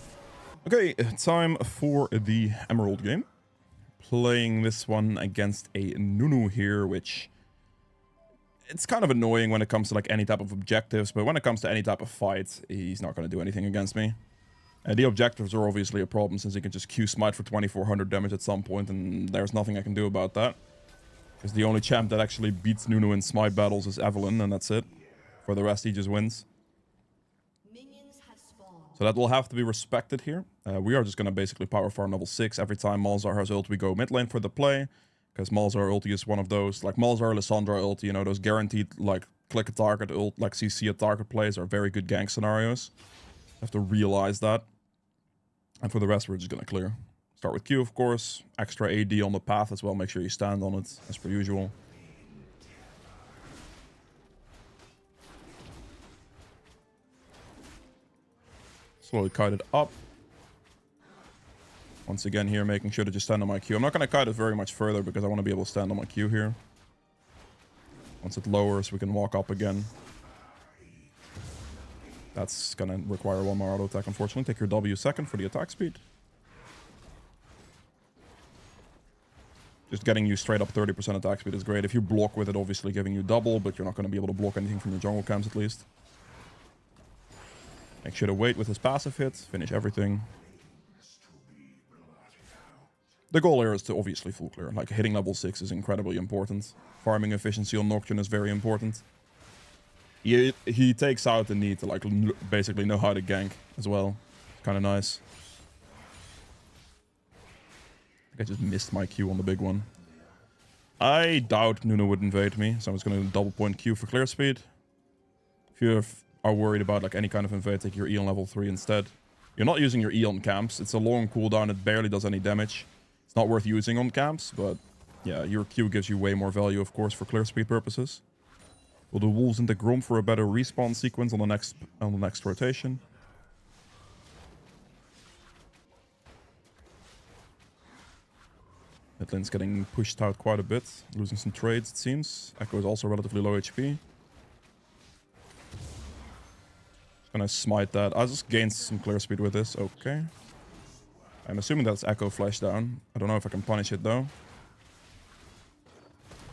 Okay, time for the Emerald game. Playing this one against a Nunu here, which... it's kind of annoying when it comes to like any type of objectives, but when it comes to any type of fight, he's not going to do anything against me. The objectives are obviously a problem since he can just Q smite for 2400 damage at some point, and there's nothing I can do about that. Because the only champ that actually beats Nunu in smite battles is Evelynn, and that's it. For the rest, he just wins. So that will have to be respected here. We are just going to basically power farm level 6. Every time Malzahar has ult, we go mid lane for the play. Because Malzahar ulti is one of those, like Malzahar, Lissandra ulti, you know, those guaranteed, like, click a target ult, like CC a target plays are very good gank scenarios. You have to realize that. And for the rest, we're just going to clear. Start with Q, of course. Extra AD on the path as well. Make sure you stand on it, as per usual. Slowly kite it up. Once again here, making sure to just stand on my Q. I'm not going to kite it very much further because I want to be able to stand on my Q here. Once it lowers, we can walk up again. That's going to require one more auto attack, unfortunately. Take your W second for the attack speed. Just getting you straight up 30% attack speed is great. If you block with it, obviously giving you double, but you're not going to be able to block anything from your jungle camps at least. Make sure to wait with his passive hit. Finish everything. The goal here is to obviously full clear. Like, hitting level 6 is incredibly important. Farming efficiency on Nocturne is very important. He takes out the need to, like, basically know how to gank as well. Kind of nice. I think I just missed my Q on the big one. I doubt Nunu would invade me, so I'm just going to double point Q for clear speed. If you are worried about, like, any kind of invade, take your E on level 3 instead. You're not using your E on camps. It's a long cooldown. It barely does any damage. It's not worth using on camps, but yeah, your Q gives you way more value, of course, for clear speed purposes. We'll do Wolves into Grom for a better respawn sequence on the next rotation. Mid lane's getting pushed out quite a bit, losing some trades, it seems. Echo is also relatively low HP. Just gonna smite that. I'll just gain some clear speed with this. Okay. I'm assuming that's Echo flash down. I don't know if I can punish it though.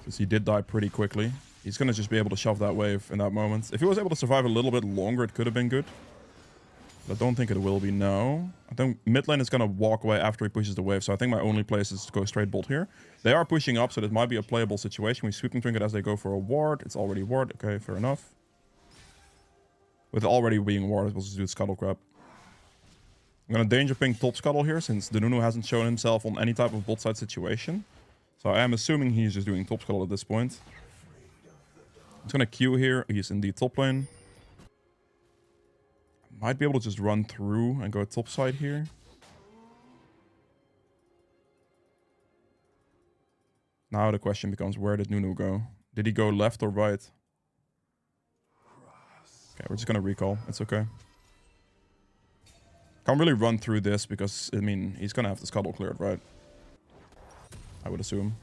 Since he did die pretty quickly. He's gonna just be able to shove that wave in that moment. If he was able to survive a little bit longer, it could have been good. But I don't think it will be, no. I think mid lane is gonna walk away after he pushes the wave, so I think my only place is to go straight bot here. They are pushing up, so this might be a playable situation. We sweeping trinket as they go for a ward. It's already ward. Okay, fair enough. With already being warded, we'll just do scuttle crab. I'm gonna danger ping top scuttle here, since the Nunu hasn't shown himself on any type of bot side situation. So I am assuming he's just doing top scuttle at this point. I'm just gonna Q here. He's indeed top lane. Might be able to just run through and go top side here. Now the question becomes, where did Nunu go? Did he go left or right? Okay, we're just gonna recall. It's okay. Can't really run through this because, I mean, he's gonna have the scuttle cleared, right? I would assume.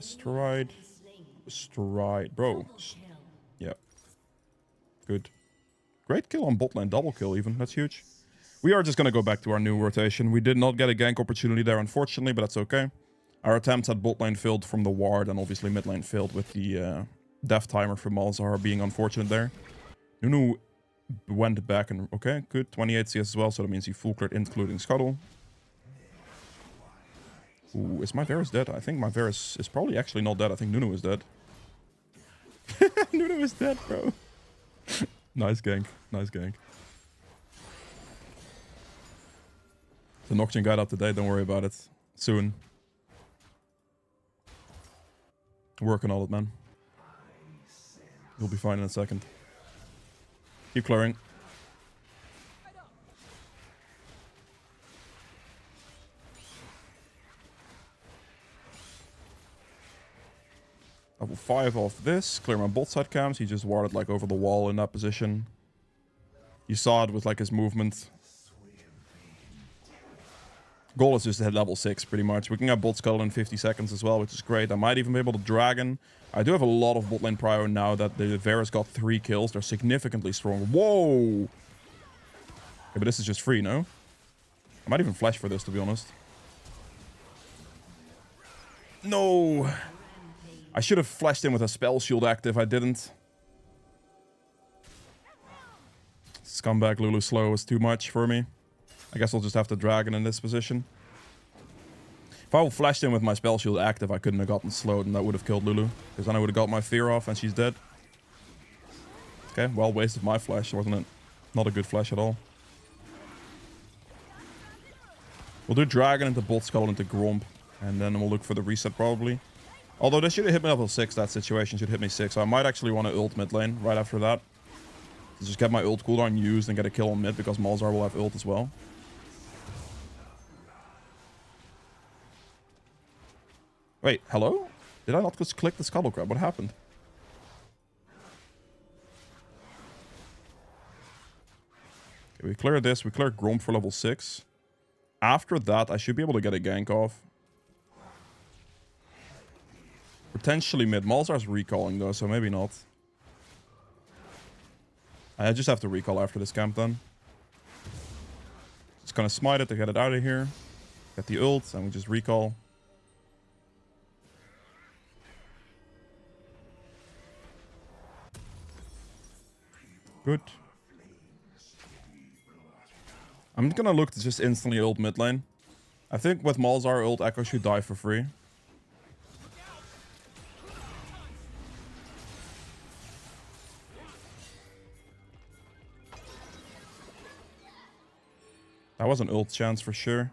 Stride. Stride. Bro. Yeah. Good. Great kill on bot lane. Double kill even. That's huge. We are just gonna go back to our new rotation. We did not get a gank opportunity there, unfortunately, but that's okay. Our attempts at bot lane failed from the ward, and obviously mid lane failed with the death timer from Malzahar being unfortunate there. Nunu went back and... Okay, good. 28 CS as well, so that means he full cleared, including Scuttle. Ooh, is my Varus dead? I think my Varus is probably actually not dead. I think Nunu is dead. Nunu is dead, bro. Nice gank. Nice gank. The Nocturne got up today, don't worry about it. Soon. Working on it, man. You'll be fine in a second. Keep clearing. Level 5 off this. Clear my bot side cams. He just warded like over the wall in that position. You saw it with like his movement. Goal is just to hit level 6 pretty much. We can get bot scuttle in 50 seconds as well, which is great. I might even be able to dragon. I do have a lot of bot lane prio now that the Varus got 3 kills. They're significantly stronger. Whoa! Okay, but this is just free, no? I might even flash for this, to be honest. No! I should have flashed in with a spell shield active. I didn't. Scumbag Lulu slow is too much for me. I guess I'll just have to dragon in this position. If I flashed in with my spell shield active, I couldn't have gotten slowed and that would have killed Lulu. Because then I would have got my fear off and she's dead. Okay, well wasted my flash, wasn't it? Not a good flash at all. We'll do dragon into bot scuttle into Gromp. And then we'll look for the reset probably. Although this should have hit me level 6, that situation should hit me 6. So I might actually want to ult mid lane right after that. To just get my ult cooldown used and get a kill on mid because Malzahar will have ult as well. Wait, hello? Did I not just click the scuttle crab? What happened? Okay, we cleared this. We cleared Gromp for level 6. After that, I should be able to get a gank off. Potentially mid. Malzahar's recalling though, so maybe not. I just have to recall after this camp then. Just gonna smite it to get it out of here. Get the ult, and we just recall. Good. I'm gonna look to just instantly ult mid lane. I think with Malzahar ult, Echo should die for free. That was an ult chance for sure.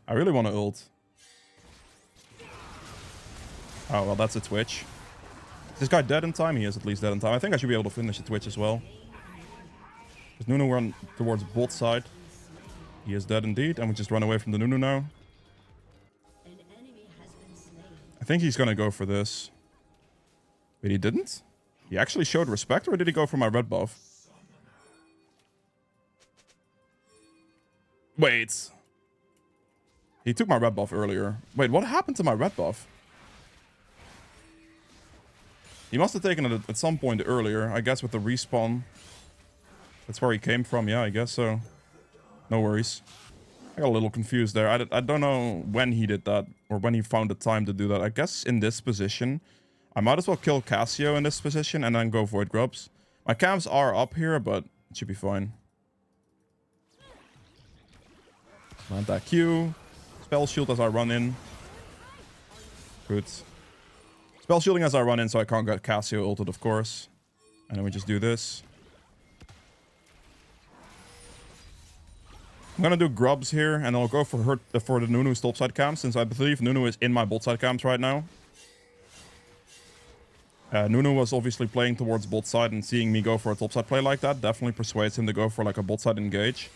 I really want to ult. Oh, well, that's a Twitch. Is this guy dead in time? He is at least dead in time. I think I should be able to finish the Twitch as well. Because Nunu run towards bot side. He is dead indeed. And we just run away from the Nunu now. I think he's going to go for this. Wait, he didn't? He actually showed respect, or did he go for my red buff? Wait. He took my red buff earlier. Wait, what happened to my red buff? He must have taken it at some point earlier. I guess with the respawn. That's where he came from. Yeah, I guess so. No worries. I got a little confused there. I don't know when he did that. Or when he found the time to do that. I guess in this position. I might as well kill Cassio in this position. And then go Void Grubs. My cams are up here, but it should be fine. Land that Q. Spell shield as I run in. Good. Spell shielding as I run in so I can't get Cassio ulted, of course. And then we just do this. I'm gonna do grubs here, and I'll go for the Nunu's topside camp, since I believe Nunu is in my bot side camps right now. Nunu was obviously playing towards bot side, and seeing me go for a topside play like that definitely persuades him to go for like a bot side engage.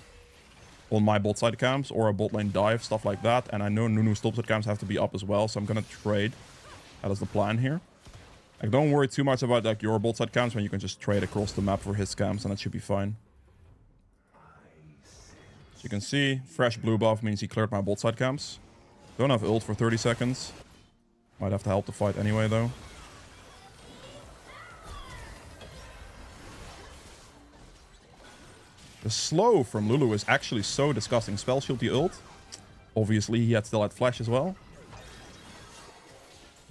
on my bot side camps or a bot lane dive, stuff like that. And I know Nunu's top side camps have to be up as well, so I'm gonna trade. That is the plan here. Like, don't worry too much about like your bot side camps when you can just trade across the map for his camps, and that should be fine. As you can see, fresh blue buff means he cleared my bot side camps. Don't have ult for 30 seconds. Might have to help the fight anyway, though. The slow from Lulu is actually so disgusting. Spell shield the ult. Obviously, he still had flash as well.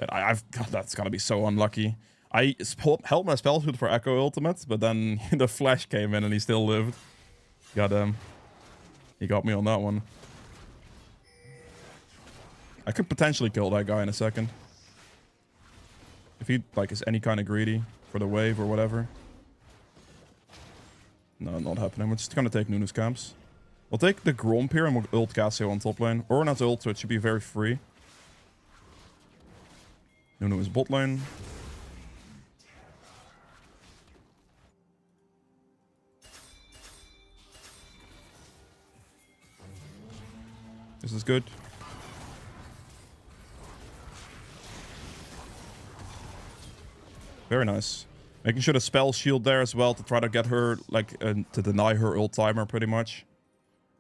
God, that's gonna be so unlucky. I held my spell shield for Echo ultimate, but then the flash came in and he still lived. Goddamn. He got me on that one. I could potentially kill that guy in a second. If he, like, is any kind of greedy for the wave or whatever. No, not happening. We're just gonna take Nunu's camps. We'll take the Gromp here and we'll ult Cassio on top lane. Or not ult, so it should be very free. Nunu is bot lane. This is good. Very nice. Making sure the spell shield there as well to try to get her, like, to deny her ult timer pretty much.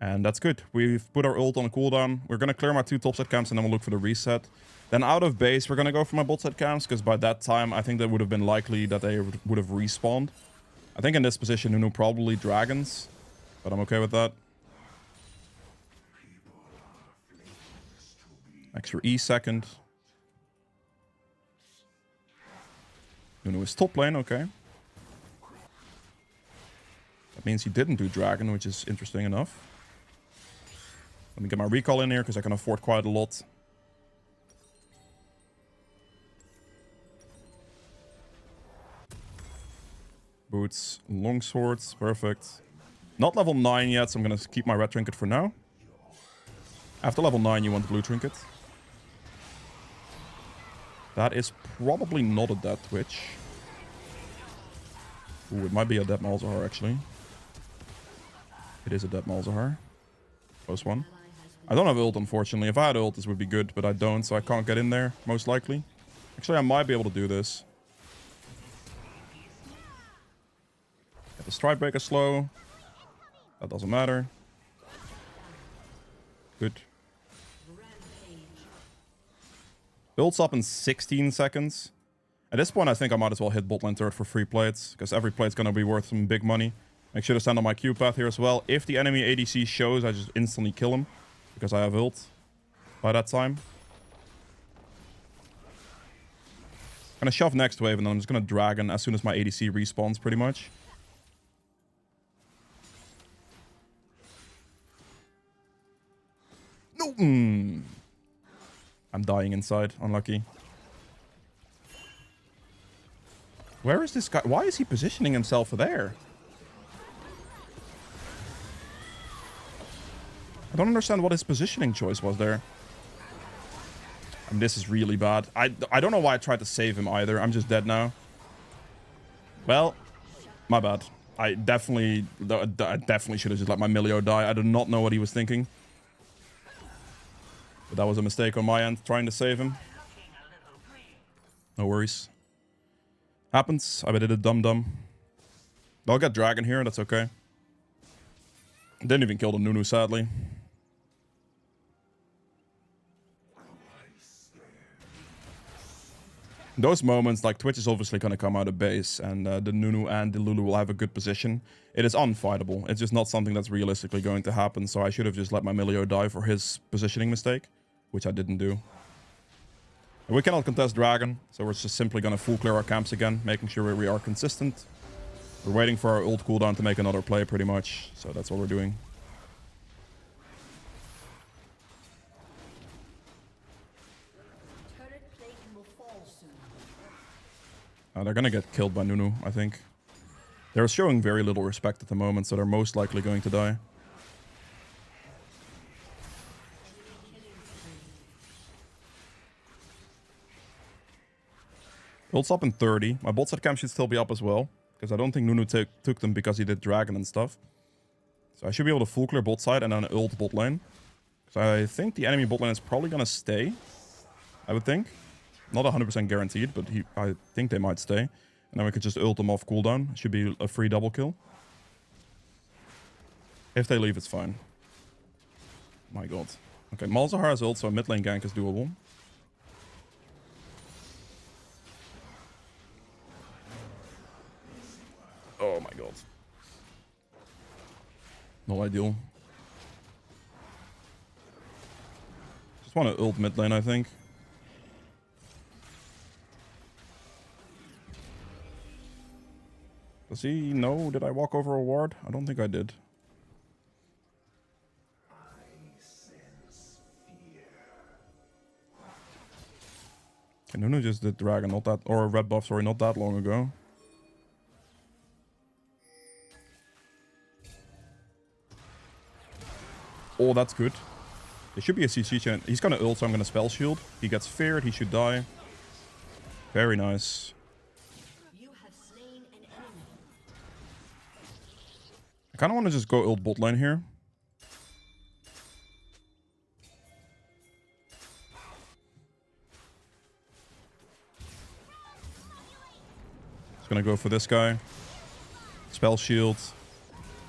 And that's good. We've put our ult on a cooldown. We're going to clear my 2 topside camps and then we'll look for the reset. Then out of base, we're going to go for my botside camps because by that time, I think that would have been likely that they would have respawned. I think in this position, Nunu probably dragons, but I'm okay with that. Extra E second. Nunu is top lane, okay. That means he didn't do dragon, which is interesting enough. Let me get my recall in here because I can afford quite a lot. Boots, long swords, perfect. Not level 9 yet, so I'm gonna keep my red trinket for now. After level 9, you want the blue trinket. That is probably not a dead Twitch. Ooh, it might be a dead Malzahar, actually. It is a dead Malzahar. Close one. I don't have ult, unfortunately. If I had ult, this would be good, but I don't, so I can't get in there, most likely. Actually, I might be able to do this. Get the Stride Breaker slow. That doesn't matter. Good. Builds up in 16 seconds. At this point, I think I might as well hit bot lane turret for free plates, because every plate's going to be worth some big money. Make sure to stand on my Q path here as well. If the enemy ADC shows, I just instantly kill him, because I have ult by that time. I'm going to shove next wave, and then I'm just going to dragon as soon as my ADC respawns, pretty much. No! I'm dying inside. Unlucky. Where is this guy? Why is he positioning himself there? I don't understand what his positioning choice was there. I mean, this is really bad. I don't know why I tried to save him either. I'm just dead now. Well, my bad. I definitely should have just let my Milio die. I do not know what he was thinking. But that was a mistake on my end, trying to save him. No worries. Happens. I did it dumb. I'll get dragon here, that's okay. Didn't even kill the Nunu, sadly. In those moments, like, Twitch is obviously going to come out of base, and the Nunu and the Lulu will have a good position. It is unfightable. It's just not something that's realistically going to happen, so I should have just let my Milio die for his positioning mistake, which I didn't do. And we cannot contest dragon, so we're just simply going to full clear our camps again, making sure we are consistent. We're waiting for our ult cooldown to make another play, pretty much, so that's what we're doing. They're gonna get killed by Nunu, I think. They're showing very little respect at the moment, so they're most likely going to die. Ult's up in 30. My bot side camp should still be up as well, because I don't think Nunu took them because he did dragon and stuff. So I should be able to full clear bot side and then ult bot lane. So I think the enemy bot lane is probably gonna stay. I would think. Not 100% guaranteed, but I think they might stay. And then we could just ult them off cooldown. It should be a free double kill. If they leave, it's fine. My god. Okay, Malzahar has ult, so a mid lane gank is doable. Oh my god. Not ideal. Just want to ult mid lane, I think. Does he know? Did I walk over a ward? I don't think I did. Okay, Nunu just did dragon, not that, or red buff, sorry, not that long ago. Oh, that's good. There should be a CC chain. He's gonna ult, so I'm gonna spell shield. He gets feared, he should die. Very nice. I kind of want to just go ult bot lane here. Just gonna go for this guy. Spell shield.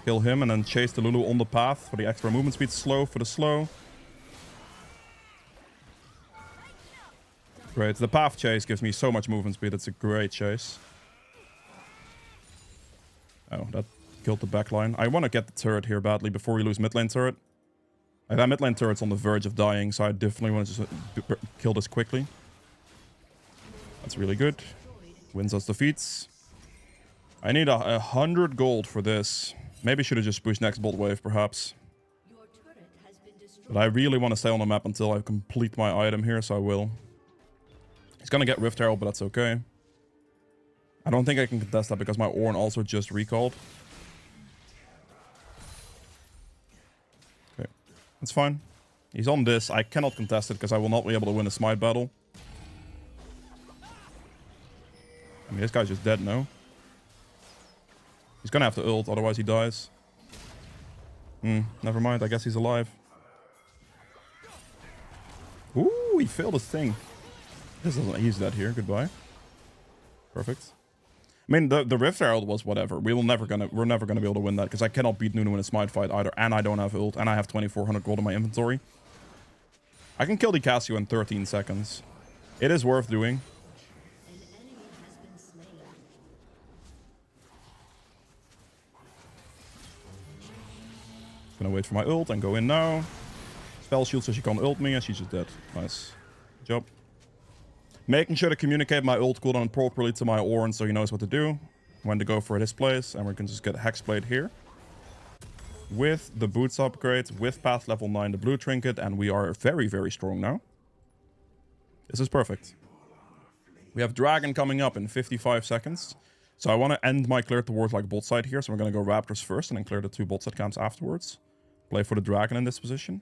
Kill him and then chase the Lulu on the path for the extra movement speed. Slow for the slow. Great. The path chase gives me so much movement speed. It's a great chase. Oh, that killed the backline. I want to get the turret here badly before we lose mid lane turret. That mid lane turret's on the verge of dying, so I definitely want to just kill this quickly. That's really good. Wins us defeats. I need 100 gold for this. Maybe should have just pushed next bot wave, perhaps. But I really want to stay on the map until I complete my item here, so I will. He's gonna get Rift Herald, but that's okay. I don't think I can contest that because my Ornn also just recalled. Okay, that's fine. He's on this. I cannot contest it because I will not be able to win a smite battle. I mean, this guy's just dead now. He's gonna have to ult, otherwise he dies. Never mind, I guess he's alive. Ooh, he failed his thing. He's dead here, goodbye. Perfect. I mean, the Rift Herald was whatever. We're never gonna be able to win that, because I cannot beat Nunu in a smite fight either, and I don't have ult, and I have 2400 gold in my inventory. I can kill the Cassio in 13 seconds. It is worth doing. Gonna wait for my ult and go in now. Spell shield so she can't ult me, and she's just dead. Nice. Good job. Making sure to communicate my ult cooldown properly to my Ornn so he knows what to do. When to go for his place, and we can just get Hexblade here. With the boots upgrade, with path level 9, the blue trinket, and we are very, very strong now. This is perfect. We have Dragon coming up in 55 seconds. So I want to end my clear towards like bot side here, so we're going to go Raptors first and then clear the 2 bot side camps afterwards. Play for the Dragon in this position.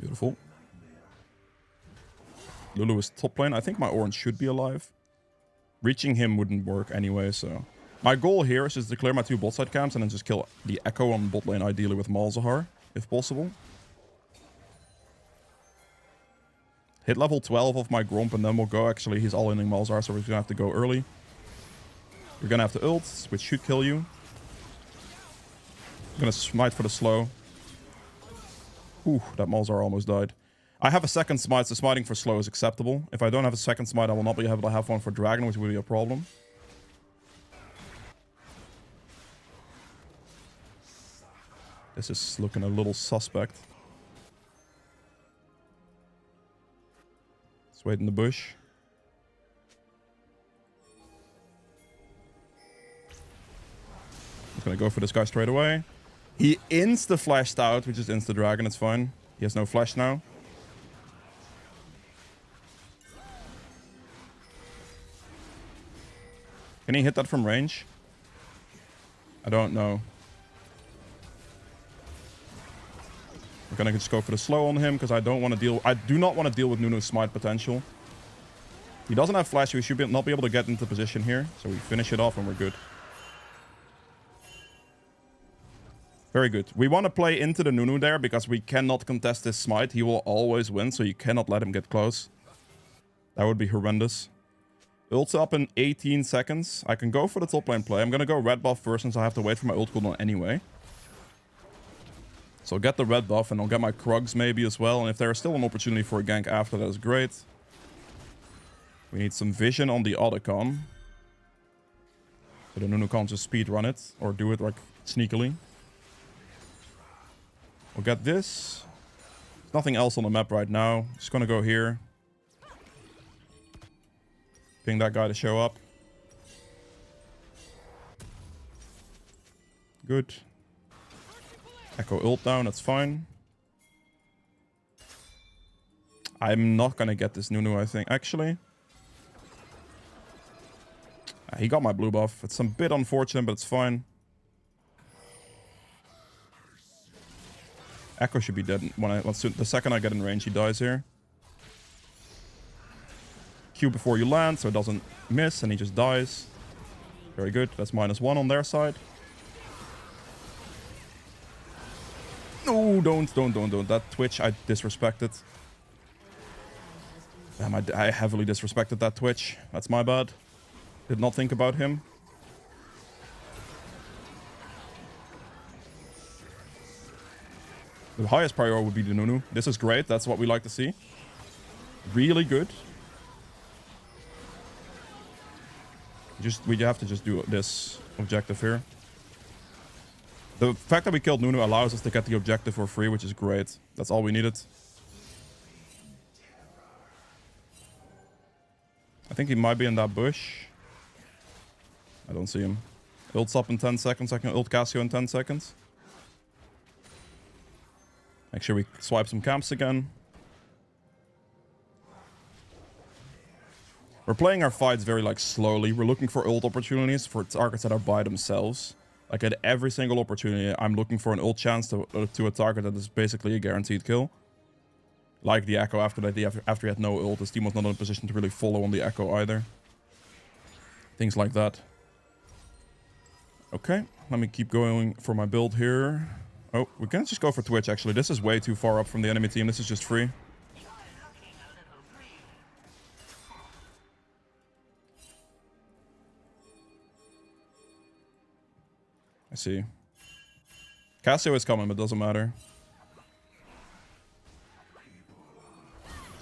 Beautiful. Lulu is top lane. I think my Ornn should be alive. Reaching him wouldn't work anyway, so... My goal here is just to clear my 2 bot side camps and then just kill the Echo on bot lane, ideally with Malzahar, if possible. Hit level 12 of my Gromp and then we'll go. Actually, he's all-inning Malzahar, so we're gonna have to go early. You're gonna have to ult, which should kill you. I'm gonna smite for the slow. Ooh, that Malzahar almost died. I have a second smite, so smiting for slow is acceptable. If I don't have a second smite, I will not be able to have one for Dragon, which will be a problem. This is looking a little suspect. Let's wait in the bush. I'm gonna go for this guy straight away. He insta-flashed out, which is insta-dragon, it's fine. He has no flash now. Can he hit that from range? I don't know. We're gonna just go for the slow on him, because I don't want to deal... I do not want to deal with Nunu's smite potential. He doesn't have flash, so we should not be able to get into position here. So we finish it off and we're good. Very good. We want to play into the Nunu there because we cannot contest this smite. He will always win, so you cannot let him get close. That would be horrendous. Ult's up in 18 seconds. I can go for the top lane play. I'm going to go red buff first since I have to wait for my ult cooldown anyway. So I'll get the red buff and I'll get my Krugs maybe as well. And if there is still an opportunity for a gank after, that is great. We need some vision on the Otacon. So the Nunu can't just speedrun it or do it like sneakily. We'll get this. There's nothing else on the map right now. Just gonna go here. Ping that guy to show up. Good. Echo ult down, that's fine. I'm not gonna get this Nunu, I think. Actually. He got my blue buff. It's a bit unfortunate, but it's fine. Echo should be dead the second I get in range, he dies here. Q before you land, so it doesn't miss, and he just dies. Very good. That's -1 on their side. No, don't. That Twitch, I disrespected. Damn, I heavily disrespected that Twitch. That's my bad. Did not think about him. The highest priority would be the Nunu. This is great. That's what we like to see. Really good. We have to just do this objective here. The fact that we killed Nunu allows us to get the objective for free, which is great. That's all we needed. I think he might be in that bush. I don't see him. Ult's up in 10 seconds. I can ult Cassio in 10 seconds. Make sure we swipe some camps again. We're playing our fights very like slowly. We're looking for ult opportunities for targets that are by themselves. Like at every single opportunity, I'm looking for an ult chance to a target that is basically a guaranteed kill. Like the Echo after he had no ult. His team was not in a position to really follow on the Echo either. Things like that. Okay, let me keep going for my build here. Oh, we can just go for Twitch, actually. This is way too far up from the enemy team. This is just free. I see. Cassio is coming, but it doesn't matter.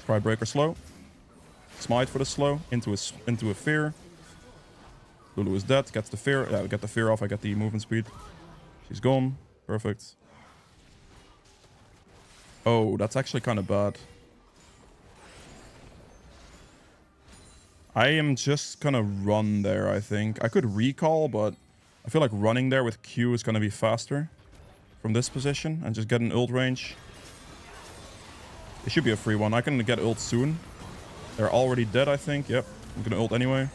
Sprite Breaker slow. Smite for the slow. Into a fear. Lulu is dead. Gets the fear. Yeah, we get the fear off. I get the movement speed. She's gone. Perfect. Oh, that's actually kind of bad. I am just gonna run there, I think. I could recall, but I feel like running there with Q is gonna be faster from this position and just get an ult range. It should be a free one. I can get ult soon. They're already dead, I think. Yep, I'm gonna ult anyway.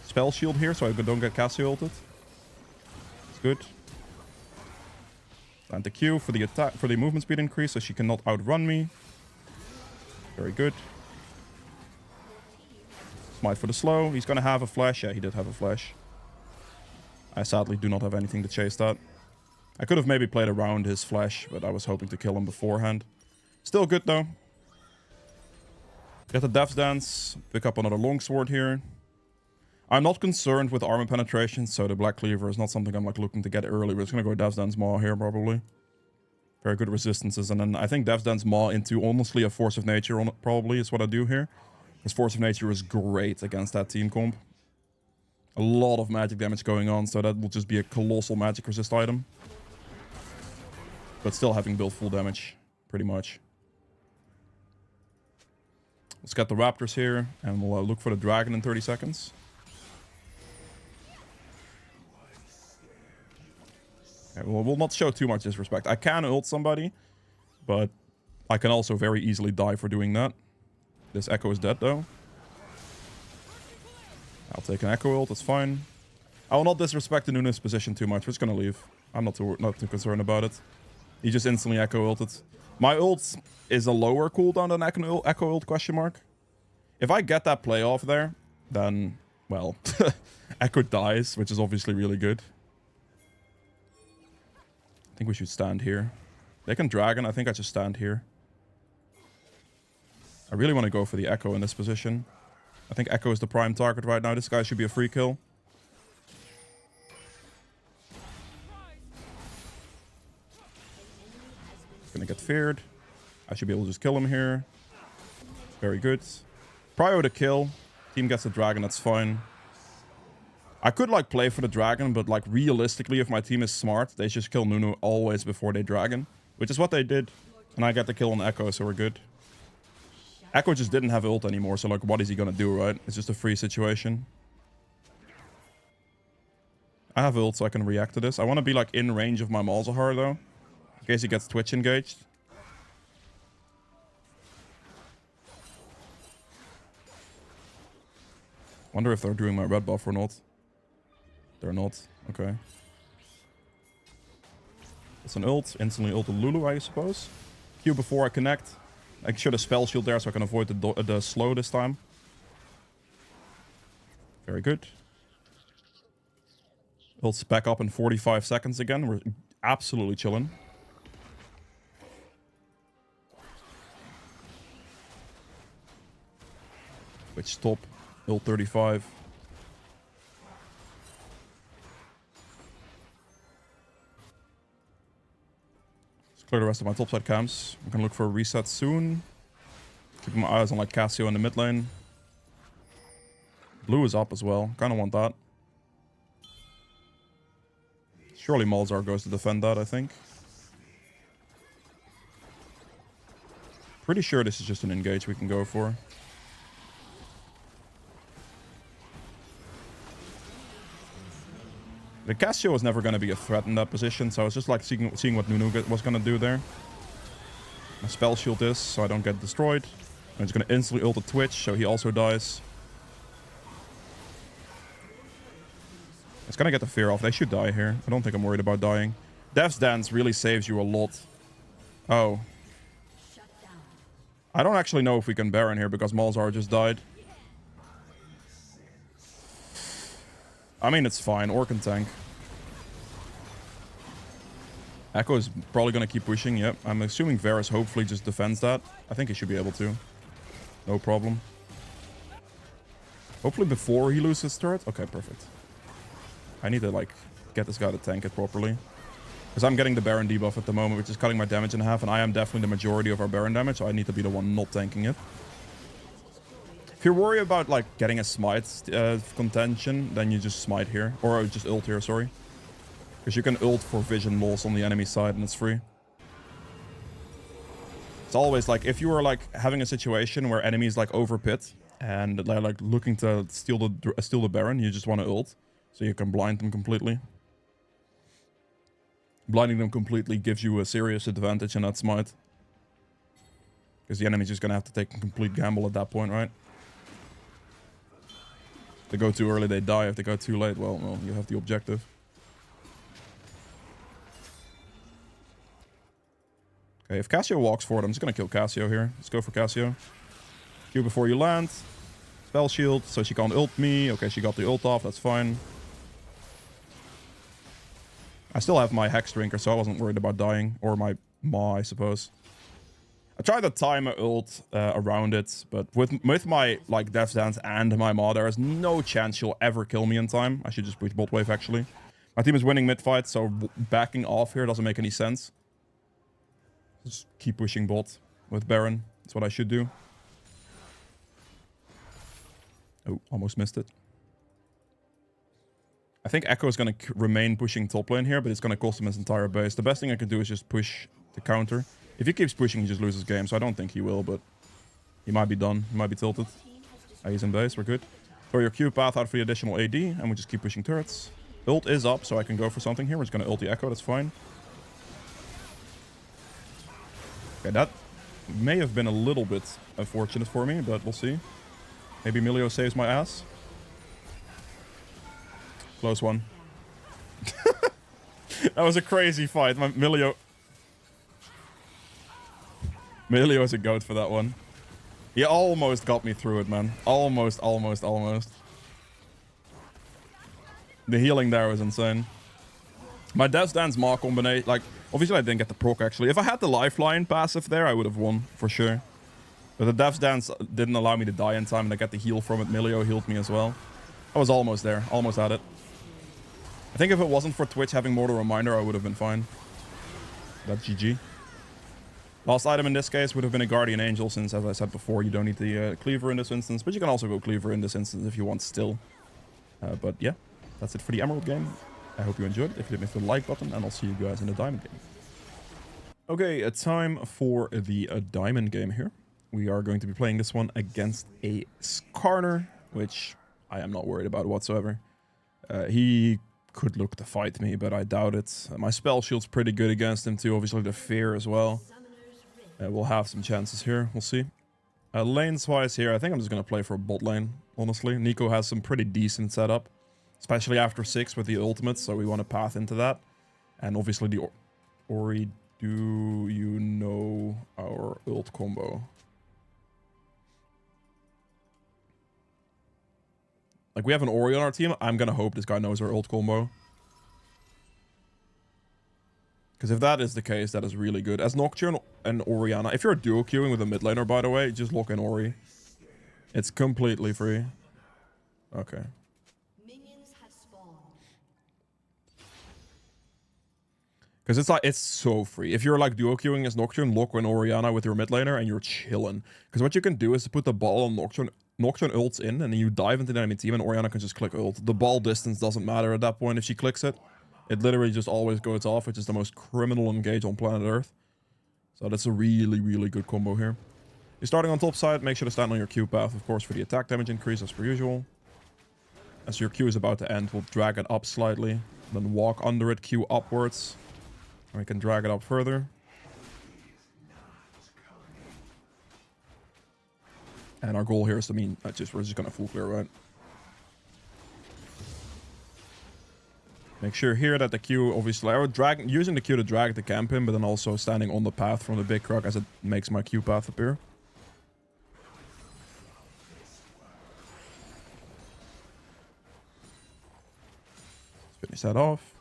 Spell shield here so I don't get Cassio ulted. It's good. And the Q for the attack, for the movement speed increase, so she cannot outrun me. Very good. Smite for the slow. He's gonna have a flash. Yeah, he did have a flash. I sadly do not have anything to chase that. I could have maybe played around his flash, but I was hoping to kill him beforehand. Still good though. Get the Death's Dance. Pick up another longsword here. I'm not concerned with armor penetration, so the Black Cleaver is not something I'm like looking to get early. We're just gonna go Death's Dance Maw here probably. Very good resistances, and then I think Death's Dance Maw into honestly a Force of Nature on it probably is what I do here. Because Force of Nature is great against that team comp. A lot of magic damage going on, so that will just be a colossal magic resist item. But still having built full damage, pretty much. Let's get the Raptors here, and we'll look for the Dragon in 30 seconds. Okay, we'll not show too much disrespect. I can ult somebody, but I can also very easily die for doing that. This Echo is dead, though. I'll take an Echo ult, that's fine. I will not disrespect the Nunes position too much. We're just gonna leave. I'm not too concerned about it. He just instantly Echo ulted. My ult is a lower cooldown than Echo ult question mark. If I get that play off there, then, well, Echo dies, which is obviously really good. I think we should stand here. They can dragon. I think I just stand here. I really want to go for the Echo in this position. I think Echo is the prime target right now. This guy should be a free kill. Gonna get feared. I should be able to just kill him here. Very good. Prio to kill. Team gets the dragon, that's fine. I could like play for the dragon, but like realistically, if my team is smart, they just kill Nunu always before they dragon. Which is what they did. And I get the kill on Echo, so we're good. Echo just didn't have ult anymore, so like what is he gonna do, right? It's just a free situation. I have ult, so I can react to this. I want to be like in range of my Malzahar though. In case he gets Twitch engaged. Wonder if they're doing my red buff or not. They're not. Okay. It's an ult. Instantly ult Lulu, I suppose. Q before I connect. I should have spell shield there so I can avoid the slow this time. Very good. Ult's back up in 45 seconds again. We're absolutely chilling. Which top? Ult 35. Let's clear the rest of my topside camps. I'm gonna look for a reset soon. Keeping my eyes on like Cassio in the mid lane. Blue is up as well. Kinda want that. Surely Malzahar goes to defend that, I think. Pretty sure this is just an engage we can go for. The Cassio was never going to be a threat in that position, so I was just like seeing what Nunu was going to do there. My spell shield is, so I don't get destroyed. I'm just going to instantly ult the Twitch, so he also dies. It's going to get the fear off. They should die here. I don't think I'm worried about dying. Dev's Dance really saves you a lot. Oh. I don't actually know if we can Baron here because Malzahar just died. I mean, it's fine. Or can tank. Echo is probably going to keep pushing. Yep. I'm assuming Varus hopefully just defends that. I think he should be able to. No problem. Hopefully before he loses his turret. Okay, perfect. I need to, like, get this guy to tank it properly. Because I'm getting the Baron debuff at the moment, which is cutting my damage in half. And I am definitely the majority of our Baron damage. So I need to be the one not tanking it. If you're worried about like getting a smite contention, then you just smite here. Or just ult here, sorry. Because you can ult for vision loss on the enemy side and it's free. It's always like, if you are like having a situation where enemies like over pit and they're like looking to steal the Baron, you just want to ult. So you can blind them completely. Blinding them completely gives you a serious advantage in that smite. Because the enemy's just going to have to take a complete gamble at that point, right? If they go too early, they die. If they go too late, well, you have the objective. Okay, if Cassio walks forward, I'm just going to kill Cassio here. Let's go for Cassio. Q before you land. Spell shield, so she can't ult me. Okay, she got the ult off. That's fine. I still have my Hex Drinker, so I wasn't worried about dying. Or my Maw, I suppose. I tried to time a ult around it, but with my like Death's Dance and my Maw, there is no chance she'll ever kill me in time. I should just push bot wave, actually. My team is winning mid-fight, so backing off here doesn't make any sense. Just keep pushing bot with Baron. That's what I should do. Oh, almost missed it. I think Echo is going to remain pushing top lane here, but it's going to cost him his entire base. The best thing I can do is just push the counter. If he keeps pushing, he just loses game, so I don't think he will, but he might be done. He might be tilted. He's in base, we're good. Throw your Q path out for the additional AD, and we just keep pushing turrets. Ult is up, so I can go for something here. We're just going to ult the Echo, that's fine. Okay, that may have been a little bit unfortunate for me, but we'll see. Maybe Milio saves my ass. Close one. That was a crazy fight. My Milio Emilio is a goat for that one. He almost got me through it, man. Almost. The healing there was insane. My Death's Dance Mark combination, like, obviously I didn't get the proc actually. If I had the Lifeline passive there, I would have won, for sure. But the Death's Dance didn't allow me to die in time, and I got the heal from it. Emilio healed me as well. I was almost there, almost at it. I think if it wasn't for Twitch having Mortal Reminder, I would have been fine. That's GG. Last item in this case would have been a Guardian Angel, since, as I said before, you don't need the Cleaver in this instance. But you can also go Cleaver in this instance if you want still. But yeah, that's it for the Emerald game. I hope you enjoyed it. If you did, hit the like button, and I'll see you guys in the Diamond game. Okay, a time for the Diamond game here. We are going to be playing this one against a Skarner, which I am not worried about whatsoever. He could look to fight me, but I doubt it. My spell shield's pretty good against him too. Obviously the fear as well. We'll have some chances here. We'll see. Lanes-wise here, I think I'm just going to play for bot lane, honestly. Nico has some pretty decent setup, especially after 6 with the ultimates, so we want to path into that. And obviously the Ori, do you know our ult combo? Like, we have an Ori on our team. I'm going to hope this guy knows our ult combo. Because if that is the case, that is really good. As Nocturne and Orianna, if you're duo queuing with a mid laner, by the way, just lock in Ori. It's completely free. Okay. Because it's like, it's so free. If you're like duo queuing as Nocturne, lock in Orianna with your mid laner and you're chilling. Because what you can do is to put the ball on Nocturne ults in, and then you dive into the enemy team, and Orianna can just click ult. The ball distance doesn't matter at that point if she clicks it. It literally just always goes off, which is the most criminal engage on planet Earth. So that's a really, really good combo here. You're starting on top side, make sure to stand on your Q path, of course, for the attack damage increase, as per usual. As your Q is about to end, we'll drag it up slightly, then walk under it, Q upwards. And we can drag it up further. And our goal here is to mean, we're just gonna full clear, right? Make sure here that the Q, obviously, I would using the Q to drag the camp in, but then also standing on the path from the big croc as it makes my Q path appear. Let's finish that off.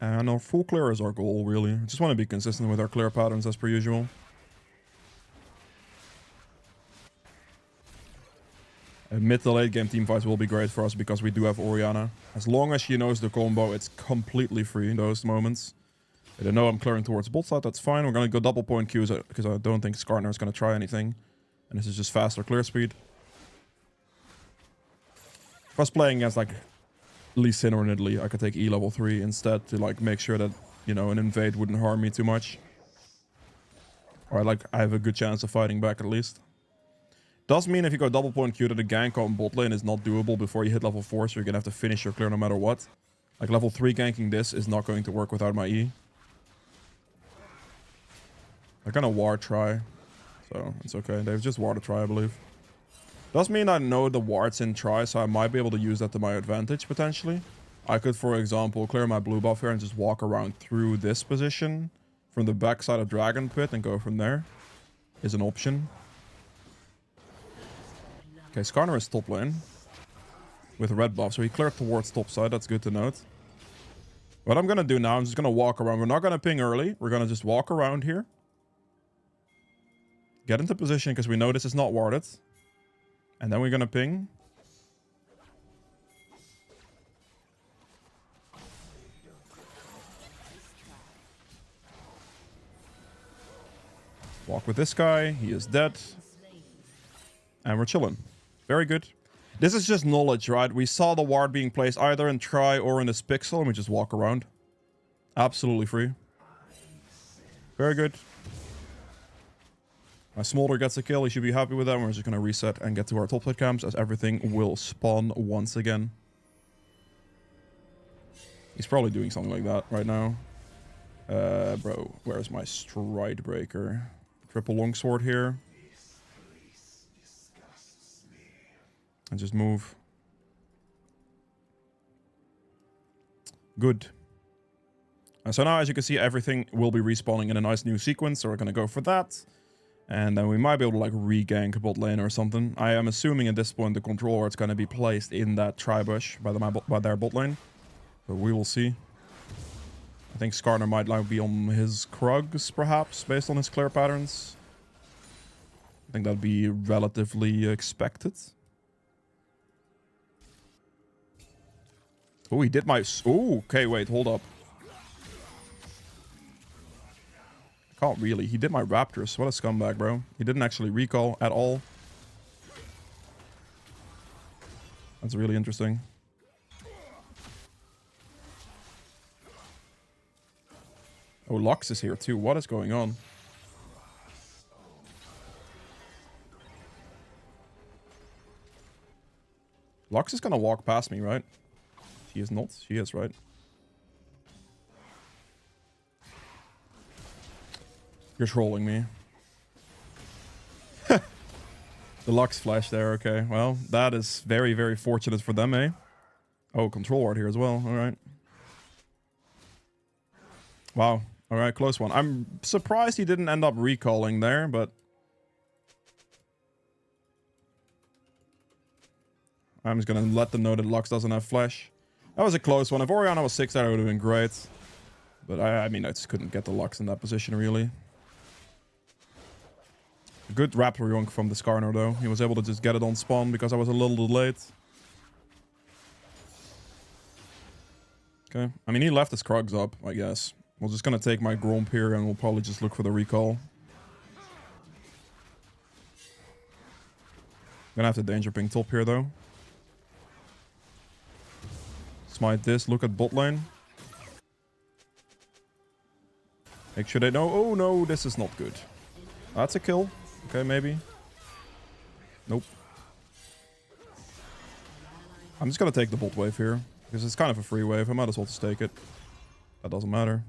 And our full clear is our goal, really. Just want to be consistent with our clear patterns as per usual. Mid to late game teamfights will be great for us because we do have Orianna. As long as she knows the combo, it's completely free in those moments. I don't know I'm clearing towards bot side, that's fine. We're going to go double point Qs because I don't think Skarner is going to try anything. And this is just faster clear speed. If I was playing against like Lee Sin or Nidalee, I could take E level 3 instead to like make sure that, you know, an invade wouldn't harm me too much. Or like I have a good chance of fighting back at least. Does mean if you go double point Q that the gank on bot lane is not doable before you hit level 4, so you're gonna have to finish your clear no matter what. Like level 3 ganking this is not going to work without my E. They're gonna ward try, so it's okay. They've just warded try, I believe. Does mean I know the ward's in try, so I might be able to use that to my advantage potentially. I could, for example, clear my blue buff here and just walk around through this position from the backside of Dragon Pit and go from there. Is an option. Okay, Skarner is top lane with a red buff, so he cleared towards top side. That's good to note. What I'm gonna do now, I'm just gonna walk around. We're not gonna ping early. We're gonna just walk around here. Get into position because we know this is not warded. And then we're gonna ping. Walk with this guy. He is dead. And we're chilling. Very good. This is just knowledge, right? We saw the ward being placed either in try or in this pixel, and we just walk around. Absolutely free. Very good. My Smolder gets a kill. He should be happy with that. We're just going to reset and get to our top side camps as everything will spawn once again. He's probably doing something like that right now. Bro, where's my Stride Breaker? Triple longsword here. And just move. Good. So now, as you can see, everything will be respawning in a nice new sequence, so we're gonna go for that. And then we might be able to, like, re-gank bot lane or something. I am assuming at this point the control ward's gonna be placed in that tri-bush by their bot lane. But we will see. I think Skarner might, like, be on his Krugs, perhaps, based on his clear patterns. I think that'd be relatively expected. Oh, he did my... Oh, okay, wait, hold up. Can't really. He did my Raptors. What a scumbag, bro. He didn't actually recall at all. That's really interesting. Oh, Lux is here too. What is going on? Lux is gonna walk past me, right? She is not. She is, right? You're trolling me. The Lux flash there, okay. Well, that is very, very fortunate for them, eh? Oh, control ward here as well. Alright. Wow. Alright, close one. I'm surprised he didn't end up recalling there, but... I'm just gonna let them know that Lux doesn't have flash. That was a close one. If Orianna was 6 there, it would have been great. But I mean, I just couldn't get the Lux in that position, really. Good Raptor Yonk from the Skarner, though. He was able to just get it on spawn because I was a little delayed. Okay. I mean, he left his Krugs up, I guess. We're just gonna take my Gromp here and we'll probably just look for the recall. Gonna have to danger ping top here, though. Smite this. Look at bot lane. Make sure they know. Oh, no, this is not good. That's a kill. Okay, maybe. Nope. I'm just gonna take the bot wave here. Because it's kind of a free wave. I might as well just take it. That doesn't matter.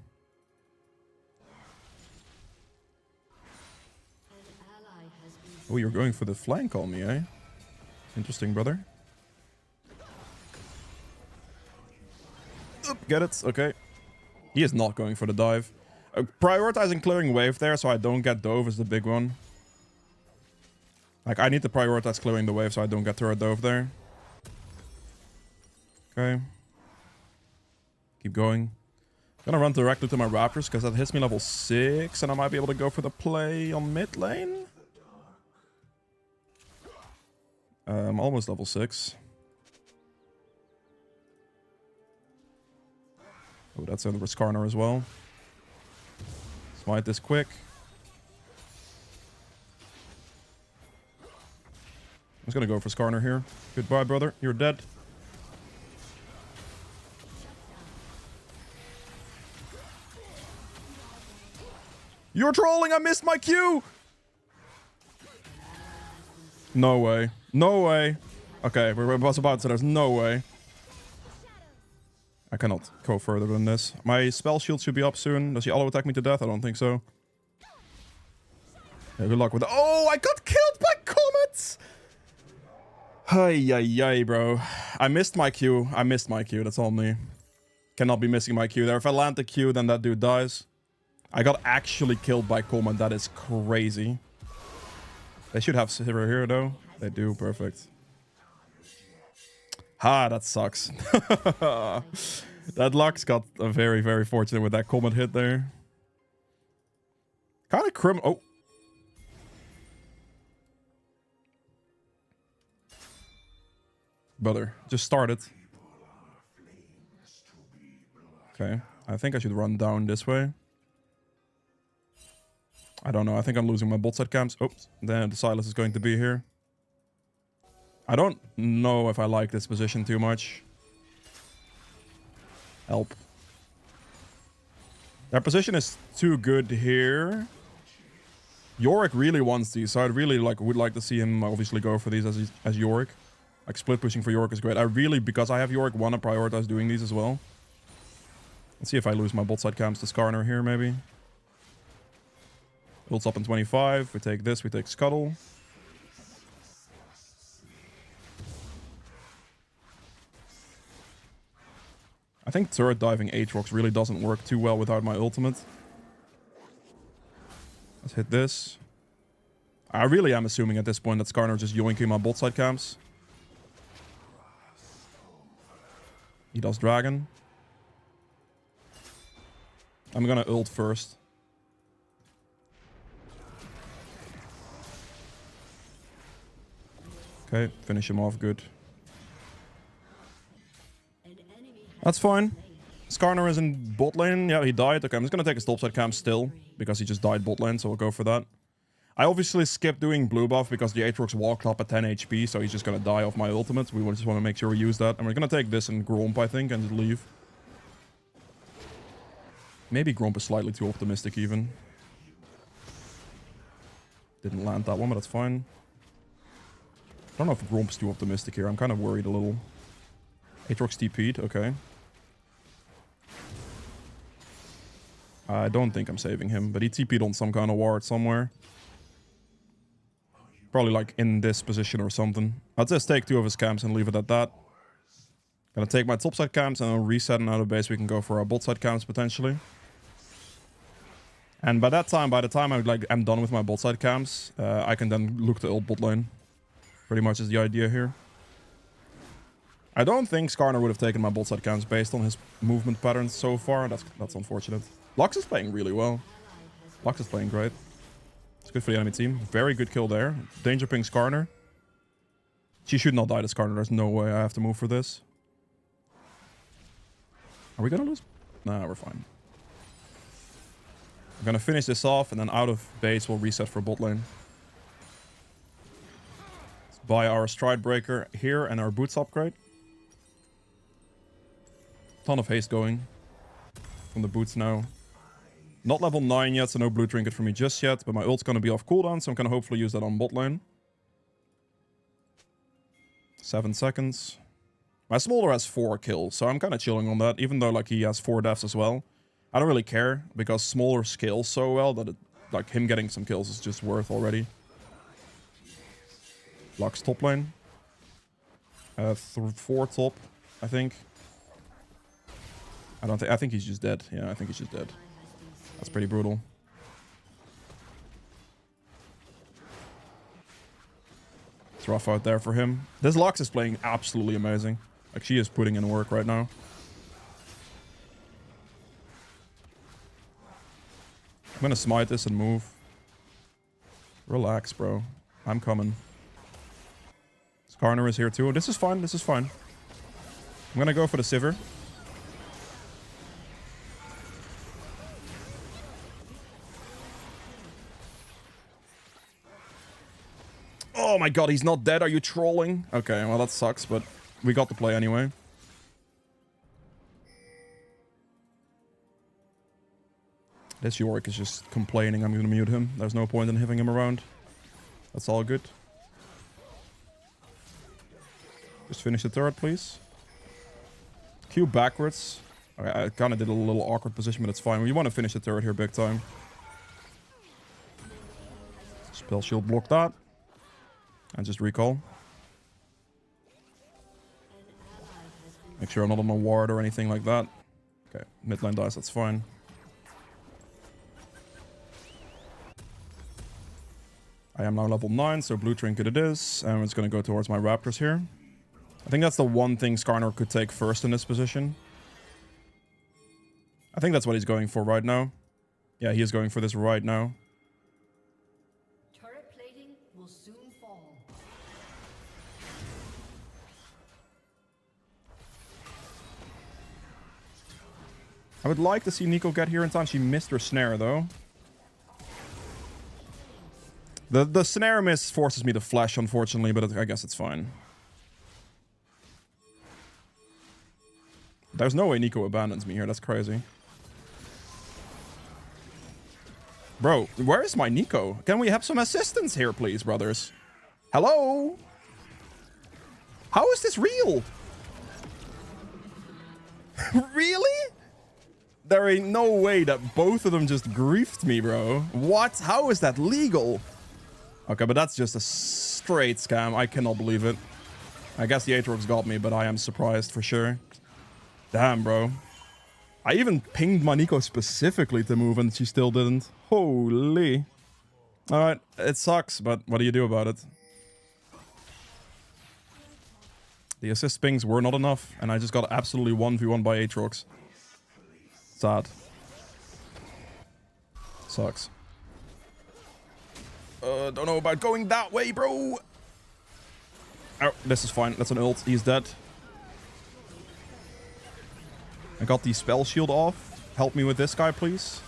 Oh, you're going for the flank on me, eh? Interesting, brother. Oop, get it. Okay. He is not going for the dive. Prioritizing clearing wave there so I don't get dove is the big one. Like, I need to prioritize clearing the wave so I don't get turret dove there. Okay. Keep going. Gonna run directly to my Raptors because that hits me level 6 and I might be able to go for the play on mid lane. I'm almost level 6. Oh, that's another Skarner as well. Smite this quick. I'm just gonna go for Skarner here. Goodbye, brother. You're dead. You're trolling! I missed my Q! No way. No way. Okay, we're about to say there's no way. I cannot go further than this. My spell shield should be up soon. Does he auto attack me to death? I don't think so. Yeah, good luck with that. Oh, I got killed by comets! Ay, bro. I missed my Q. I missed my Q. That's on me. Cannot be missing my Q there. If I land the Q, then that dude dies. I got actually killed by Comet. That is crazy. They should have Sivir here, though. They do. Perfect. Ha, that sucks. That Lux got very, very fortunate with that Comet hit there. Kind of criminal. Oh. Brother, just start it. Okay. I think I should run down this way. I don't know. I think I'm losing my bot side camps. Oops. Then the Silas is going to be here. I don't know if I like this position too much. Help. Their position is too good here. Yorick really wants these, so I really would like to see him obviously go for these as Yorick. Like, split pushing for Yorick is great. I really, because I have Yorick, want to prioritize doing these as well. Let's see if I lose my bot side camps to Skarner here, maybe. Builds up in 25. We take this. We take Scuttle. I think turret diving Aatrox really doesn't work too well without my ultimate. Let's hit this. I really am assuming at this point that Skarner is just yoinking my bot side camps. He does dragon. I'm gonna ult first. Okay, finish him off good. That's fine. Skarner is in bot lane. Yeah, he died. Okay, I'm just gonna take his topside camp still, because he just died bot lane, so we'll go for that. I obviously skipped doing blue buff because the Aatrox walked up at 10 HP, so he's just gonna die off my ultimate. We just want to make sure we use that. And we're gonna take this and Gromp, I think, and just leave. Maybe Gromp is slightly too optimistic even. Didn't land that one, but that's fine. I don't know if Gromp's too optimistic here. I'm kind of worried a little. Aatrox TP'd, okay. I don't think I'm saving him, but he TP'd on some kind of ward somewhere. Probably like in this position or something. I'll just take 2 of his camps and leave it at that. Gonna take my topside camps and then reset, and out of base we can go for our bot side camps potentially. And by the time I'm done with my bot side camps, I can then look to ult bot lane. Pretty much is the idea here. I don't think Skarner would have taken my bot side camps based on his movement patterns so far. That's unfortunate. Lux is playing really well. Lux is playing great. It's good for the enemy team. Very good kill there. Danger ping Skarner. She should not die to Skarner. There's no way I have to move for this. Are we gonna lose? Nah, we're fine. I'm gonna finish this off, and then out of base we'll reset for bot lane. Let's buy our stride breaker here and our boots upgrade. Ton of haste going from the boots now. Not level 9 yet, so no blue trinket for me just yet, but my ult's gonna be off cooldown, so I'm gonna hopefully use that on bot lane. 7 seconds. My Smolder has 4 kills, so I'm kind of chilling on that, even though like he has 4 deaths as well. I don't really care, because Smolder scales so well that like him getting some kills is just worth already. Lux top lane. 4 top, I think. I think he's just dead. Yeah, I think he's just dead. That's pretty brutal. It's rough out there for him. This Lux is playing absolutely amazing. Like, she is putting in work right now. I'm gonna smite this and move. Relax, bro. I'm coming. Skarner is here too. This is fine. This is fine. I'm gonna go for the Sivir. Oh my god, he's not dead. Are you trolling? Okay, well that sucks, but we got the play anyway. This Yorick is just complaining. I'm gonna mute him. There's no point in having him around. That's all good. Just finish the turret, please. Q backwards. Okay, I kind of did a little awkward position, but it's fine. We want to finish the turret here big time. Spell shield block that. And just recall. Make sure I'm not on a ward or anything like that. Okay, mid lane dies, that's fine. I am now level 9, so blue trinket it is. And it's going to go towards my raptors here. I think that's the one thing Skarner could take first in this position. I think that's what he's going for right now. Yeah, he is going for this right now. Turret plating will soon fall. I would like to see Nico get here in time. She missed her snare, though. The snare miss forces me to flash, unfortunately, but I guess it's fine. There's no way Nico abandons me here. That's crazy. Bro, where is my Nico? Can we have some assistance here, please, brothers? Hello? How is this real? Really? There ain't no way that both of them just griefed me, bro. What? How is that legal? Okay, but that's just a straight scam. I cannot believe it. I guess the Aatrox got me, but I am surprised for sure. Damn, bro. I even pinged my Nico specifically to move and she still didn't. Holy. Alright, it sucks, but what do you do about it? The assist pings were not enough, and I just got absolutely 1v1 by Aatrox. Sad. Sucks. Don't know about going that way, bro. Oh, this is fine. That's an ult. He's dead. I got the spell shield off. Help me with this guy, please.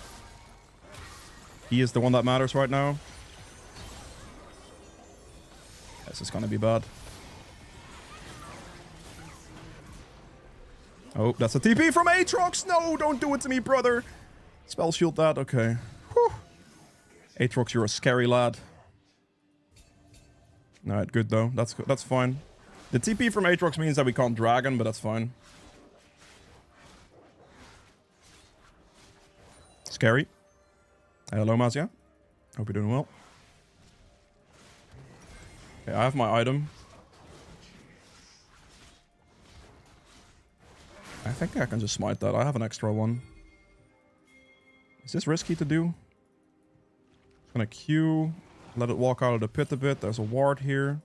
He is the one that matters right now. This is gonna be bad. Oh, that's a TP from Aatrox. No, don't do it to me, brother. Spell shield that. Okay. Whew. Aatrox, you're a scary lad. Alright, good though. That's fine. The TP from Aatrox means that we can't dragon, but that's fine. Scary. Hello, Mazia. Hope you're doing well. Okay, I have my item. I think I can just smite that. I have an extra one. Is this risky to do? Just gonna Q. Let it walk out of the pit a bit. There's a ward here.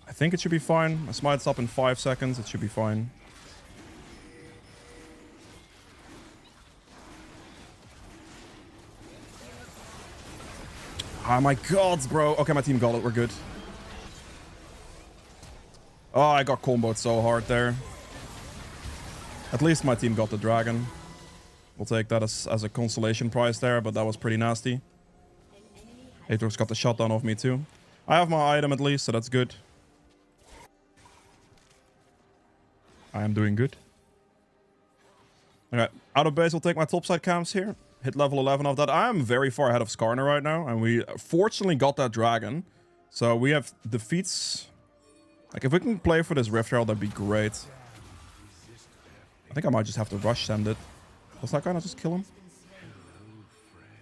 I think it should be fine. My smite's up in 5 seconds. It should be fine. Oh my god, bro. Okay, my team got it. We're good. Oh, I got comboed so hard there. At least my team got the dragon. We'll take that as a consolation prize there, but that was pretty nasty. Aatrox got the shutdown off me too. I have my item at least, so that's good. I am doing good. Okay, out of base, we'll take my topside camps here. Hit level 11 of that. I am very far ahead of Skarner right now, and we fortunately got that dragon. So we have defeats. Like, if we can play for this Rift Herald, that'd be great. I think I might just have to rush send it. Does that guy not just kill him?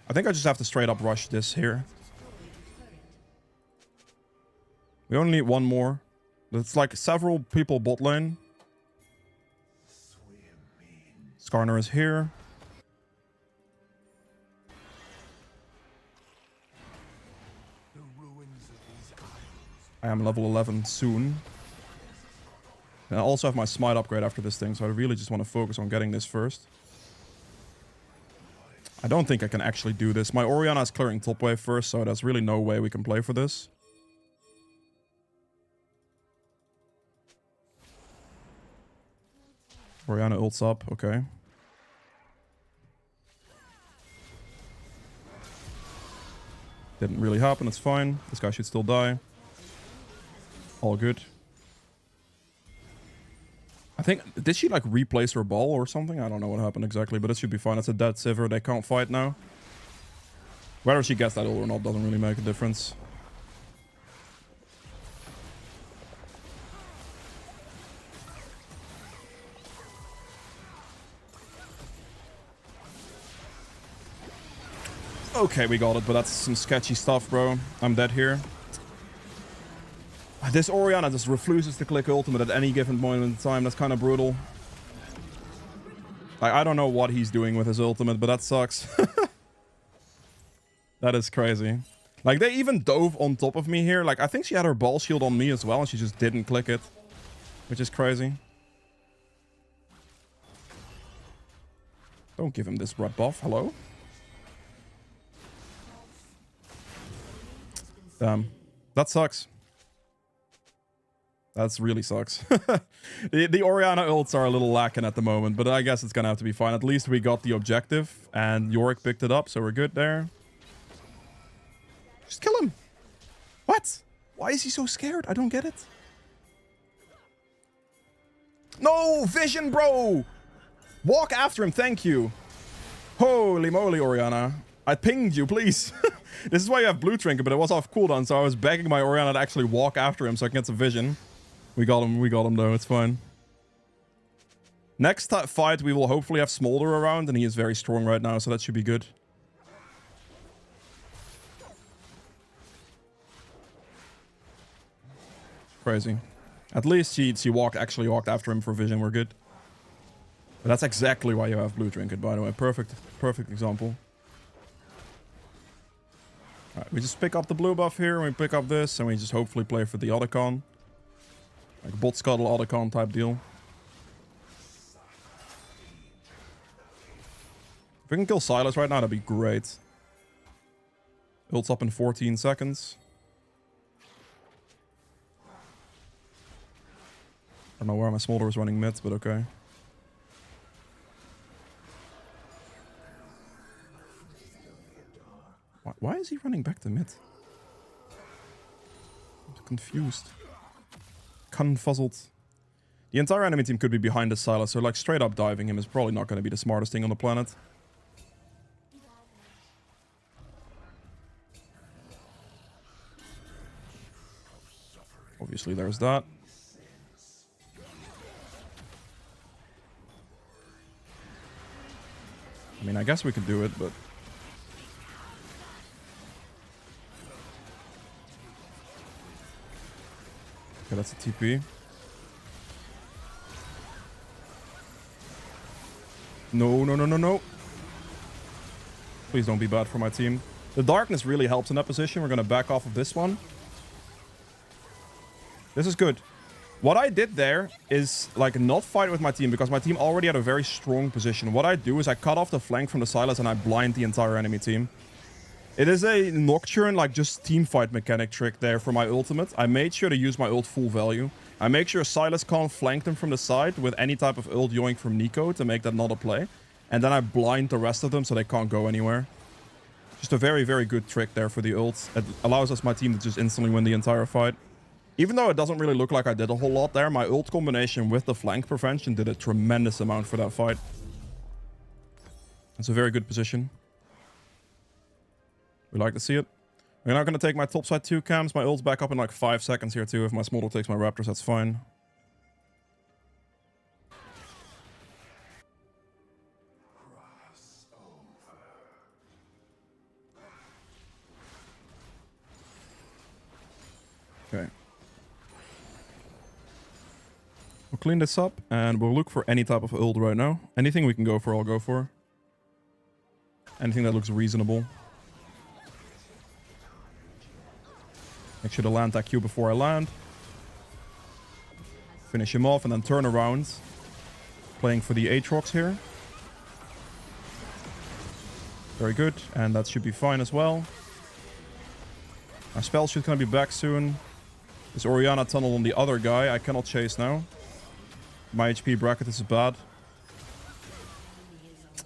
I think I just have to straight up rush this here. We only need one more. It's like several people bot lane. Skarner is here. I am level 11 soon. And I also have my smite upgrade after this thing, so I really just want to focus on getting this first. I don't think I can actually do this. My Orianna is clearing top wave first, so there's really no way we can play for this. Orianna ults up, okay. Didn't really happen, it's fine. This guy should still die. All good. I think, did she like replace her ball or something? I don't know what happened exactly, but it should be fine. It's a dead Sivir, they can't fight now. Whether she gets that ult or not doesn't really make a difference. Okay, we got it, but that's some sketchy stuff, bro. I'm dead here. This Orianna just refuses to click ultimate at any given moment in time. That's kind of brutal. Like, I don't know what he's doing with his ultimate, but that sucks. That is crazy. Like, they even dove on top of me here. Like, I think she had her ball shield on me as well, and she just didn't click it. Which is crazy. Don't give him this red buff. Hello? Damn. That sucks. That's really sucks. the Orianna ults are a little lacking at the moment, but I guess it's gonna have to be fine. At least we got the objective, and Yorick picked it up, so we're good there. Just kill him. What? Why is he so scared? I don't get it. No! Vision, bro! Walk after him, thank you. Holy moly, Orianna. I pinged you, please. This is why you have blue trinket, but it was off cooldown, so I was begging my Orianna to actually walk after him so I can get some vision. We got him though, it's fine. Next fight, we will hopefully have Smolder around, and he is very strong right now, so that should be good. Crazy. At least she actually walked after him for vision. We're good. But that's exactly why you have blue trinket, by the way. Perfect example. Alright, we just pick up the blue buff here, and we pick up this, and we just hopefully play for the Otacon. Like bot scuttle Otacon type deal. If we can kill Sylas right now, that'd be great. Ult's up in 14 seconds. I don't know where my Smolder is running mid, but okay. Why is he running back to mid? I'm confused. Confuzzled. The entire enemy team could be behind the Sylas, so like straight up diving him is probably not going to be the smartest thing on the planet. Obviously there's that. I mean, I guess we could do it, but... Okay, that's a TP. No, no, no, no, no. Please don't be bad for my team. The darkness really helps in that position. We're going to back off of this one. This is good. What I did there is like not fight with my team because my team already had a very strong position. What I do is I cut off the flank from the Sylas and I blind the entire enemy team. It is a Nocturne, like just team fight mechanic trick there for my ultimate. I made sure to use my ult full value. I make sure Sylas can't flank them from the side with any type of ult yoink from Nico to make that not a play. And then I blind the rest of them so they can't go anywhere. Just a very, very good trick there for the ult. It allows us, my team, to just instantly win the entire fight. Even though it doesn't really look like I did a whole lot there, my ult combination with the flank prevention did a tremendous amount for that fight. It's a very good position. We like to see it. We're not going to take my topside 2 cams. My ult's back up in like 5 seconds here too. If my Smolder takes my Raptors, that's fine. Okay. We'll clean this up and we'll look for any type of ult right now. Anything we can go for, I'll go for. Anything that looks reasonable. Make sure to land that Q before I land. Finish him off and then turn around. Playing for the Aatrox here. Very good. And that should be fine as well. My spell should kind of be back soon. This Orianna tunnel on the other guy. I cannot chase now. My HP bracket is bad.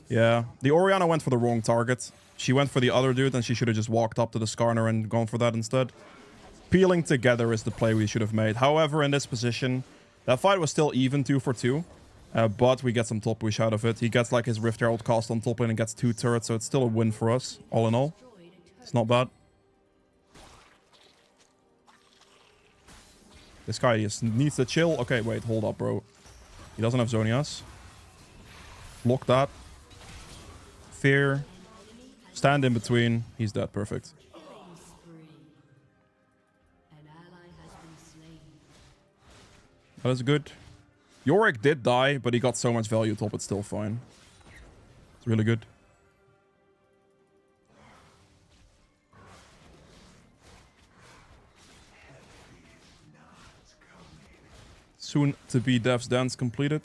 Yeah. The Orianna went for the wrong target. She went for the other dude and she should have just walked up to the Skarner and gone for that instead. Peeling together is the play we should have made. However, in this position, that fight was still even 2 for 2. But we get some top push out of it. He gets like his Rift Herald cast on top lane and gets 2 turrets. So it's still a win for us, all in all. It's not bad. This guy just needs to chill. Okay, wait, hold up, bro. He doesn't have Zonias. Block that. Fear. Stand in between. He's dead. Perfect. That is good. Yorick did die, but he got so much value top, it's still fine. It's really good. Soon to be Dev's Dance completed.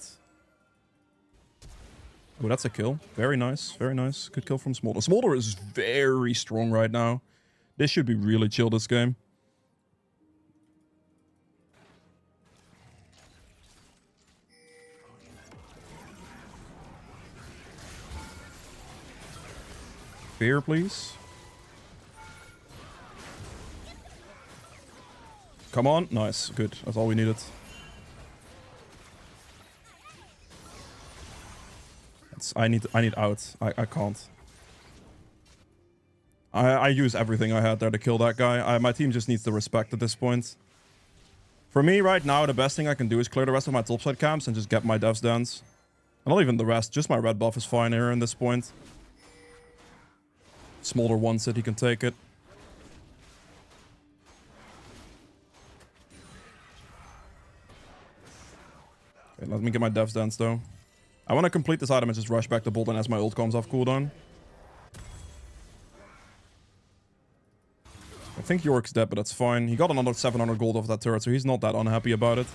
Oh, that's a kill. Very nice. Very nice. Good kill from Smolder. Smolder is very strong right now. This should be really chill this game. Fear, please. Come on. Nice. Good. That's all we needed. I need out. I can't. I use everything I had there to kill that guy. My team just needs the respect at this point. For me right now, the best thing I can do is clear the rest of my topside camps and just get my Dev's Dance. And not even the rest, just my red buff is fine here in this point. Smolder wants it, he can take it. Okay, let me get my Dev's Dance though. I want to complete this item and just rush back to bot lane as my ult comes off cooldown. I think Yorick's dead, but that's fine. He got another 700 gold off that turret, so he's not that unhappy about it.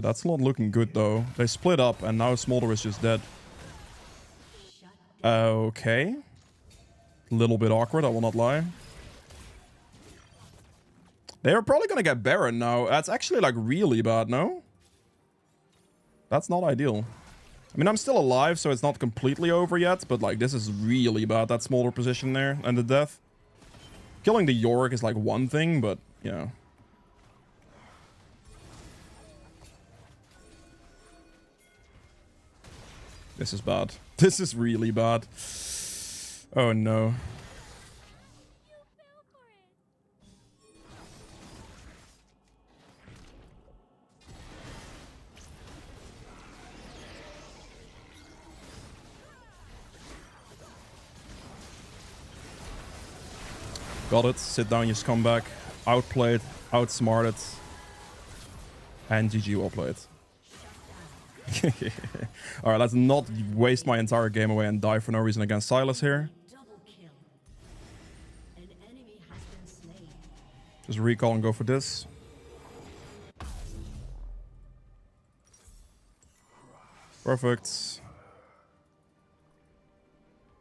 That's not looking good though. They split up and now Smolder is just dead. Okay. Little bit awkward, I will not lie. They're probably gonna get Baron now. That's actually like really bad, no? That's not ideal. I mean, I'm still alive, so it's not completely over yet, but like this is really bad, that Smolder position there and the death. Killing the Yorick is like one thing, but you know. This is bad. This is really bad. Oh no. Got it. Sit down, you scumbag. Outplayed, outsmarted. And GG, well played. Alright, let's not waste my entire game away and die for no reason against Sylas here. Just recall and go for this. Perfect.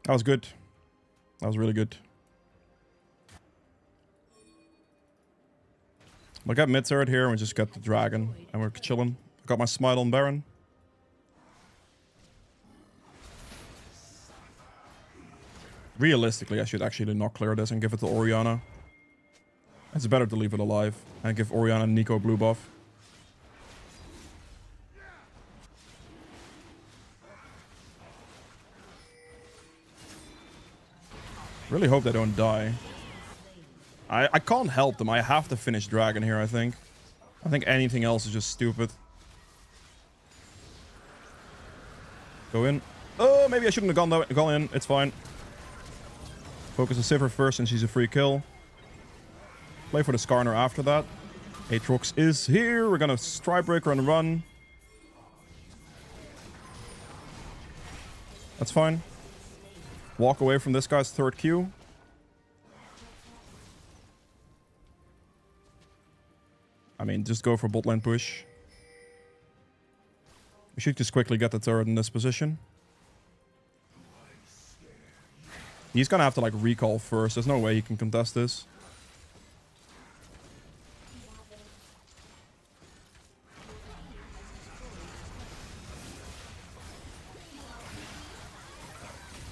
That was good. That was really good. We'll get mid turret here and we just get the dragon and we're chilling. Got my smite on Baron. Realistically, I should actually not clear this and give it to Orianna. It's better to leave it alive and give Orianna and Nico blue buff. Really hope they don't die. I can't help them. I have to finish dragon here, I think. I think anything else is just stupid. Go in. Oh, maybe I shouldn't have gone in. It's fine. Focus on Sivir first and she's a free kill. Play for the Skarner after that. Aatrox is here. We're gonna Strikebreaker and run. That's fine. Walk away from this guy's third Q. I mean, just go for bot lane push. We should just quickly get the turret in this position. He's gonna have to like recall first. There's no way he can contest this.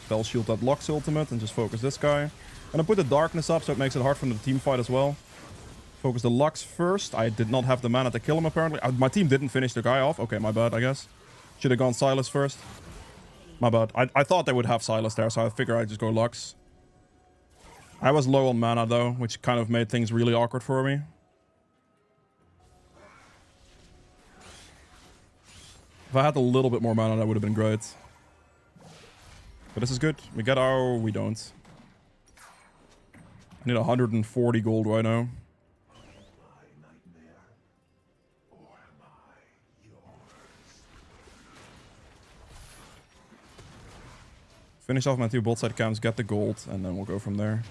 Spell shield that blocks ultimate and just focus this guy. Gonna put the darkness up so it makes it hard for the team fight as well. Focus the Lux first. I did not have the mana to kill him apparently. My team didn't finish the guy off. Okay, my bad, I guess. Should have gone Sylas first. My bad. I thought they would have Sylas there, so I figured I'd just go Lux. I was low on mana though, which kind of made things really awkward for me. If I had a little bit more mana, that would have been great. But this is good. We get our... We don't. I need 140 gold right now. Finish off my two bot side camps, get the gold, and then we'll go from there.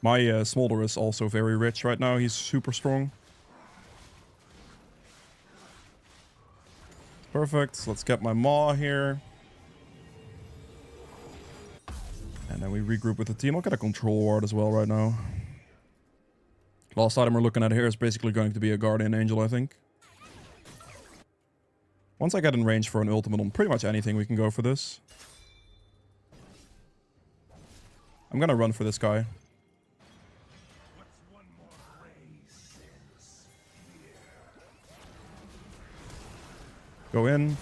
My Smolder is also very rich right now. He's super strong. Perfect. Let's get my Maw here. And then we regroup with the team. I'll get a control ward as well right now. Last item we're looking at here is basically going to be a Guardian Angel, I think. Once I get in range for an ultimate on pretty much anything, we can go for this. I'm gonna run for this guy. Go in.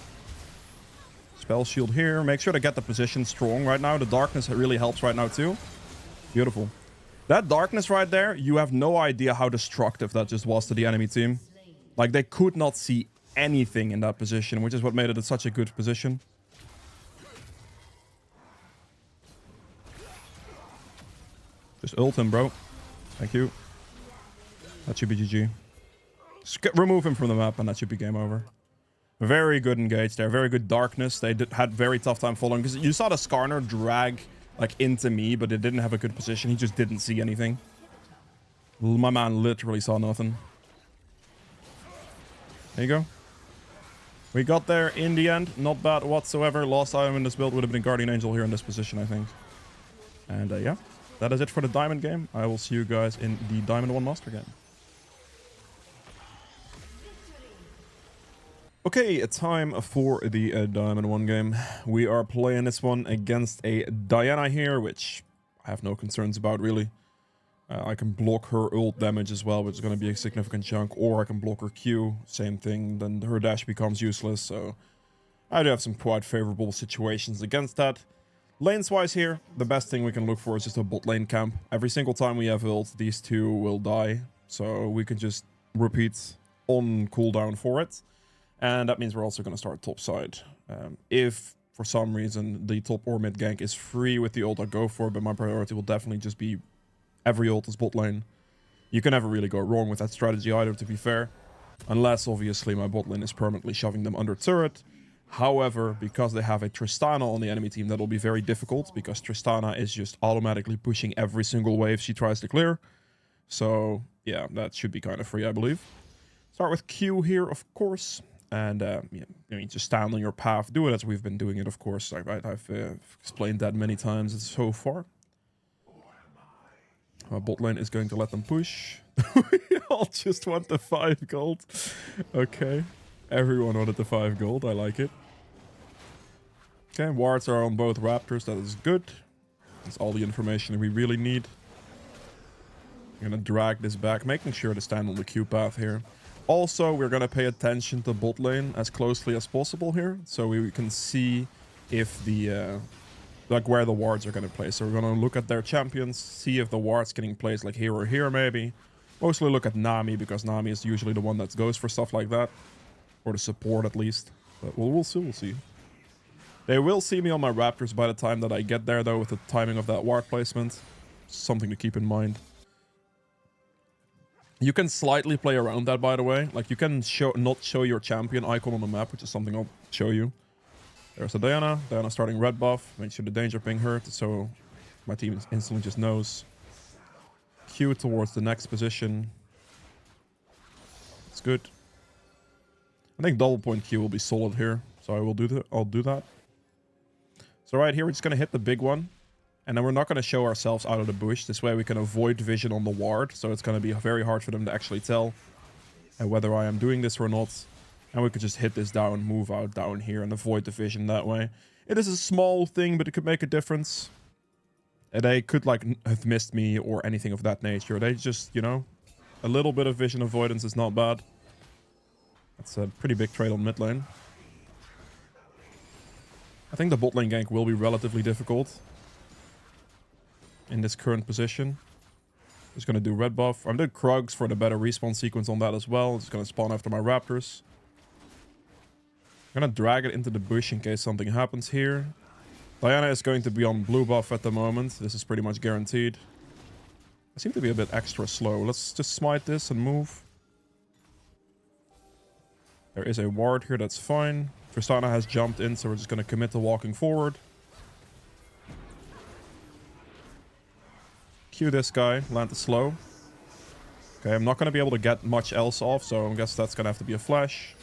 Spell shield here. Make sure to get the position strong right now. The darkness really helps right now too. Beautiful. That darkness right there, you have no idea how destructive that just was to the enemy team. Like, they could not see anything in that position, which is what made it such a good position. Just ult him, bro. Thank you. That should be GG. Remove him from the map and that should be game over. Very good engage there. Very good darkness. They had very tough time following. Because you saw the Skarner drag like into me, but it didn't have a good position. He just didn't see anything. My man literally saw nothing. There you go. We got there in the end. Not bad whatsoever. Last item in this build would have been Guardian Angel here in this position, I think. And yeah, that is it for the Diamond game. I will see you guys in the Diamond 1 Master game. Okay, it's time for the Diamond 1 game. We are playing this one against a Diana here, which I have no concerns about, really. I can block her ult damage as well, which is going to be a significant chunk, or I can block her Q, same thing, then her dash becomes useless, so I do have some quite favorable situations against that. Lanes-wise here, the best thing we can look for is just a bot lane camp. Every single time we have ult, these two will die, so we can just repeat on cooldown for it. And that means we're also going to start top side. If for some reason the top or mid gank is free with the ult, I'll go for it, but my priority will definitely just be every ult is bot lane. You can never really go wrong with that strategy either, to be fair. Unless, obviously, my bot lane is permanently shoving them under turret. However, because they have a Tristana on the enemy team, that'll be very difficult, because Tristana is just automatically pushing every single wave she tries to clear. So, yeah, that should be kind of free, I believe. Start with Q here, of course. And, yeah, I mean, just stand on your path. Do it as we've been doing it, of course. I've explained that many times so far. My bot lane is going to let them push. We all just want the 5 gold. Okay. Everyone wanted the 5 gold. I like it. Okay, wards are on both Raptors. That is good. That's all the information we really need. I'm going to drag this back, making sure to stand on the Q path here. Also, we're going to pay attention to bot lane as closely as possible here, so we can see if the like where the wards are going to play. So we're going to look at their champions, see if the ward's getting placed like here or here maybe. Mostly look at Nami, because Nami is usually the one that goes for stuff like that, or the support at least. But we'll see. They will see me on my Raptors by the time that I get there, though, with the timing of that ward placement. Something to keep in mind. You can slightly play around that, by the way. Like, you can not show your champion icon on the map, which is something I'll show you. There's a Diana. Diana starting red buff. Make sure the danger ping hurt, so my team instantly just knows. Q towards the next position. It's good. I think double point Q will be solid here, so I'll do that. So right here, we're just going to hit the big one. And then we're not going to show ourselves out of the bush. This way we can avoid vision on the ward. So it's going to be very hard for them to actually tell whether I am doing this or not. And we could just hit this down, move out down here, and avoid the vision that way. It is a small thing, but it could make a difference. And they could, like, have missed me or anything of that nature. They just, you know, a little bit of vision avoidance is not bad. That's a pretty big trade on mid lane. I think the bot lane gank will be relatively difficult in this current position. Just going to do red buff. I'm doing Krugs for the better respawn sequence on that as well. It's going to spawn after my Raptors. I'm going to drag it into the bush in case something happens here. Diana is going to be on blue buff at the moment. This is pretty much guaranteed. I seem to be a bit extra slow. Let's just smite this and move. There is a ward here, that's fine. Tristana has jumped in, so we're just going to commit to walking forward. Q this guy, land the slow. Okay, I'm not going to be able to get much else off, so I guess that's going to have to be a flash.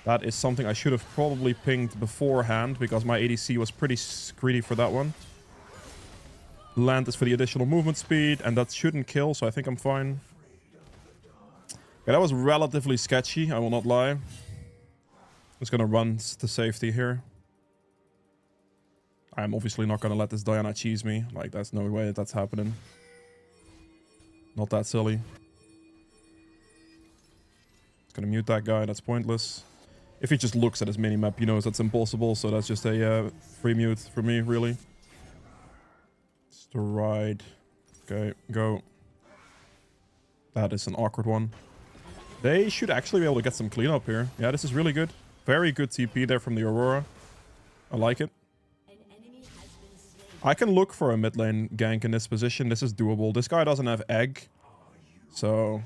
That is something I should have probably pinged beforehand, because my ADC was pretty greedy for that one. Land is for the additional movement speed, and that shouldn't kill, so I think I'm fine. Okay, that was relatively sketchy, I will not lie. Just gonna run to safety here. I'm obviously not gonna let this Diana cheese me. Like, there's no way that's happening. Not that silly. Just gonna mute that guy, that's pointless. If he just looks at his minimap, he knows that's impossible, so that's just a free mute for me, really. Stride. Okay, go. That is an awkward one. They should actually be able to get some cleanup here. Yeah, this is really good. Very good TP there from the Aurora. I like it. I can look for a mid lane gank in this position. This is doable. This guy doesn't have egg, so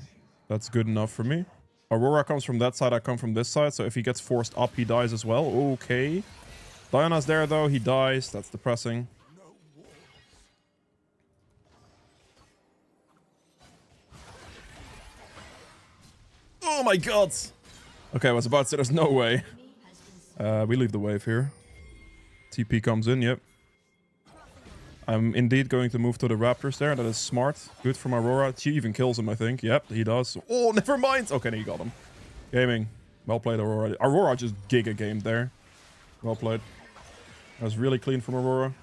that's good enough for me. Aurora comes from that side, I come from this side, so if he gets forced up, he dies as well. Okay. Diana's there, though. He dies. That's depressing. Oh my god! Okay, I was about to say there's no way. We leave the wave here. TP comes in, yep. I'm indeed going to move to the Raptors there. That is smart. Good from Aurora. She even kills him, I think. Yep, he does. Oh, never mind. Okay, he got him. Gaming. Well played, Aurora. Aurora just giga gamed there. Well played. That was really clean from Aurora.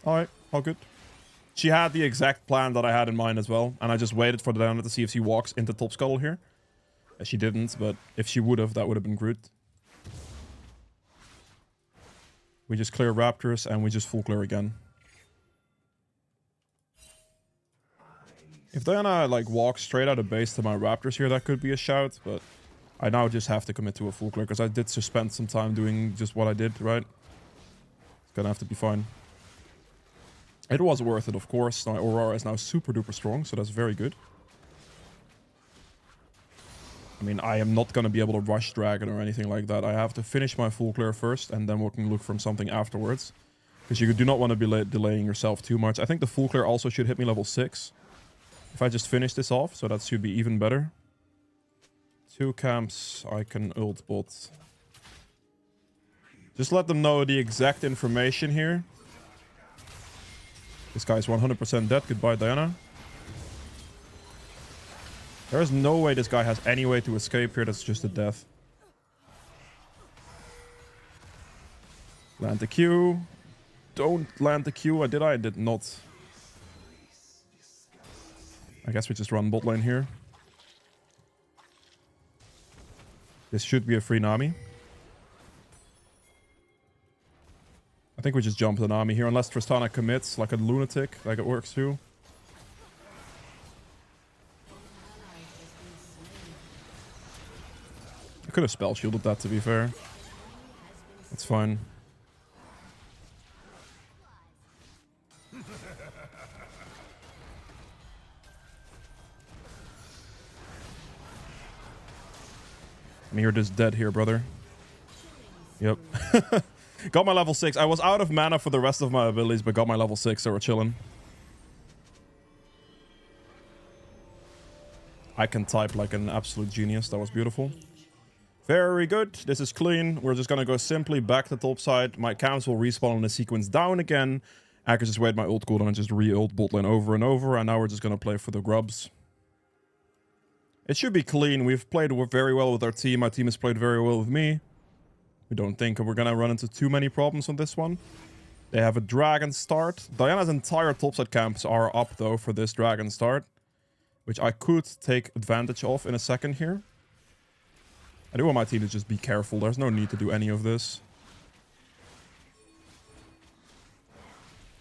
Alright, all good. She had the exact plan that I had in mind as well. And I just waited for the Diana to see if she walks into top scuttle here. She didn't, but if she would have, that would have been good. We just clear Raptors and we just full clear again. If Diana like walks straight out of base to my Raptors here, that could be a shout, but I now just have to commit to a full clear because I did spend some time doing just what I did, right? It's gonna have to be fine. It was worth it, of course. Now Aurora is now super duper strong, so that's very good. I mean, I am not going to be able to rush Dragon or anything like that. I have to finish my full clear first, and then we can look for something afterwards. Because you do not want to be delaying yourself too much. I think the full clear also should hit me level 6. If I just finish this off, so that should be even better. 2 camps, I can ult bot. Just let them know the exact information here. This guy's 100% dead. Goodbye, Diana. There is no way this guy has any way to escape here. That's just a death. Land the Q. Don't land the Q. Did I? I did not. I guess we just run bot lane here. This should be a free Nami. I think we just jump the Nami here, unless Tristana commits like a lunatic, like it works too. I could have spell shielded that, to be fair. That's fine. And you're just dead here, brother. Yep. Got my level 6. I was out of mana for the rest of my abilities, but got my level 6, so we're chilling. I can type like an absolute genius. That was beautiful. Very good. This is clean. We're just gonna go simply back to top side. My camps will respawn in the sequence down again. I can just wait my ult cooldown and just re-ult bot lane over and over. And now we're just gonna play for the grubs. It should be clean. We've played very well with our team. My team has played very well with me. We don't think we're gonna run into too many problems on this one. They have a dragon start. Diana's entire topside camps are up though for this dragon start, which I could take advantage of in a second here. I do want my team to just be careful. There's no need to do any of this.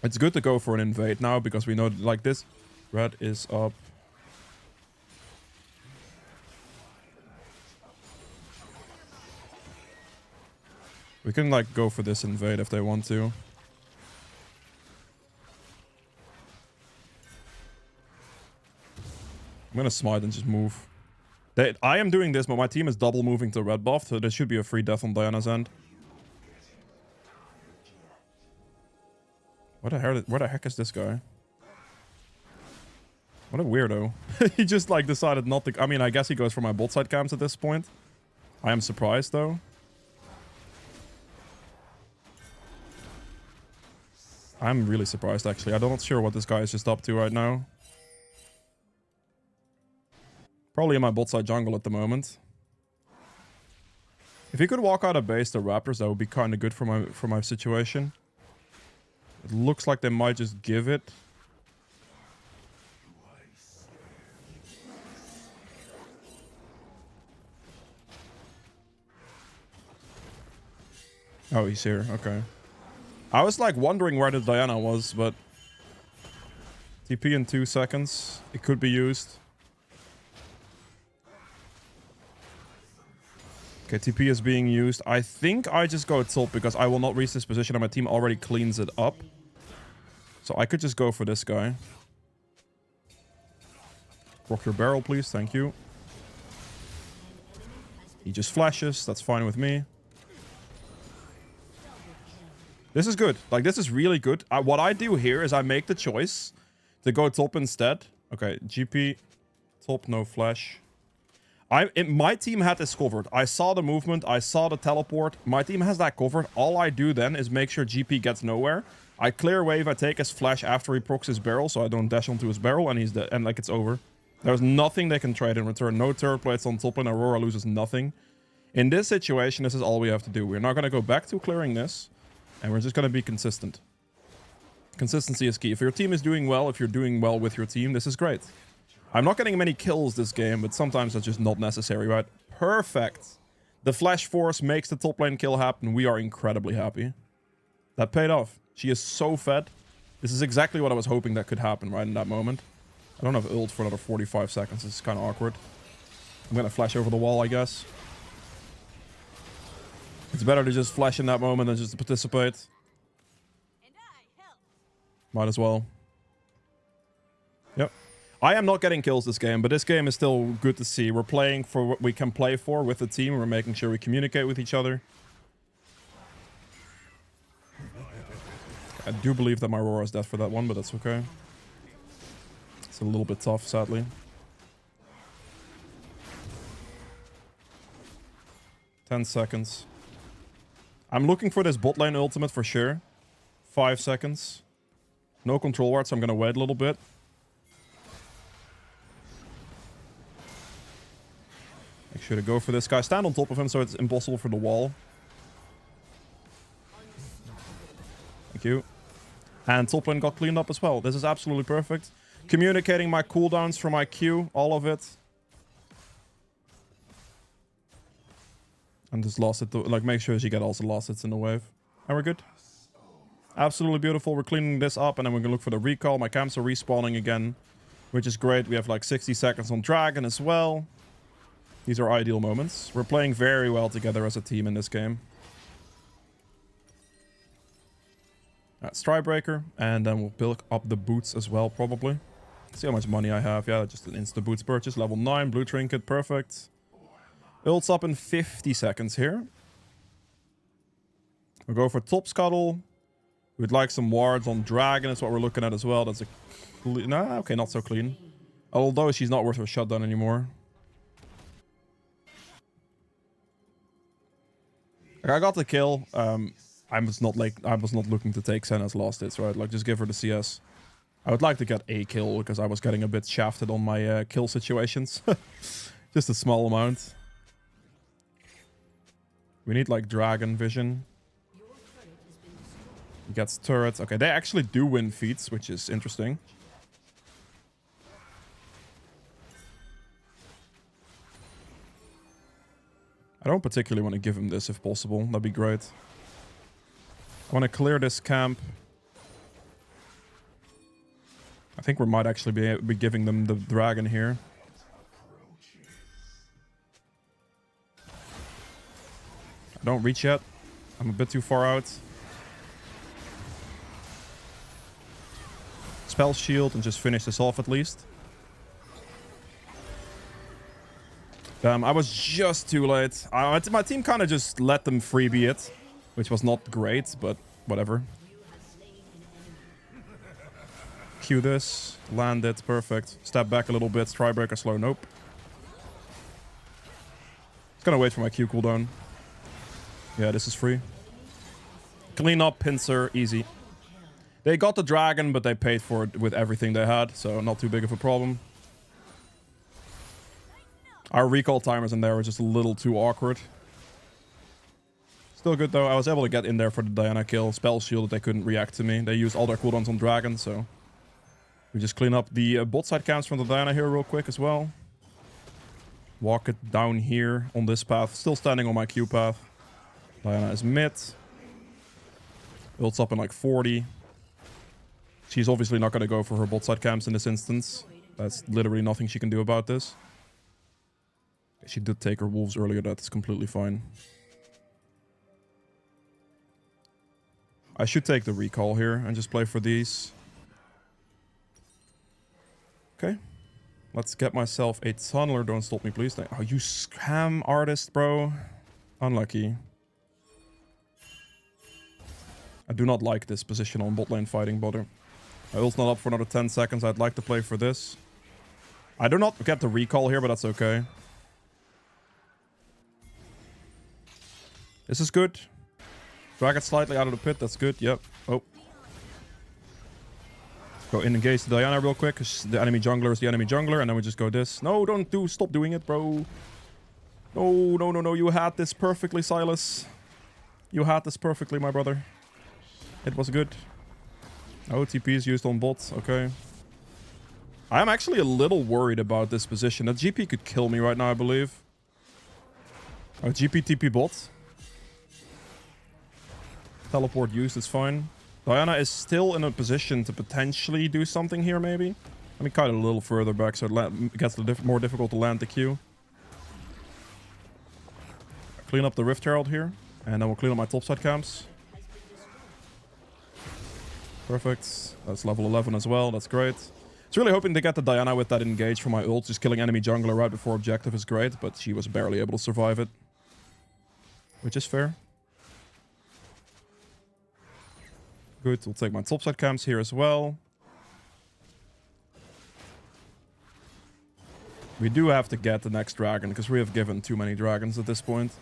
It's good to go for an invade now because we know like this. Red is up. We can like go for this invade if they want to. I'm gonna smite and just move. I am doing this, but my team is double moving to red buff, so there should be a free death on Diana's end. Where the heck is this guy? What a weirdo. He just like decided not to... I mean, I guess he goes for my bot side camps at this point. I am surprised though. I'm really surprised actually. I'm not sure what this guy is just up to right now. Probably in my bot side jungle at the moment. If he could walk out of base to Raptors, that would be kind of good for my situation. It looks like they might just give it. Oh, he's here. Okay. I was like wondering where the Diana was, but TP in 2 seconds. It could be used. Okay, TP is being used. I think I just go top because I will not reach this position and my team already cleans it up. So I could just go for this guy. Rock your barrel, please. Thank you. He just flashes. That's fine with me. This is good. Like, this is really good. What I do here is I make the choice to go top instead. Okay, GP. Top, no flash. My team had this covered. I saw the movement. I saw the teleport. My team has that covered. All I do then is make sure GP gets nowhere. I clear wave. I take his flash after he procs his barrel, so I don't dash onto his barrel, and he's dead. And like, it's over. There's nothing they can trade in return. No turret plates on top, and Aurora loses nothing. In this situation, this is all we have to do. We're not going to go back to clearing this, and we're just going to be consistent. Consistency is key. If your team is doing well, if you're doing well with your team, this is great. I'm not getting many kills this game, but sometimes that's just not necessary, right? Perfect. The Flash Force makes the top lane kill happen. We are incredibly happy. That paid off. She is so fed. This is exactly what I was hoping that could happen right in that moment. I don't have ult for another 45 seconds. This is kind of awkward. I'm going to flash over the wall, I guess. It's better to just flash in that moment than just to participate. Might as well. Yep. I am not getting kills this game, but this game is still good to see. We're playing for what we can play for with the team. We're making sure we communicate with each other. I do believe that my Aurora is dead for that one, but that's okay. It's a little bit tough, sadly. 10 seconds. I'm looking for this bot lane ultimate for sure. 5 seconds. No control ward, so I'm going to wait a little bit. Make sure to go for this guy. Stand on top of him so it's impossible for the wall. Thank you. And top lane got cleaned up as well. This is absolutely perfect. Communicating my cooldowns for my Q. All of it. And just lost it. Like, make sure she get also lost it in the wave. And we're good. Absolutely beautiful. We're cleaning this up and then we're going to look for the recall. My camps are respawning again, which is great. We have like 60 seconds on Dragon as well. These are ideal moments. We're playing very well together as a team in this game. Strybreaker. And then we'll build up the boots as well, probably. See how much money I have. Yeah, just an insta boots purchase. Level 9. Blue trinket. Perfect. Ult's up in 50 seconds here. We'll go for top scuttle. We'd like some wards on Dragon. That's what we're looking at as well. That's a... Nah, okay, not so clean. Although she's not worth her shutdown anymore. I got the kill. I was not looking to take Senna's last hits, right? Like, just give her the CS. I would like to get a kill because I was getting a bit shafted on my kill situations. Just a small amount. We need like Dragon Vision. He gets turrets. Okay, they actually do win feats, which is interesting. I don't particularly want to give him this if possible. That'd be great. I want to clear this camp. I think we might actually be giving them the dragon here. I don't reach yet. I'm a bit too far out. Spell shield and just finish this off at least. Damn, I was just too late. My team kind of just let them freebie it, which was not great, but whatever. Q this, land it, perfect. Step back a little bit, Strybreaker slow, nope. Just gonna wait for my Q cooldown. Yeah, this is free. Clean up, pincer, easy. They got the dragon, but they paid for it with everything they had, so not too big of a problem. Our recall timers in there were just a little too awkward. Still good though. I was able to get in there for the Diana kill. Spell shield, they couldn't react to me. They used all their cooldowns on dragon, so... We just clean up the bot side camps from the Diana here real quick as well. Walk it down here on this path. Still standing on my Q path. Diana is mid. Ult's up in like 40. She's obviously not going to go for her bot side camps in this instance. That's literally nothing she can do about this. She did take her wolves earlier. That's completely fine. I should take the recall here and just play for these. Okay. Let's get myself a tunneler. Don't stop me, please. Oh, you scam artist, bro. Unlucky. I do not like this position on bot lane fighting bother. My ult's not up for another 10 seconds. I'd like to play for this. I do not get the recall here, but that's okay. This is good. Drag it slightly out of the pit. That's good. Yep. Oh. Go in and engage the Diana real quick, because the enemy jungler is the enemy jungler, and then we just go this. No, stop doing it, bro. No. You had this perfectly, Silas. You had this perfectly, my brother. It was good. OTP is used on bot. Okay. I am actually a little worried about this position. That GP could kill me right now, I believe. Oh, GP TP bot. Teleport used is fine. Diana is still in a position to potentially do something here, maybe. Let me cut it a little further back so it gets more difficult to land the Q. Clean up the Rift Herald here. And then we'll clean up my topside camps. Perfect. That's level 11 as well. That's great. It's really hoping to get the Diana with that engage from my ult. Just killing enemy jungler right before objective is great, but she was barely able to survive it. Which is fair. Good. We'll take my topside camps here as well. We do have to get the next dragon, because we have given too many dragons at this point.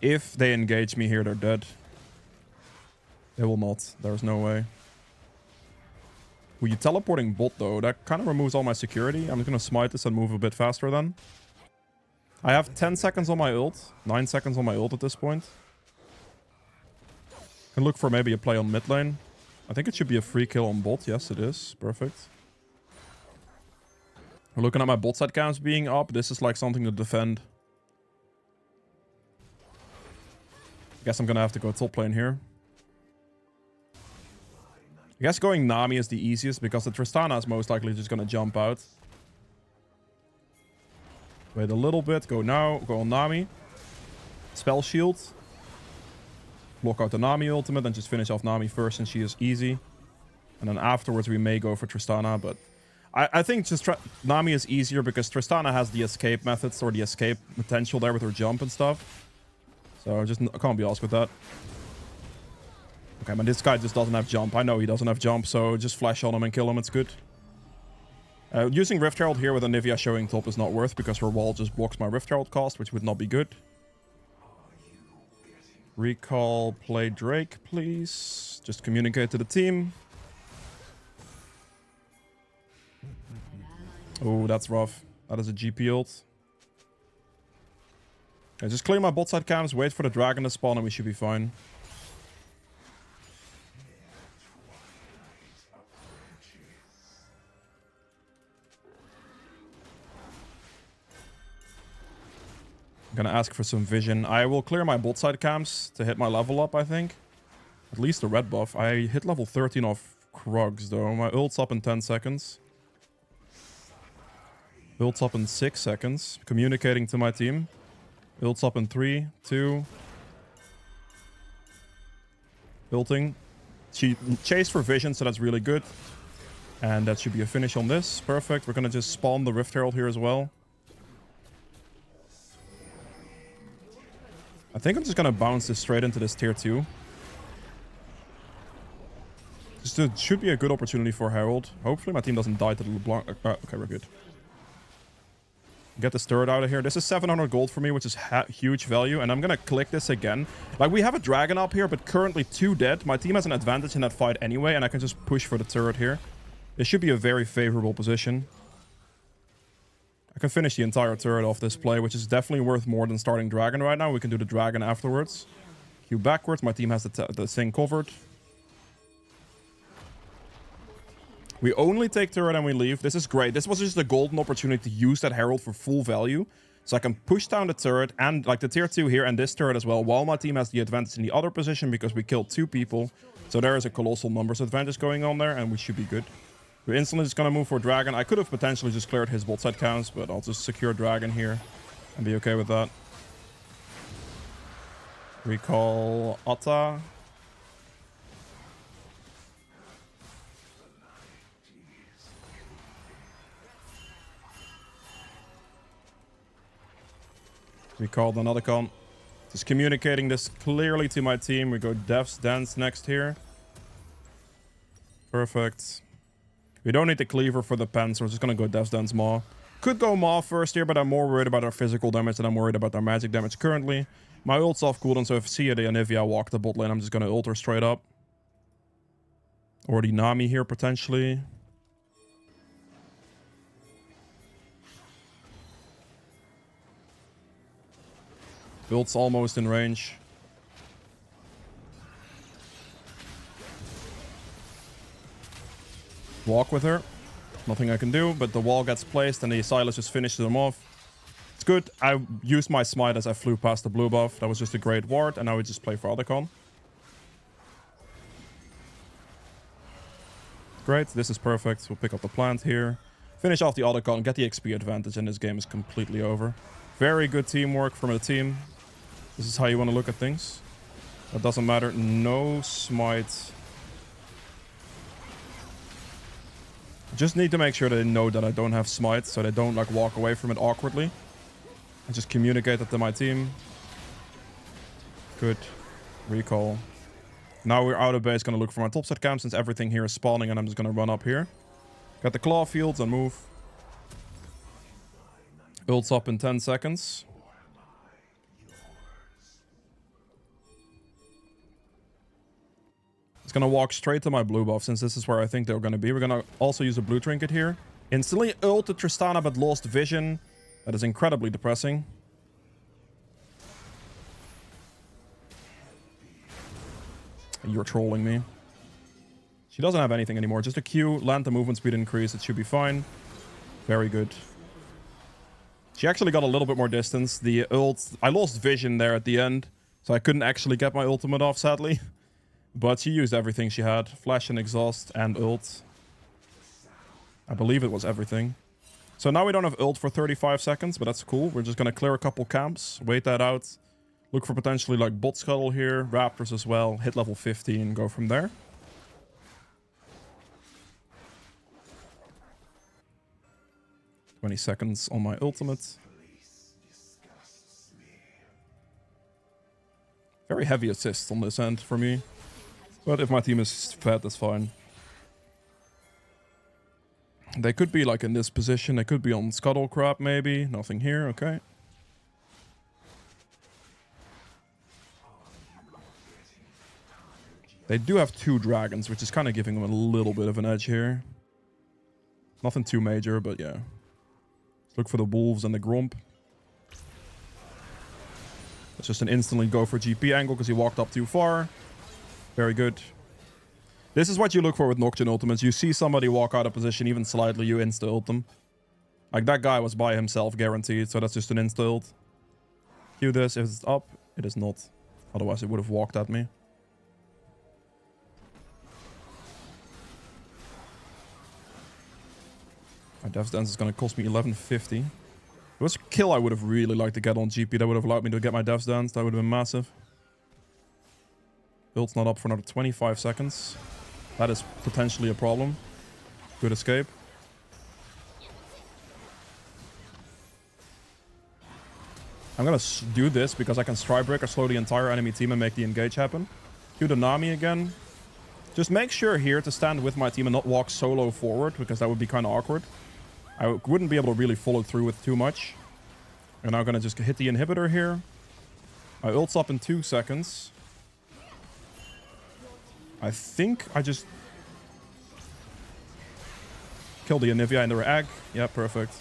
If they engage me here, they're dead. They will not. There's no way. Were you teleporting bot, though? That kind of removes all my security. I'm just going to smite this and move a bit faster then. I have 10 seconds on my ult. 9 seconds on my ult at this point. Can look for maybe a play on mid lane. I think it should be a free kill on bot. Yes, it is. Perfect. We're looking at my bot side camps being up. This is like something to defend. I guess I'm gonna have to go top lane here. I guess going Nami is the easiest because the Tristana is most likely just gonna jump out. Wait a little bit. Go now. Go on Nami. Spell shield. Block out the Nami ultimate and just finish off Nami first since she is easy. And then afterwards we may go for Tristana, but I think just Nami is easier because Tristana has the escape methods or the escape potential there with her jump and stuff. So just I can't be asked with that. Okay, man, this guy just doesn't have jump. I know he doesn't have jump, so just flash on him and kill him. It's good. Using Rift Herald here with Anivia showing top is not worth because her wall just blocks my Rift Herald cost, which would not be good. Recall, play Drake, please. Just communicate to the team. Oh, that's rough. That is a GP ult. Okay, just clear my bot side camps, wait for the dragon to spawn, and we should be fine. I'm gonna ask for some vision. I will clear my bot side camps to hit my level up, I think. At least the red buff. I hit level 13 off Krugs, though. My ult's up in 10 seconds. Ult's up in 6 seconds. Communicating to my team. Ult's up in 3, 2. Ulting. She chased for vision, so that's really good. And that should be a finish on this. Perfect. We're gonna just spawn the Rift Herald here as well. I think I'm just gonna bounce this straight into this tier 2. It should be a good opportunity for Herald. Hopefully my team doesn't die to the LeBlanc. Okay, we're good. Get this turret out of here. This is 700 gold for me, which is huge value. And I'm gonna click this again. Like, we have a dragon up here, but currently 2 dead. My team has an advantage in that fight anyway, and I can just push for the turret here. This should be a very favorable position. I can finish the entire turret off this play, which is definitely worth more than starting dragon right now. We can do the dragon afterwards. Q backwards. My team has the thing covered. We only take turret and we leave. This is great. This was just a golden opportunity to use that herald for full value. So I can push down the turret and like the tier 2 here and this turret as well, while my team has the advantage in the other position because we killed 2 people. So there is a colossal numbers advantage going on there and we should be good. We're instantly just gonna move for Dragon. I could have potentially just cleared his bot side counts, but I'll just secure Dragon here and be okay with that. Recall Atta. Recalled another con. Just communicating this clearly to my team. We go Dev's Dance next here. Perfect. We don't need the Cleaver for the pen, so we're just gonna go Dev's Dance Maw. Could go Maw first here, but I'm more worried about our physical damage than I'm worried about our magic damage currently. My ult's off cooldown, so if I see the Anivia walk the bot lane, I'm just gonna ult her straight up. Or the Nami here, potentially. Ult's almost in range. Walk with her. Nothing I can do, but the wall gets placed and the Silas just finishes them off. It's good. I used my smite as I flew past the blue buff. That was just a great ward, and now we just play for Otacon. Great, this is perfect. We'll pick up the plant here. Finish off the Otacon, get the XP advantage, and this game is completely over. Very good teamwork from the team. This is how you want to look at things. That doesn't matter. No smite. Just need to make sure they know that I don't have smite, so they don't like walk away from it awkwardly. I just communicate that to my team. Good. Recall. Now we're out of base, gonna look for my topside camp since everything here is spawning, and I'm just gonna run up here. Got the claw fields and move. Ults up in 10 seconds. It's gonna walk straight to my blue buff since this is where I think they're gonna be. We're gonna also use a blue trinket here. Instantly ulted Tristana but lost vision. That is incredibly depressing. You're trolling me. She doesn't have anything anymore. Just a Q, land the movement speed increase. It should be fine. Very good. She actually got a little bit more distance. The ult... I lost vision there at the end, so I couldn't actually get my ultimate off, sadly. But she used everything she had. Flash and exhaust and ult. I believe it was everything. So now we don't have ult for 35 seconds, but that's cool. We're just going to clear a couple camps. Wait that out. Look for potentially like bot scuttle here. Raptors as well. Hit level 15. Go from there. $20 on my ultimate. Very heavy assists on this end for me. But if my team is fed, that's fine. They could be like in this position. They could be on Scuttle Crab maybe. Nothing here. Okay. They do have 2 dragons, which is kind of giving them a little bit of an edge here. Nothing too major, but yeah. Let's look for the wolves and the grump. It's just an instantly go for GP angle because he walked up too far. Very good. This is what you look for with Nocturne ultimates. You see somebody walk out of position even slightly, you insta-ult them. Like that guy was by himself guaranteed, so that's just an insta-ult. Q this. If it's up, it is not. Otherwise it would have walked at me. My Dev's Dance is going to cost me 1150. It was a kill I would have really liked to get on GP. That would have allowed me to get my Dev's Dance. That would have been massive. Build's not up for another 25 seconds. That is potentially a problem. Good escape. I'm gonna do this because I can Stride Breaker, slow the entire enemy team and make the engage happen. Do the Nami again. Just make sure here to stand with my team and not walk solo forward, because that would be kind of awkward. I wouldn't be able to really follow through with too much. I'm now gonna just hit the inhibitor here. My ult's up in 2 seconds. I think I just killed the Anivia in the egg. Yeah, perfect.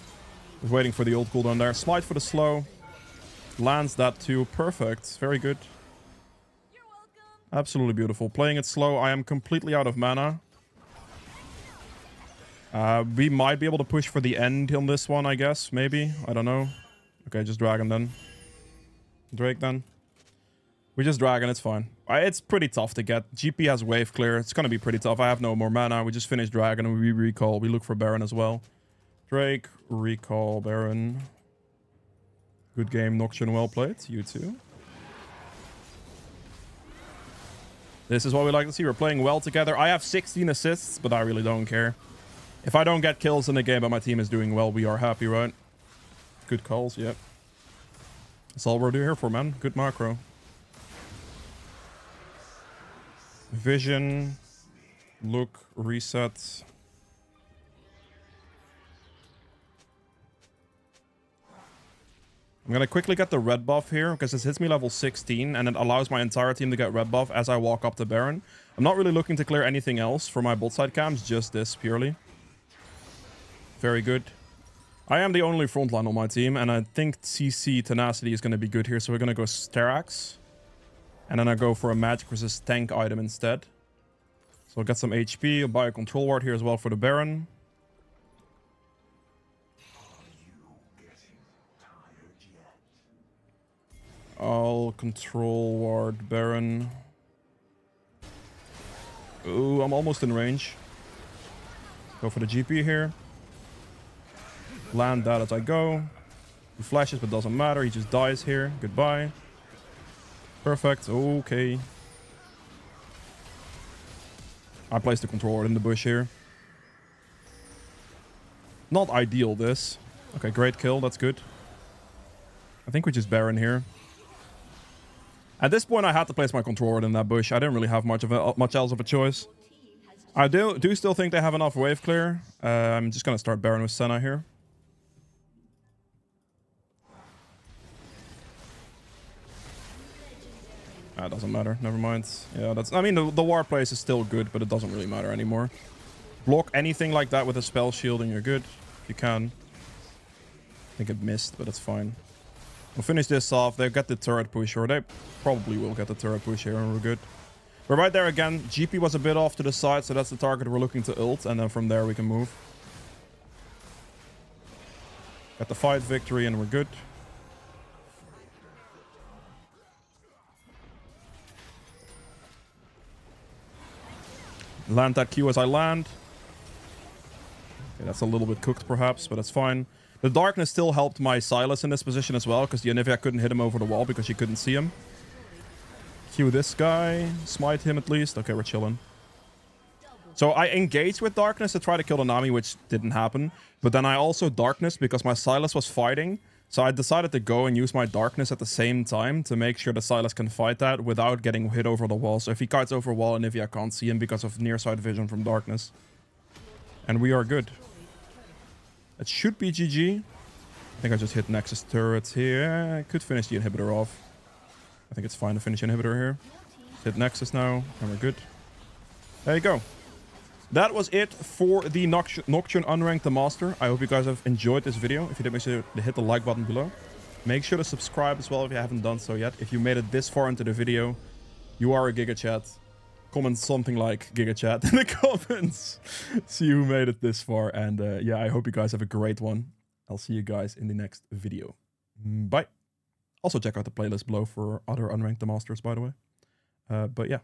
Was waiting for the ult cooldown there. Smite for the slow. Lands that too. Perfect. Very good. You're welcome. Absolutely beautiful. Playing it slow. I am completely out of mana. We might be able to push for the end on this one, I guess. Maybe. I don't know. Okay, just Dragon then. Drake then. We just dragon, it's fine. It's pretty tough to get. GP has wave clear. It's gonna be pretty tough. I have no more mana. We just finished dragon and we recall. We look for Baron as well. Drake, recall, Baron. Good game, Nocturne, well played. You too. This is what we like to see. We're playing well together. I have 16 assists, but I really don't care. If I don't get kills in the game, but my team is doing well, we are happy, right? Good calls, yep. That's all we're here for, man. Good macro. Vision. Look. Reset. I'm gonna quickly get the red buff here, because this hits me level 16, and it allows my entire team to get red buff as I walk up to Baron. I'm not really looking to clear anything else for my bot side camps, just this purely. Very good. I am the only frontline on my team, and I think CC Tenacity is going to be good here, so we're going to go Sterax. And then I go for a magic resist tank item instead. So I'll get some HP, I'll buy a control ward here as well for the Baron. I'll control ward Baron. Ooh, I'm almost in range. Go for the GP here. Land that as I go. He flashes, but doesn't matter. He just dies here. Goodbye. Perfect. Okay. I placed the control ward in the bush here. Not ideal, this. Okay, great kill. That's good. I think we just Baron here. At this point, I had to place my control ward in that bush. I didn't really have much else of a choice. I do still think they have enough wave clear. I'm just going to start Baron with Senna here. That doesn't matter. Never mind. Yeah, that's... I mean, the ward place is still good, but it doesn't really matter anymore. Block anything like that with a spell shield and you're good. If you can. I think it missed, but it's fine. We'll finish this off. They'll get the turret push, or they probably will get the turret push here, and we're good. We're right there again. GP was a bit off to the side, so that's the target we're looking to ult, and then from there we can move. Got the fight victory, and we're good. Land that Q as I land. Okay, that's a little bit cooked perhaps, but that's fine. The darkness still helped my Sylas in this position as well, because the Anivia couldn't hit him over the wall because she couldn't see him. Q this guy. Smite him at least. Okay, we're chilling. So I engaged with darkness to try to kill the Nami, which didn't happen. But then I also darkness because my Sylas was fighting. So I decided to go and use my darkness at the same time to make sure the Sylas can fight that without getting hit over the wall. So if he kites over a wall, Anivia can't see him because of near sight vision from darkness. And we are good. It should be GG. I think I just hit Nexus turrets here. I could finish the inhibitor off. I think it's fine to finish inhibitor here. Hit Nexus now, and we're good. There you go. That was it for the Nocturne Unranked the Master. I hope you guys have enjoyed this video. If you did, make sure to hit the like button below. Make sure to subscribe as well if you haven't done so yet. If you made it this far into the video, you are a Giga Chat. Comment something like Giga Chat in the comments. See who made it this far. And yeah, I hope you guys have a great one. I'll see you guys in the next video. Bye. Also check out the playlist below for other Unranked the Masters, by the way. But yeah.